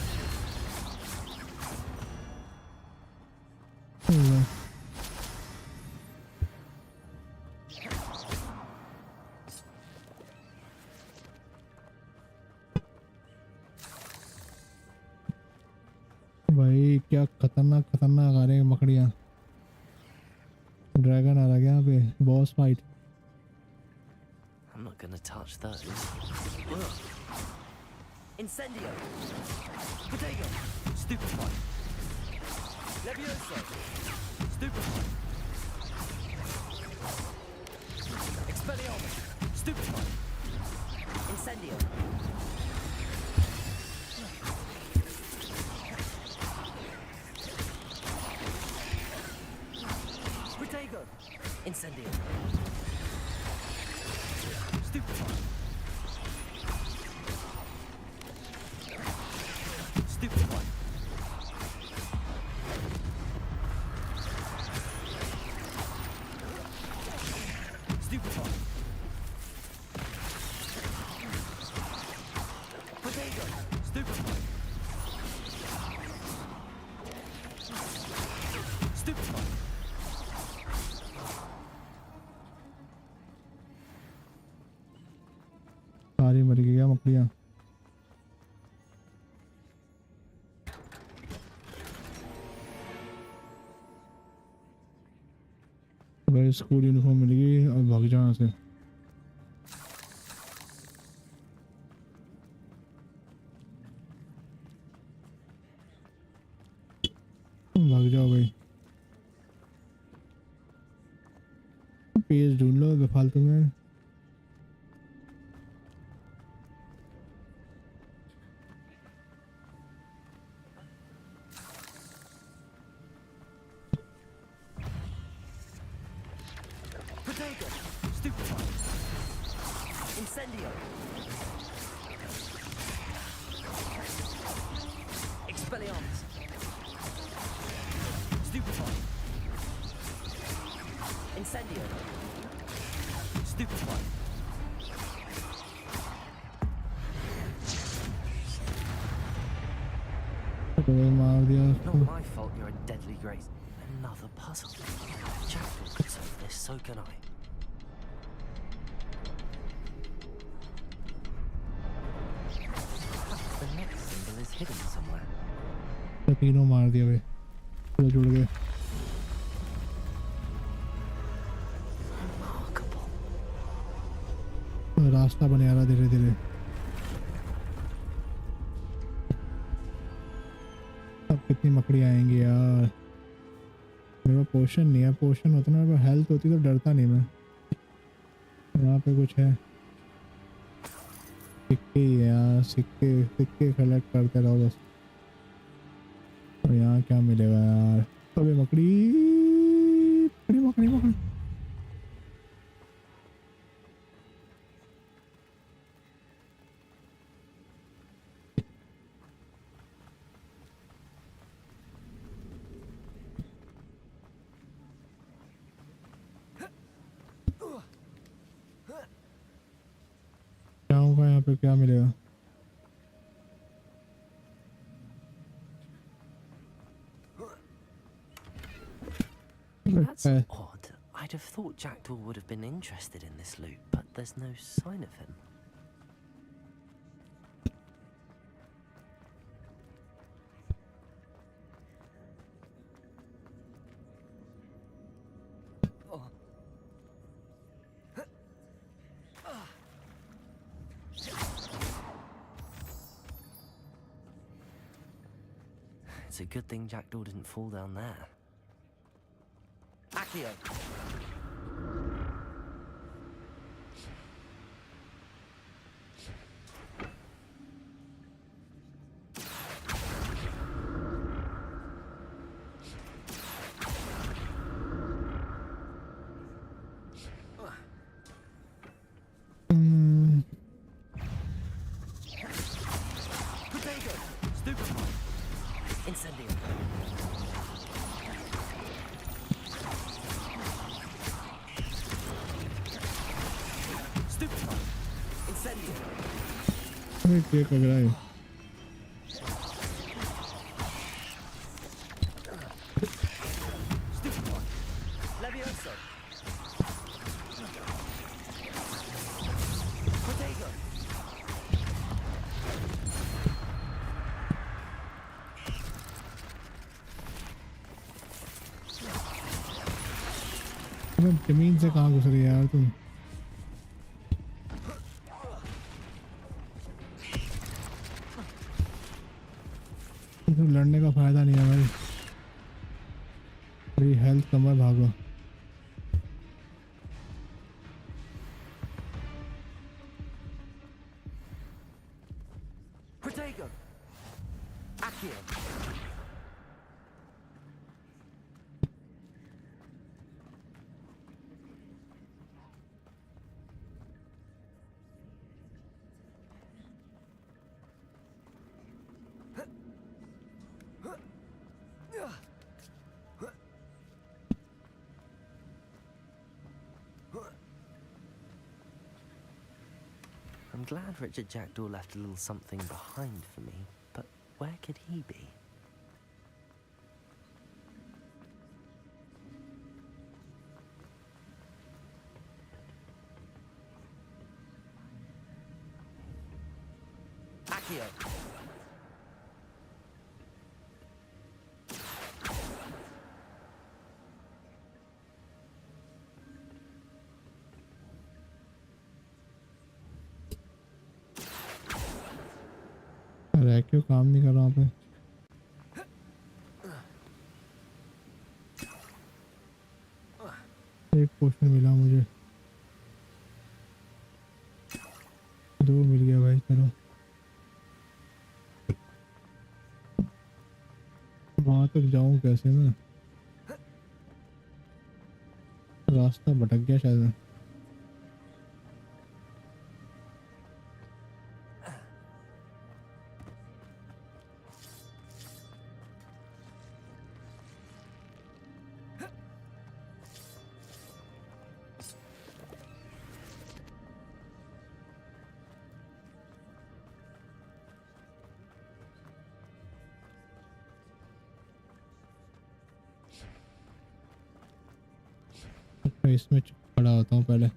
भाई क्या खतरनाक खतरनाक आ रहे हैं मकड़ियाँ। ड्रैगन आ रहा है यहाँ पे, boss fight. I'm not gonna touch those. Incendio! Potato! Stupefy! Levioso! Stupefy! Expelliarmus! Stupefy! Incendio! Potato! Incendio! Stupefy! Stupefy! Stupefy! Potato! Stupefy! Stupefy! सारी मर गई क्या मकड़ियाँ? भाई स्कूल यूनिफॉर्म मिल गई और भाग जाओ यहाँ से। भाग जाओ भाई, पेज ढूंढ लो बेफालतू में। Potato! Stupefy! Incendio! Expelliarmus! Stupefy! Incendio! Stupefy! मार दिया Not my fault you're a deadly grace. Another puzzle. Jackal could solve this, so can I. The next symbol is hidden somewhere. तीनों मार दिया भाई, पूरा जुड़ गए। रास्ता बने आ रहा धीरे धीरे। अब कितनी मकड़ी आएंगी यार। मेरे पास पोशन नहीं है, पोशन होता ना मेरे पास हेल्थ होती तो डरता नहीं मैं। यहाँ पे कुछ है, सिक्के ही है यार, सिक्के सिक्के कलेक्ट करते रहो बस। और यहाँ क्या मिलेगा यार? अबे मकड़ी मकड़ी मकड़ी मकड़ी। क्या होगा यहाँ पे, क्या मिलेगा? That's odd. I'd have thought Jackdaw would have been interested in this loot, but there's no sign of him. It's a good thing Jackdaw didn't fall down there. Accio! Potato! Stupefy! Incendio! Stupefy! Incendio! अरे cake लग रहा है। Stupefy. Levioso. Potato. जमीन से कहाँ घुस रही है यार तुम? तो लड़ने का फायदा नहीं है भाई, मेरी हेल्थ कम है, भागो। Potato! Accio! I'm glad Richard Jackdaw left a little something behind for me, but where could he be? Accio! अरे क्यों काम नहीं कर रहा पे? एक पोशन मिला मुझे, 2 मिल गया भाई। चलो वहां तक जाऊं कैसे मैं? रास्ता भटक गया शायद। इसमें खड़ा होता हूँ पहले।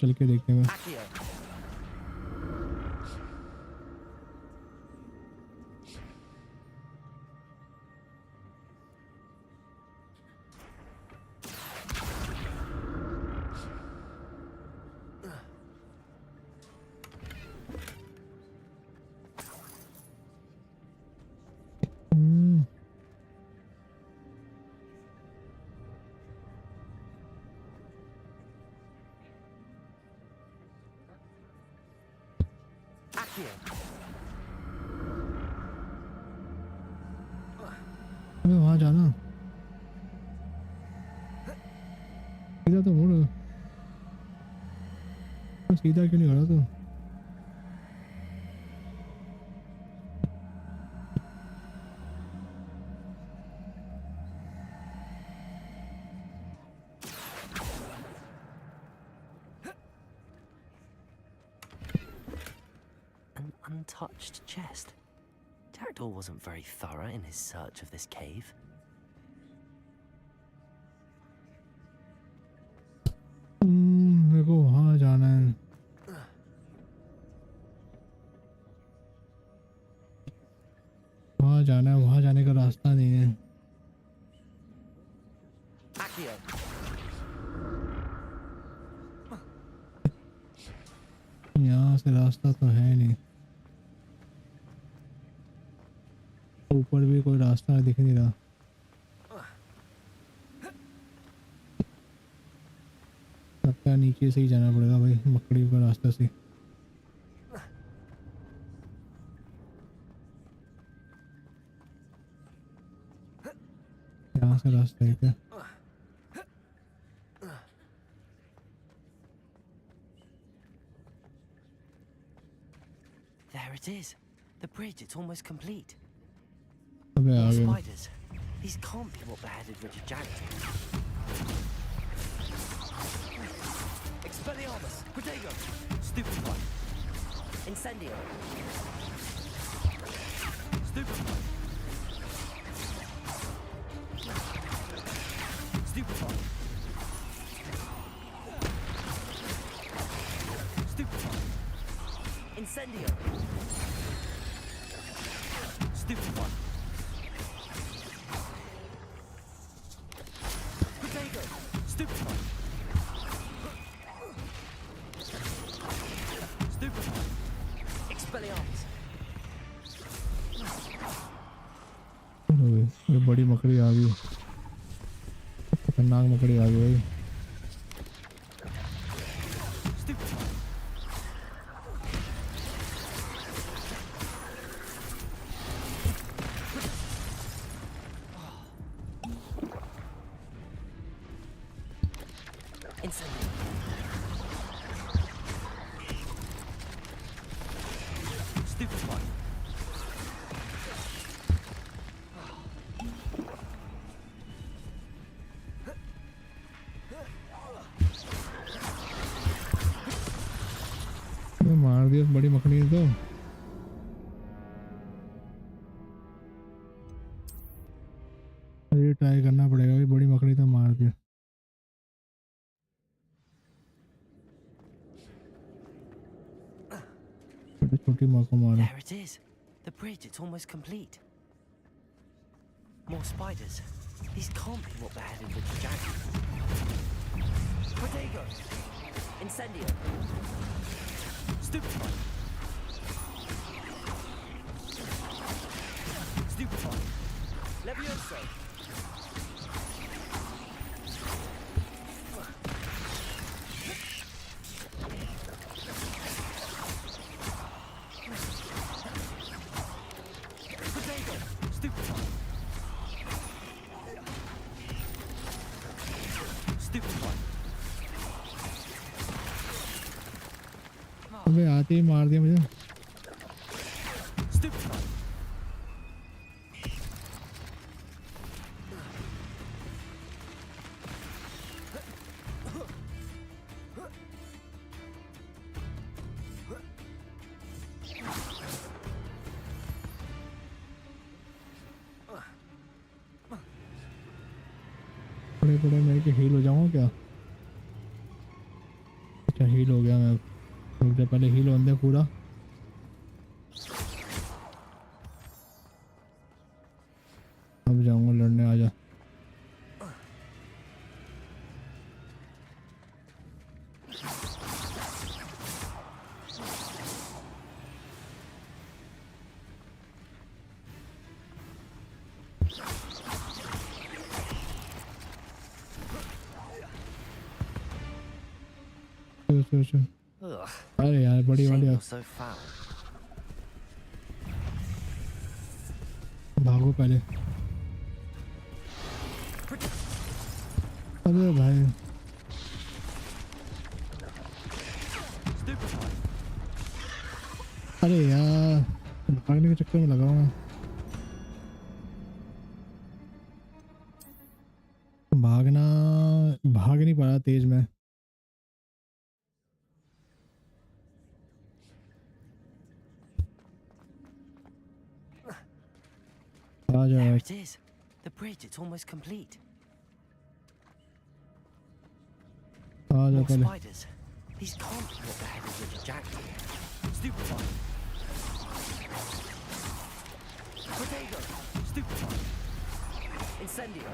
चल के देखते हैं। अबे वहाँ जाना, सीधा तो मुड़, सीधा क्यों नहीं खड़ा तू? An untouched chest. Jadugar wasn't very thorough in his search of this cave. मेरे को वहाँ जाना है। वहाँ जाना है, वहाँ जाने का रास्ता नहीं है। यहाँ से रास्ता तो है नहीं, ऊपर भी कोई रास्ता दिख नहीं रहा। लगता है नीचे से ही जाना पड़ेगा भाई, मकड़ी का रास्ता से। यहाँ से रास्ता है क्या? There it is. The bridge, it's almost complete. अबे More आ गया। spiders. These can't be what beheaded Richard Jackson. Expelliarmus! Protego! Stupefy! Incendio! Stupefy! Stupefy! Stupefy! Incendio! Stupefy! Protego! Stupefy! Stupefy! Expelliarmus! ये बड़ी मकड़ी आ गई, खतरनाक मकड़ी आ गई भाई। मार दिया बड़ी मकड़ी ने तो। ये ट्राई करना पड़ेगा भाई, बड़ी मकड़ी तो मार दिया। छोटी माँ को मारा। There it is. The bridge, it's almost complete. More spiders. These can't be what beheaded Richard Jackson. Protego! Incendio! Stupefy! Stupefy! Levioso! Protego! Stupefy! Stupefy! अबे आते ही मार दिया मुझे। बड़े बड़े मेरे के हील हो जाऊंगा क्या? अच्छा हील हो गया मैं। रुक जा पहले हील होने दे पूरा। अब जाऊंगा लड़ने, आजा। अरे यार बड़ी वाली भागो पहले। अरे भाई अरे यार भागने के चक्कर में लगा हूँ। भाग नहीं पा रहा तेज में। There it is. The bridge, it's almost complete. More spiders. These can't be what the head of Richard Jack did. Stupefy. Potato. Stupefy. Incendio.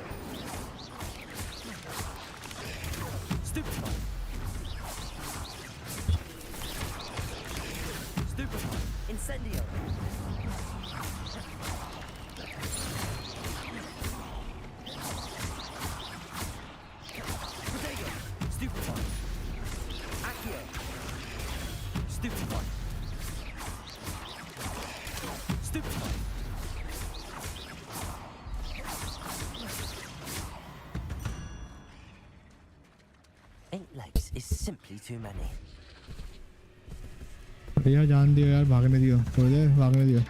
Stupefy. Stupefy. Incendio. Simply too many. भैया जान दियो यार, भागने दियो, थोड़ी देर भागने दियो।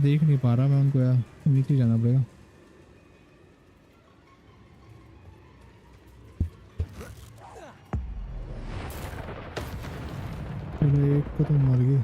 देख नहीं पा रहा मैं उनको यार, नीचे जाना पड़ेगा। चलो एक को तो मर गई।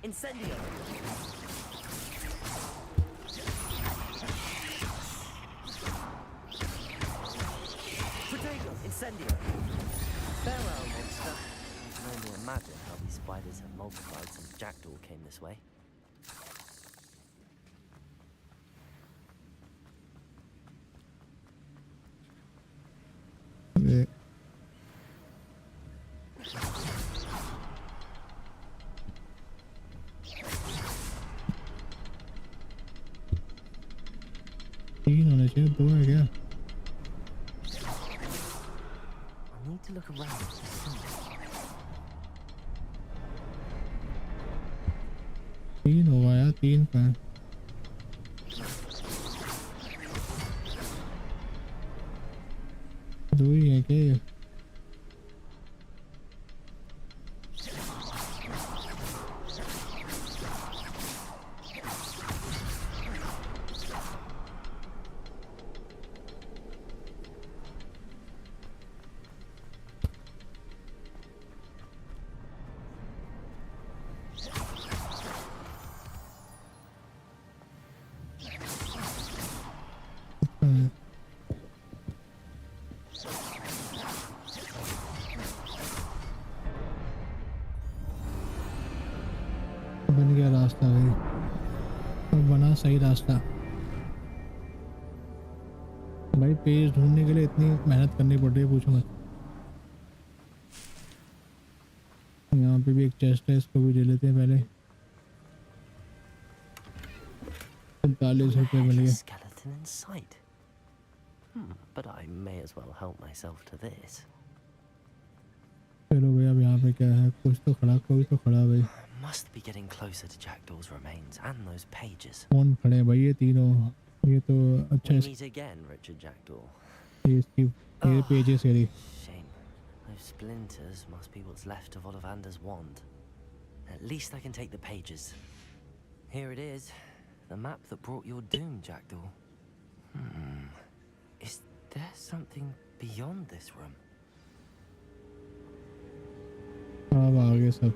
Incendio. Potato. Incendio. Farewell, monster. I can only imagine how these spiders have multiplied since Jackdaw came this way. Yeah. तीन होने चाहिए, दो है क्या? to look around. तीन हुआ यार, तीन का दो ही है क्या ये? बन गया रास्ता भाई, और बना सही रास्ता भाई। पेज ढूंढने के लिए इतनी मेहनत करनी पड़ रही है, पूछो मत। यहाँ पे भी एक चेस्ट है, इसको भी ले लेते हैं पहले। 45 रुपये मिल गए। Skeleton in sight. But I may as well help myself to this. चलो भाई, अब यहाँ पे क्या है? कुछ तो खड़ा, कोई तो खड़ा भाई। Must be getting closer to Jackdaw's remains and those pages. कौन खड़े हैं भाई? ये तीनों, ये तो अच्छा। We meet again, Richard Jackdaw. ये इसकी ये पेजेस है। Shame. Those splinters must be what's left of Ollivander's wand. At least I can take the pages. Here it is, the map that brought your doom, Jackdaw. Is there something beyond this room? अब आगे सब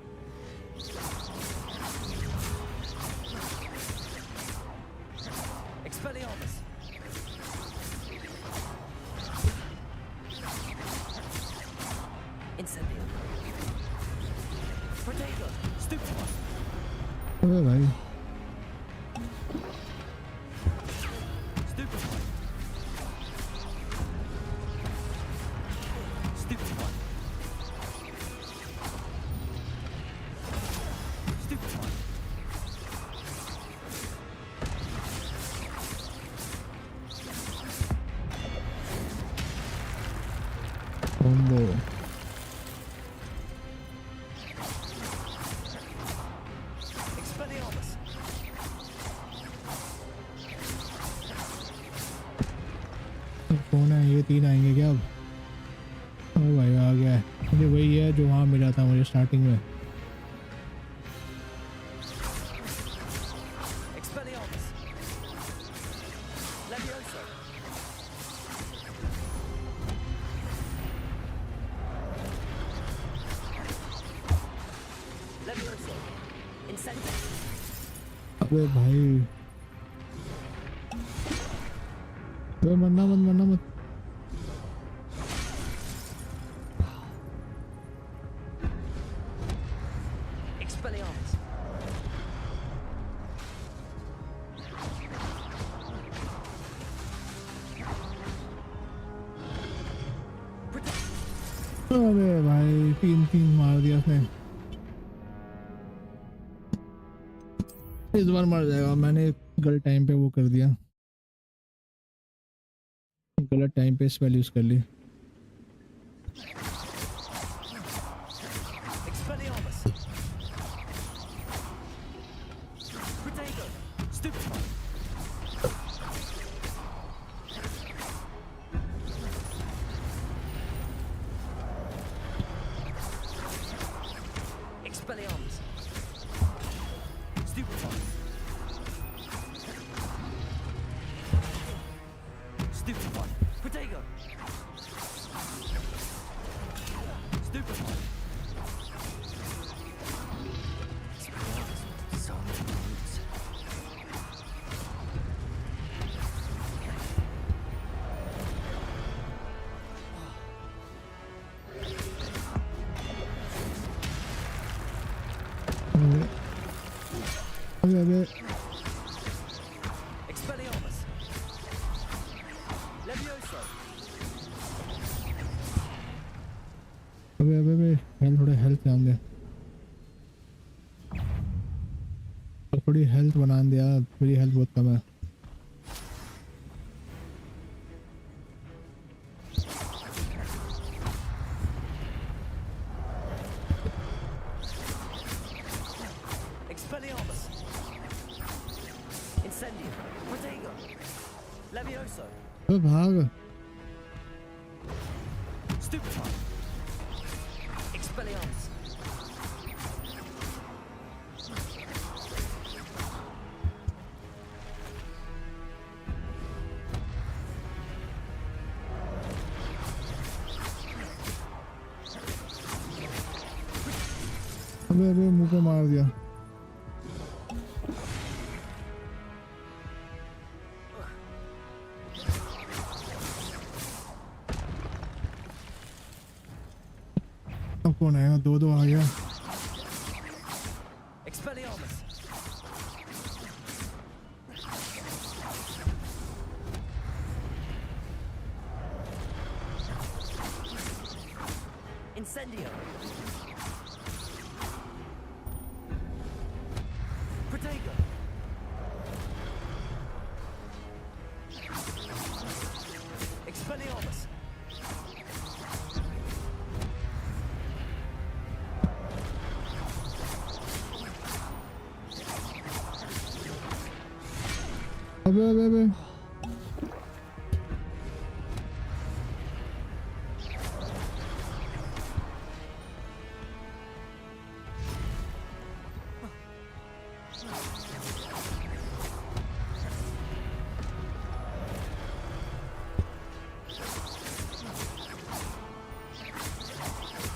Expelliarmus. Incendio. Protego. Stupefy. अबे भाई Stupefy. Stupefy. Stupefy. combo। Expelliarmus. कौन है? ये तीन आएंगे क्या अब? ओ भाई आ गया है। मुझे वही है जो वहाँ मिला था मुझे स्टार्टिंग में। Expelliarmus. Levioso. Levioso. Incendio. अबे भाई, तो मरना मत, मरना मत। Expelliarmus. अबे भाई, तीन तीन मार दिया उसने। इस बार मर जाएगा। मैंने गलत टाइम पे वो कर दिया, गलत टाइम पे स्पेल यूज कर ली। Expelliarmus. Protego. Stupefy. Expelliarmus. Stupefy. Stupefy. Protego. Stupefy. So many roots. अबे अबे Expelliarmus. Levioso. अबे अबे अबे, हेल्थ, थोड़ा हेल्थ ध्यान दे, थोड़ी हेल्थ बना दिया। मेरी हेल्थ बहुत कम है। Expelliarmus! Incendio! Protego! Levioso! तो भाग Stupefy! Expelliarmus! अबे मुंह पे मार दिया अब कौन आया दो आ गया Expelliarmus! Incendio! Protego! Expelliarmus! अबे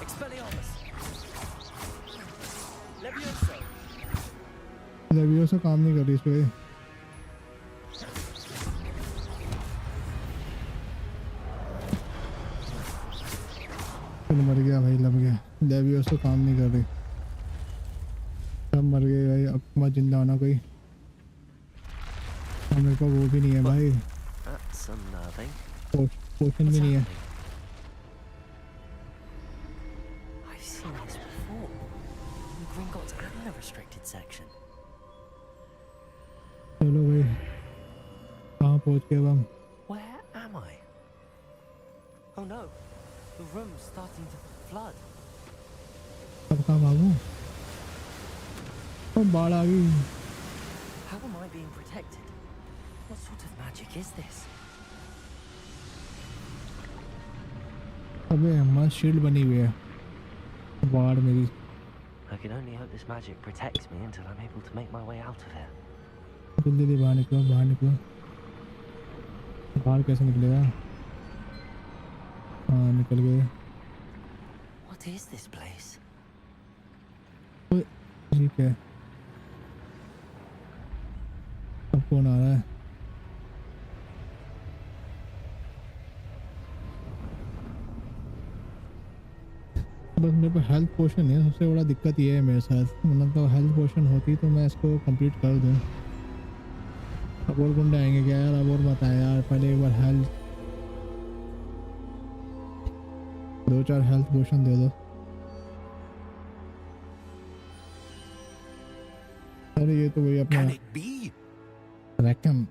Expelliarmus! Levioso! लेवियोसा काम नहीं कर रही इस पे मर गया भाई लग गया लेवियोसा काम नहीं कर रही सब मर गए भाई अब मत जिंदा होना कोई मेरे को वो भी नहीं है भाई That's unnerving. पोशन भी नहीं है I've seen this before. In Gringotts and the restricted section. चलो भाई कहाँ पहुँच गए अब हम Where am I? Oh no, the room's starting to flood. अब कहाँ भागूं अब बाढ़ आ गई How am I being protected? What sort of magic is this? अबे मस्त शील्ड बनी हुई है बाढ़ मेरी I can only hope this magic protects me until I'm able to make my way out of here. जल्दी बाहर निकलो बाहर कैसे निकलेगा हाँ निकल गए What is this place? ठीक है अब कौन आ रहा है बस मेरे पास हेल्थ पोशन है सबसे बड़ा दिक्कत ये है मेरे साथ मतलब तो हेल्थ पोशन होती तो मैं इसको कंप्लीट कर दूं अब और गुंडे आएंगे क्या यार अब और मत आए यार पहले एक बार हेल्थ 2-4 हेल्थ पोशन दे दो अरे ये तो वही अपना रैकम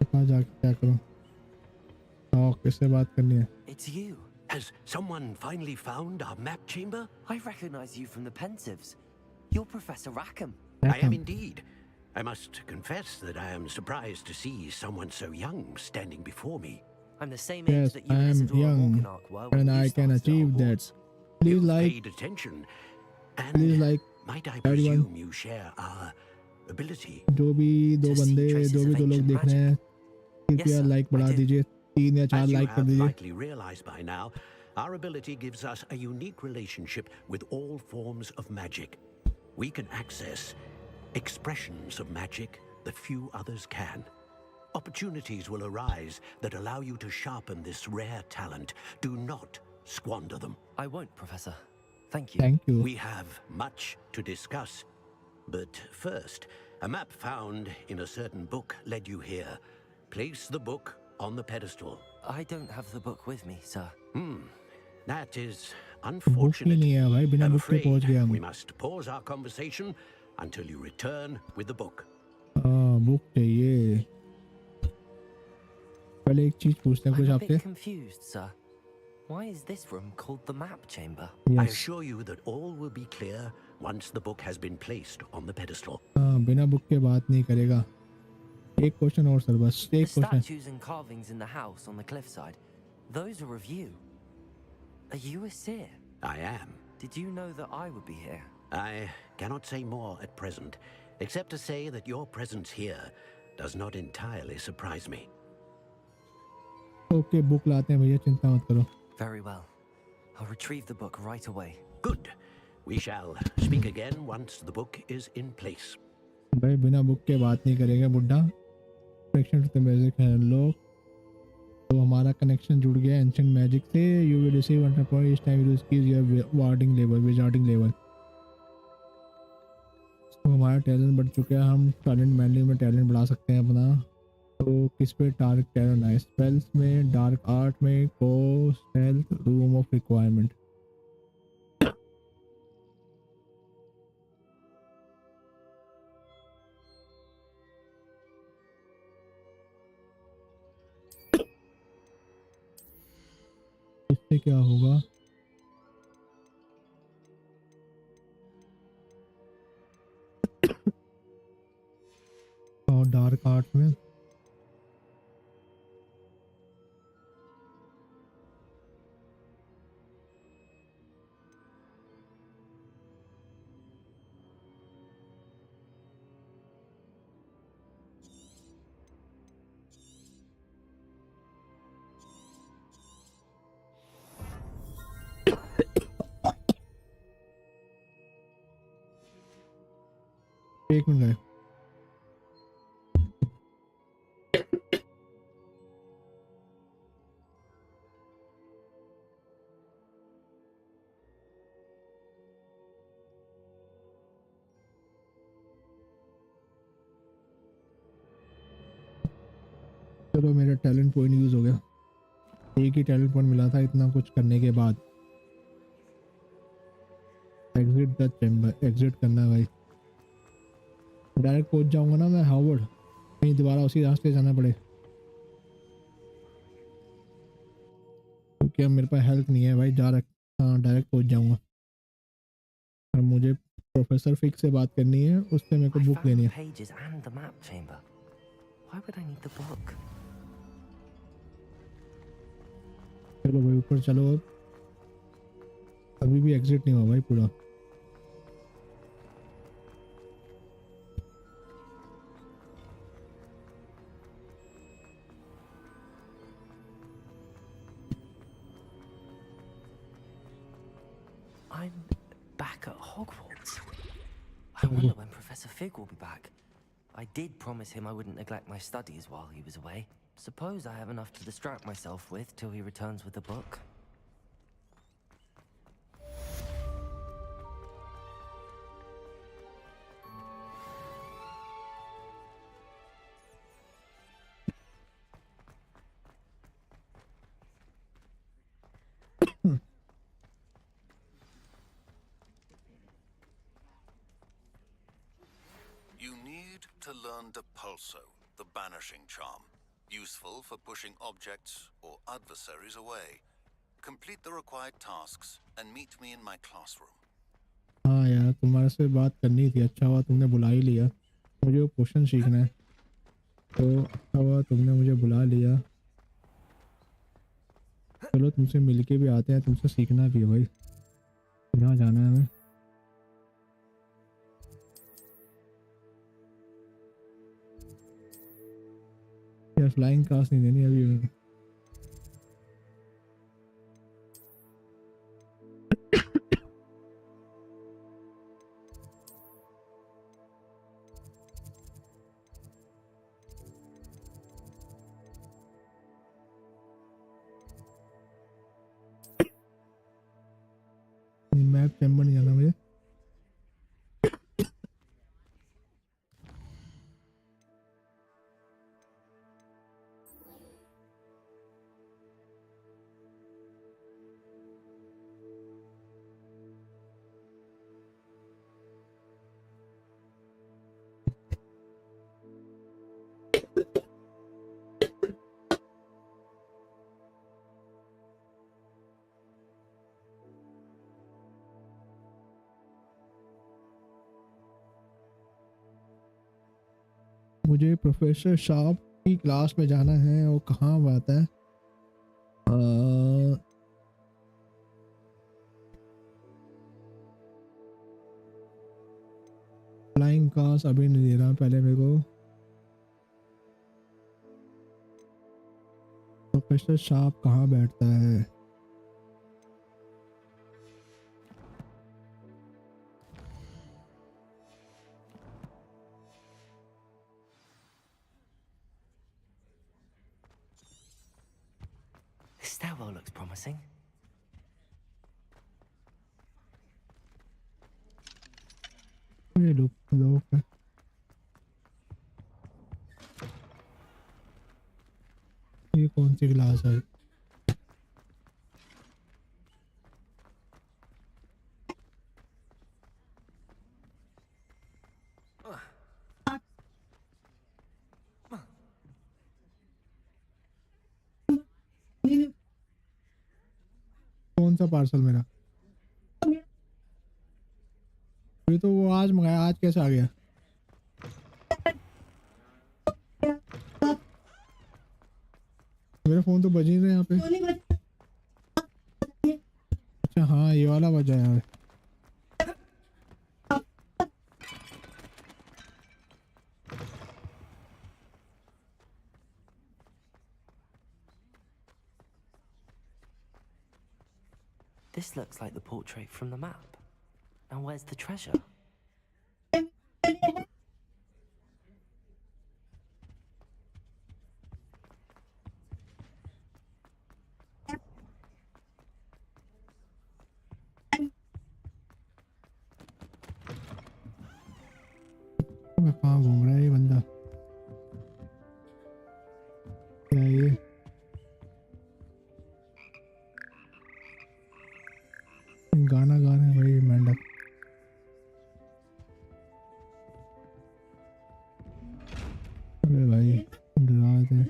कहाँ जाके क्या करूं किससे बात करनी है It's you. Has someone finally found our map chamber? I recognize you from the Pensives. You're Professor Rackham. I am indeed. I must confess that I am surprised to see someone so young standing before me. I'm the same yes age that you I and am Isidora young Morganach were when and you I can started achieve that please You've like paid attention, and please like might I everyone presume you share our ability? जो भी दो बंदे जो भी दो लोग देख रहे हैं कृपया लाइक बढ़ा दीजिए 3 या 4 As you लाइक कर have दीजिए likely realized by now, our ability gives us a unique relationship with all forms of magic. We can access expressions of magic that few others can. Opportunities will arise that allow you to sharpen this rare talent. Do not squander them. I won't, Professor. Thank you. Thank you. We have much to discuss. But first, a map found in a certain book led you here. Place the book on the pedestal. I don't have the book with me, sir. That is book he unfortunate. नहीं है भाई बिना I'm book के पहुंच गए afraid हम we must pause our conversation until you return with the book. Book चाहिए पहले एक चीज पूछते हैं कुछ I'm a आपसे bit confused, sir. Why is this room called the map chamber? I Yes. assure you that all will be clear once the book has been placed on the pedestal. हाँ, बिना book के बात नहीं करेगा. एक question और sir, बस The एक question. statues and carvings in the house on the cliffside, those are of you. Are you a seer? I am. Did you know that I would be here? I cannot say more at present, except to say that your presence here does not entirely surprise me. Okay, book लाते हैं भैया, चिंता मत करो. Very well. I'll retrieve the book right away. Good. We shall speak again once the book is in place. भाई बिना book के बात नहीं करेगा बुड्ढा. कनेक्शन टू द मैजिक है लो. तो हमारा कनेक्शन जुड़ गया एंशिएंट मैजिक से. You will receive 100 point each time you skill your wording level, wizarding level. तो हमारा टैलेंट बढ़ चुका है. हम टैलेंट मैनुअली में टैलेंट बढ़ा सकते हैं अपना. तो किस पे डार्क टैलेंट है? स्पेल्स में, डार्क आर्ट में, cost, health, room of requirement. इससे क्या होगा? और डार्क आर्ट में एक मिनट है. चलो मेरा टैलेंट पॉइंट यूज हो गया. एक ही टैलेंट पॉइंट मिला था इतना कुछ करने के बाद. एग्जिट द चैम्बर, एग्जिट करना है भाई. डायरेक्ट पहुंच जाऊंगा ना मैं हार्वर्ड, कहीं दोबारा उसी रास्ते जाना पड़े, क्योंकि अब मेरे पास हेल्थ नहीं है भाई. डायरेक्ट पहुंच जाऊंगा. और मुझे प्रोफेसर फिक्स से बात करनी है, उससे मेरे को I बुक found लेनी the है. pages and the map chamber. Why would I need the book? चलो भाई ऊपर चलो. अब अभी भी एग्जिट नहीं हुआ भाई पूरा. I'm back at Hogwarts. I wonder when Professor Fig will be back. I did promise him I wouldn't neglect my studies while he was away. Suppose I have enough to distract myself with till he returns with the book. You need to learn Depulso, the banishing charm. Useful for pushing objects or adversaries away. Complete the required tasks and meet me in my classroom. हाँ यार, तुम्हारे से बात करनी थी. अच्छा हुआ तुमने बुला ही लिया. मुझे वो पोशन सीखना है, तो अच्छा हुआ तुमने मुझे बुला लिया. चलो तुमसे मिलके भी आते हैं, तुमसे सीखना भी है भाई. यहाँ जाना है हमें. यार फ्लाइंग क्लास नहीं देनी अभी हमें. मैप चैम्बर नहीं जाना मुझे. मुझे प्रोफेसर शार्प की क्लास में जाना है। वो कहाँ बात है? फ्लाइंग कार्स अभी नहीं दे रहा, पहले मेरे को प्रोफेसर शार्प कहाँ बैठता है? This stairwell looks promising. ये लोग ये कौन सी क्लास है? कौन सा पार्सल मेरा? ये तो वो आज मंगाया, आज कैसे आ गया? मेरा फोन तो बज ही नहीं रहा यहाँ पे। अच्छा हाँ, ये वाला बजा यार। This looks like the portrait from the map. Now where's the treasure? कहाँ घूम रहा है ये बंदा? क्या ये? गाना गा रहे हैं भाई मेंढक। अरे भाई डरा दे।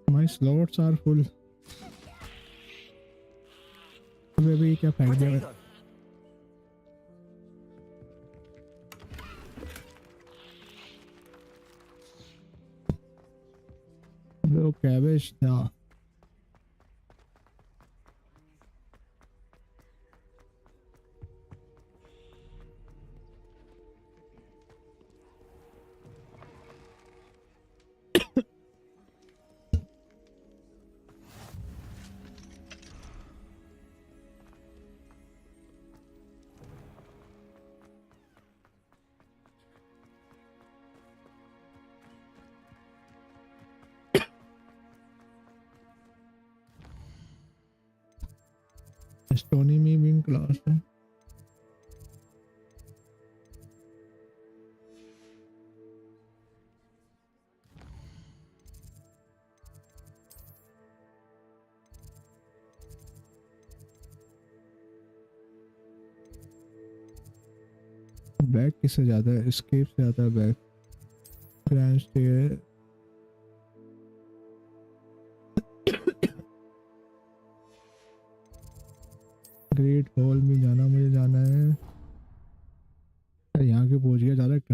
My slots are full. अभी क्या फेंक दिया? वो कैबेज था। Astronomy being class है। बैग किससे ज्यादा है? एस्केप से ज्यादा है bag. Grand stair great hall में जाना, मुझे जाना है। यहाँ के पहुंच गया डायरेक्ट।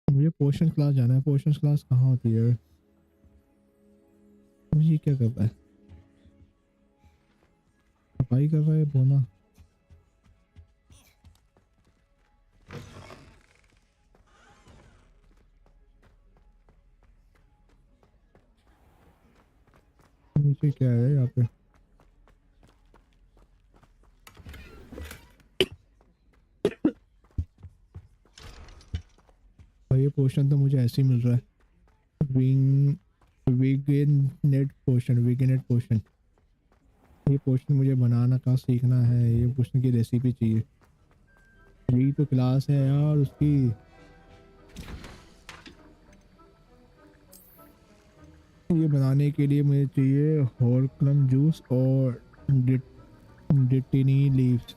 मुझे पोशन क्लास जाना है। पोशन क्लास कहाँ होती है? मुझे क्या कर रहा है? सफाई कर रहा है बोना। नीचे क्या है यहाँ पे? और ये पोशन तो मुझे ऐसे ही मिल रहा है। विगेनेट पोशन। ये पोशन मुझे बनाना का सीखना है। ये पोशन की रेसिपी चाहिए। यही तो क्लास है यार उसकी। ये बनाने के लिए मुझे चाहिए हॉर्क्लम जूस और डिटिनी लीव्स।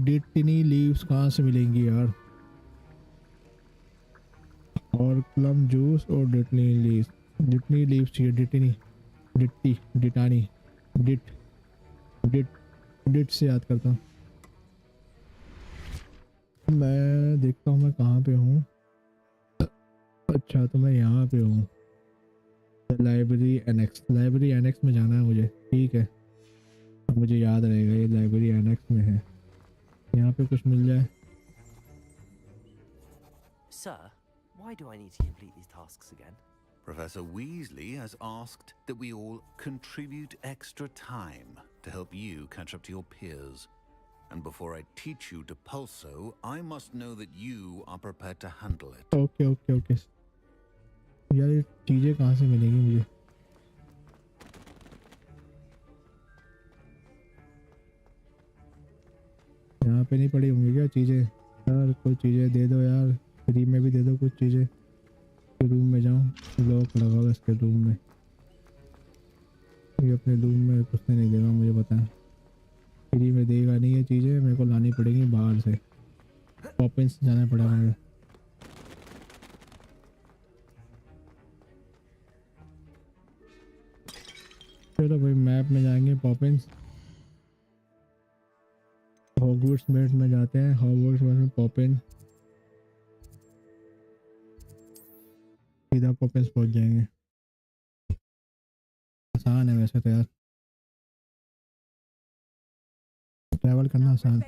डिटनी लीव्स कहाँ से मिलेंगी यार? और प्लम जूस और डिटनी लीव्स, डिटनी लीव्स चाहिए। डिटनी, डिट्टी, डिटानी, डिट, डिट, डिट से याद करता हूँ। मैं देखता हूँ मैं कहाँ पे हूँ। अच्छा तो मैं यहाँ पे हूँ, लाइब्रेरी एनेक्स। लाइब्रेरी एनेक्स में जाना है मुझे, ठीक है। अब मुझे याद रहेगा ये लाइब्रेरी एनेक्स में है। यहाँ पे कुछ मिल जाए। Sir, why do I need to complete these tasks again? Professor Weasley has asked that we all contribute extra time to help you catch up to your peers. And before I teach you to pulso, I must know that you are prepared to handle it. Okay okay okay. यार ये चीज़ें कहाँ से मिलेंगी मुझे? यहाँ पे नहीं पड़ी होंगी क्या चीज़ें? यार कोई चीज़ें दे दो यार, फ्री में भी दे दो कुछ चीज़ें। रूम में जाऊँ, लॉक लगा हुआ इसके रूम में। ये अपने रूम में कुछ नहीं देगा मुझे, पता है। फ्री में देगा नहीं ये चीज़ें, मेरे को लानी पड़ेगी बाहर से। पॉपिंस जाना पड़ेगा मुझे। चलो भाई मैप में जाएंगे, पॉपिंस। हॉगवर्ट्स मेट में जाते हैं, हॉगवर्ट्स में पॉपिन, सीधा पॉपिंस पहुंच जाएंगे। आसान है वैसे तो यार, ट्रैवल करना आसान।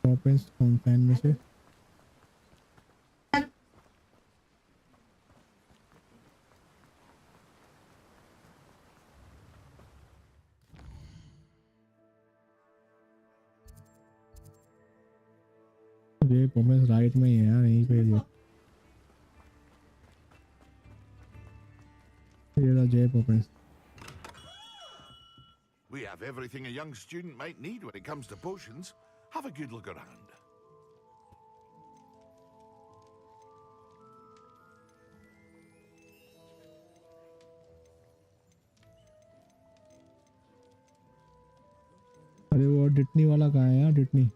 पॉपिंस फाउंटेन में से ये पॉपिंस राइट में ही है यार, यहीं पे ये रहा जे Poppins. We have everything a young student might need when it comes to potions. Have a good look around. अरे वो डिटनी वाला कहाँ है यार? डिटनी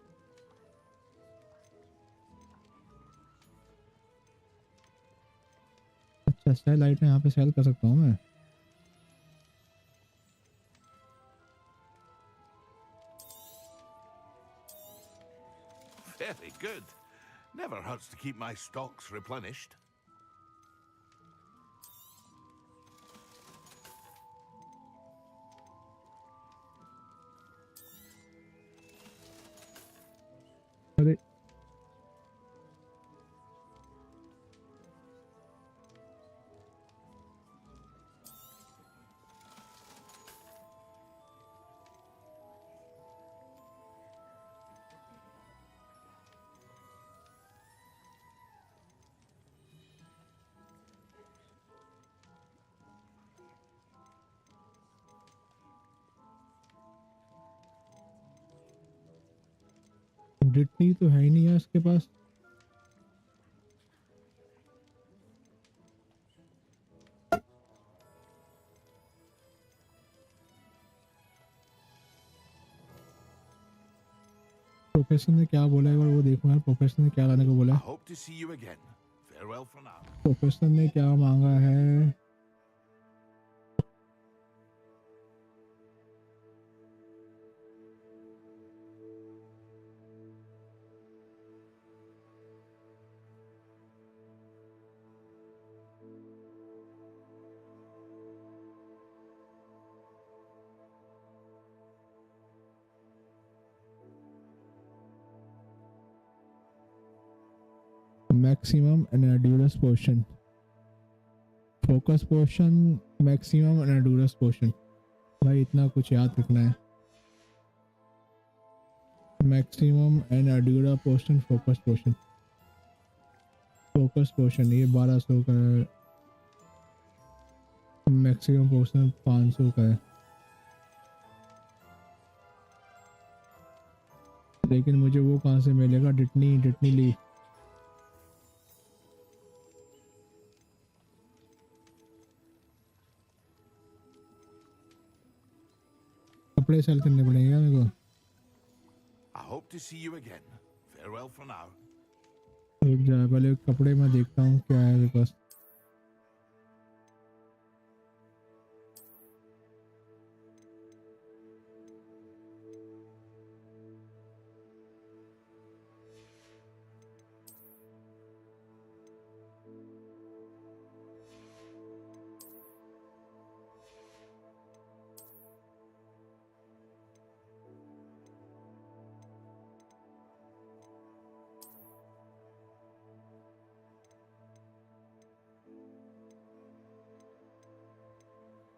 अच्छा, स्टाइल लाइट में यहाँ पे सेल कर सकता हूँ मैं। Very good. Never hurts to keep my stocks replenished. अरे डिटनी तो है ही नहीं है उसके पास। प्रोफेसर ने क्या बोला है वो देखो यार, प्रोफेसर ने क्या लाने को बोला है। Hope to see you again. Farewell for now. Professor ने क्या मांगा है? मैक्सिमम एनाड्यूरस पोशन, फोकस पोशन, मैक्सिमम एनाड्यूरस पोशन। भाई इतना कुछ याद रखना है। मैक्सिमम एनाड्यूरा पोशन, फोकस पोशन। फोकस पोशन ये 1200 का है, मैक्सिमम पोशन 500 का है। लेकिन मुझे वो कहाँ से मिलेगा? डिटनी ली। कपड़े सेल करने पड़ेंगे मेरे को। I hope to see you again. Farewell for now. रुक जा, पहले कपड़े मैं देखता हूँ क्या है मेरे पास।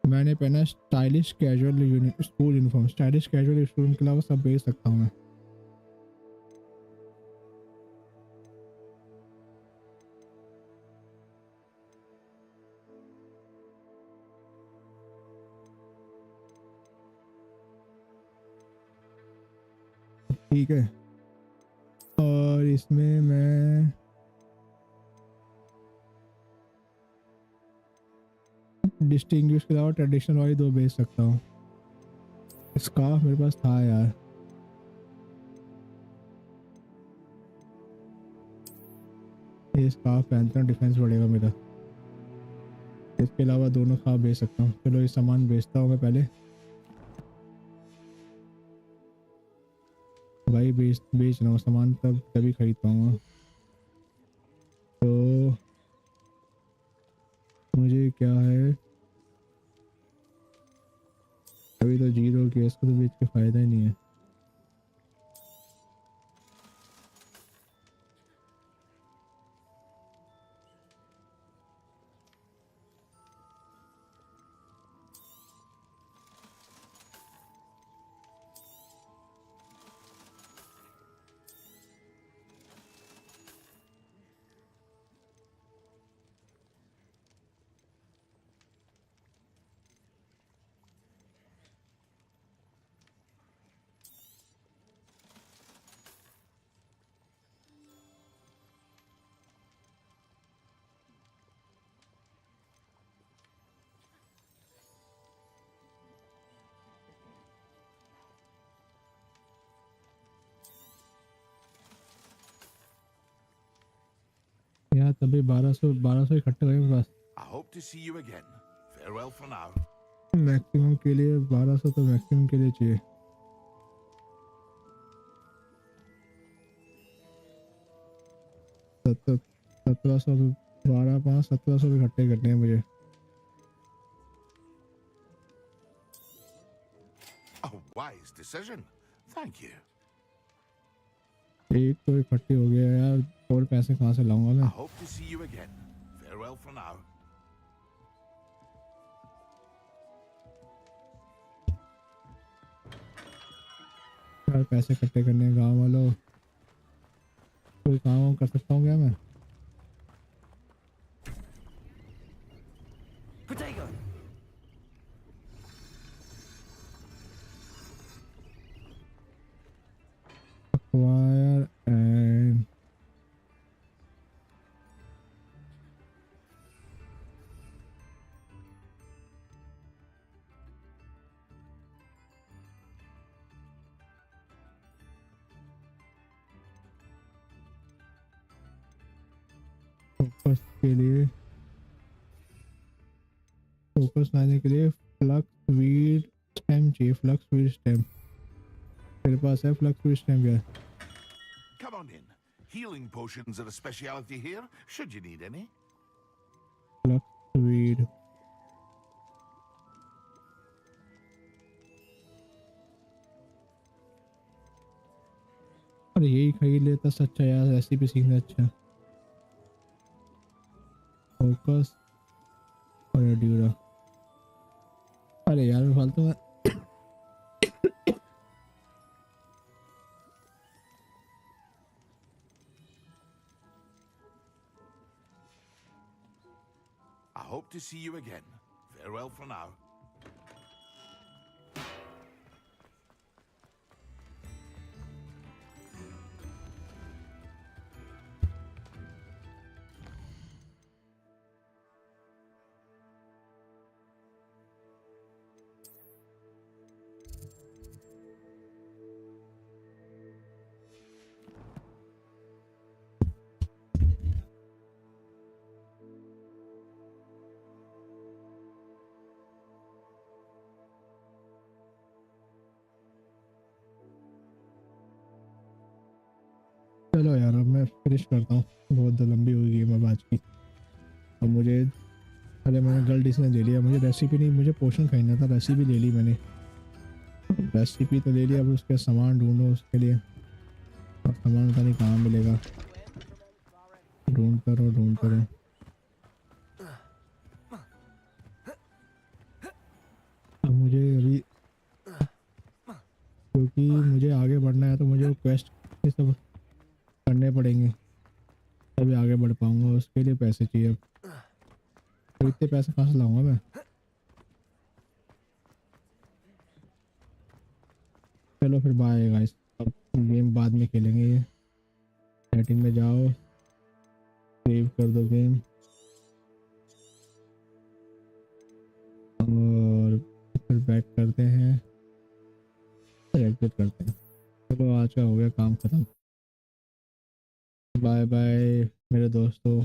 मैंने पहना stylish casual school uniform. Stylish casual school के अलावा सब भेज सकता हूँ मैं। ठीक है, और इसमें मैं डिस्टिंग्विश के अलावा ट्रेडिशनल वाली 2 भेज सकता हूँ। स्कार्फ मेरे पास था यार, ये स्कार्फ पहनता हूँ, डिफेंस बढ़ेगा मेरा। इसके अलावा दोनों स्कार्फ भेज सकता हूँ। चलो ये सामान भेजता हूँ मैं पहले। भाई बेच रहा हूँ सामान, तभी खरीद पाऊंगा। तो मुझे क्या है, अभी तो 0 की, इसको तो बेच के फायदा ही नहीं है। यार तभी 1200 इकट्ठे हुए मेरे पास। I hope to see you again. Farewell for now. Maximum के लिए 1200 तो मैक्सिमम के लिए चाहिए। सत्तर 1700 12 5 1700 इकट्ठे करने हैं मुझे। A wise decision. Thank you. एक तो इकट्ठे हो गया यार, और पैसे कहाँ से लाऊंगा मैं। I hope to see you again. Farewell for now. यार पैसे इकट्ठे करने हैं गाँव वालों। कोई काम कर सकता हूँ क्या मैं? Potato. Acquire and फोकस के लिए, फोकस लाने के लिए फ्लक्स वीड स्टेम चाहिए। फ्लक्स वीड स्टेम तेरे पास है? फ्लक्स वीड स्टेम क्या है? Come on in. Healing potions are a specialty here, should you need any. Flux weed अरे यही खरीद लेता सच्चा यार, रेसिपी सीखना अच्छा। फोकस और ड्यूरा, अरे यार फालतू में I hope to see you again. Farewell for now. चलो यार अब मैं फिनिश करता हूँ, बहुत लंबी हुई गेम अब आज की। अब मुझे अरे मैंने गलती से ले लिया, मुझे रेसिपी नहीं, मुझे पोशन खरीदना था, रेसिपी ले ली मैंने। रेसिपी तो ले लिया, अब उसके सामान ढूंढो उसके लिए, और सामान पता नहीं कहाँ मिलेगा, ढूंढता रहो। अब मुझे अभी क्योंकि मुझे आगे बढ़ना है तो मुझे वो क्वेस्ट ये सब करने पड़ेंगे, तभी आगे बढ़ पाऊंगा। उसके लिए पैसे चाहिए, अब इतने पैसे कहाँ से लाऊंगा मैं। चलो फिर बाय गाइस, अब गेम बाद में खेलेंगे। ये सेटिंग में जाओ, सेव कर दो गेम और फिर बैक करते हैं, फिर एग्जिट करते हैं। चलो आज का हो गया काम खत्म, बाय बाय मेरे दोस्तों।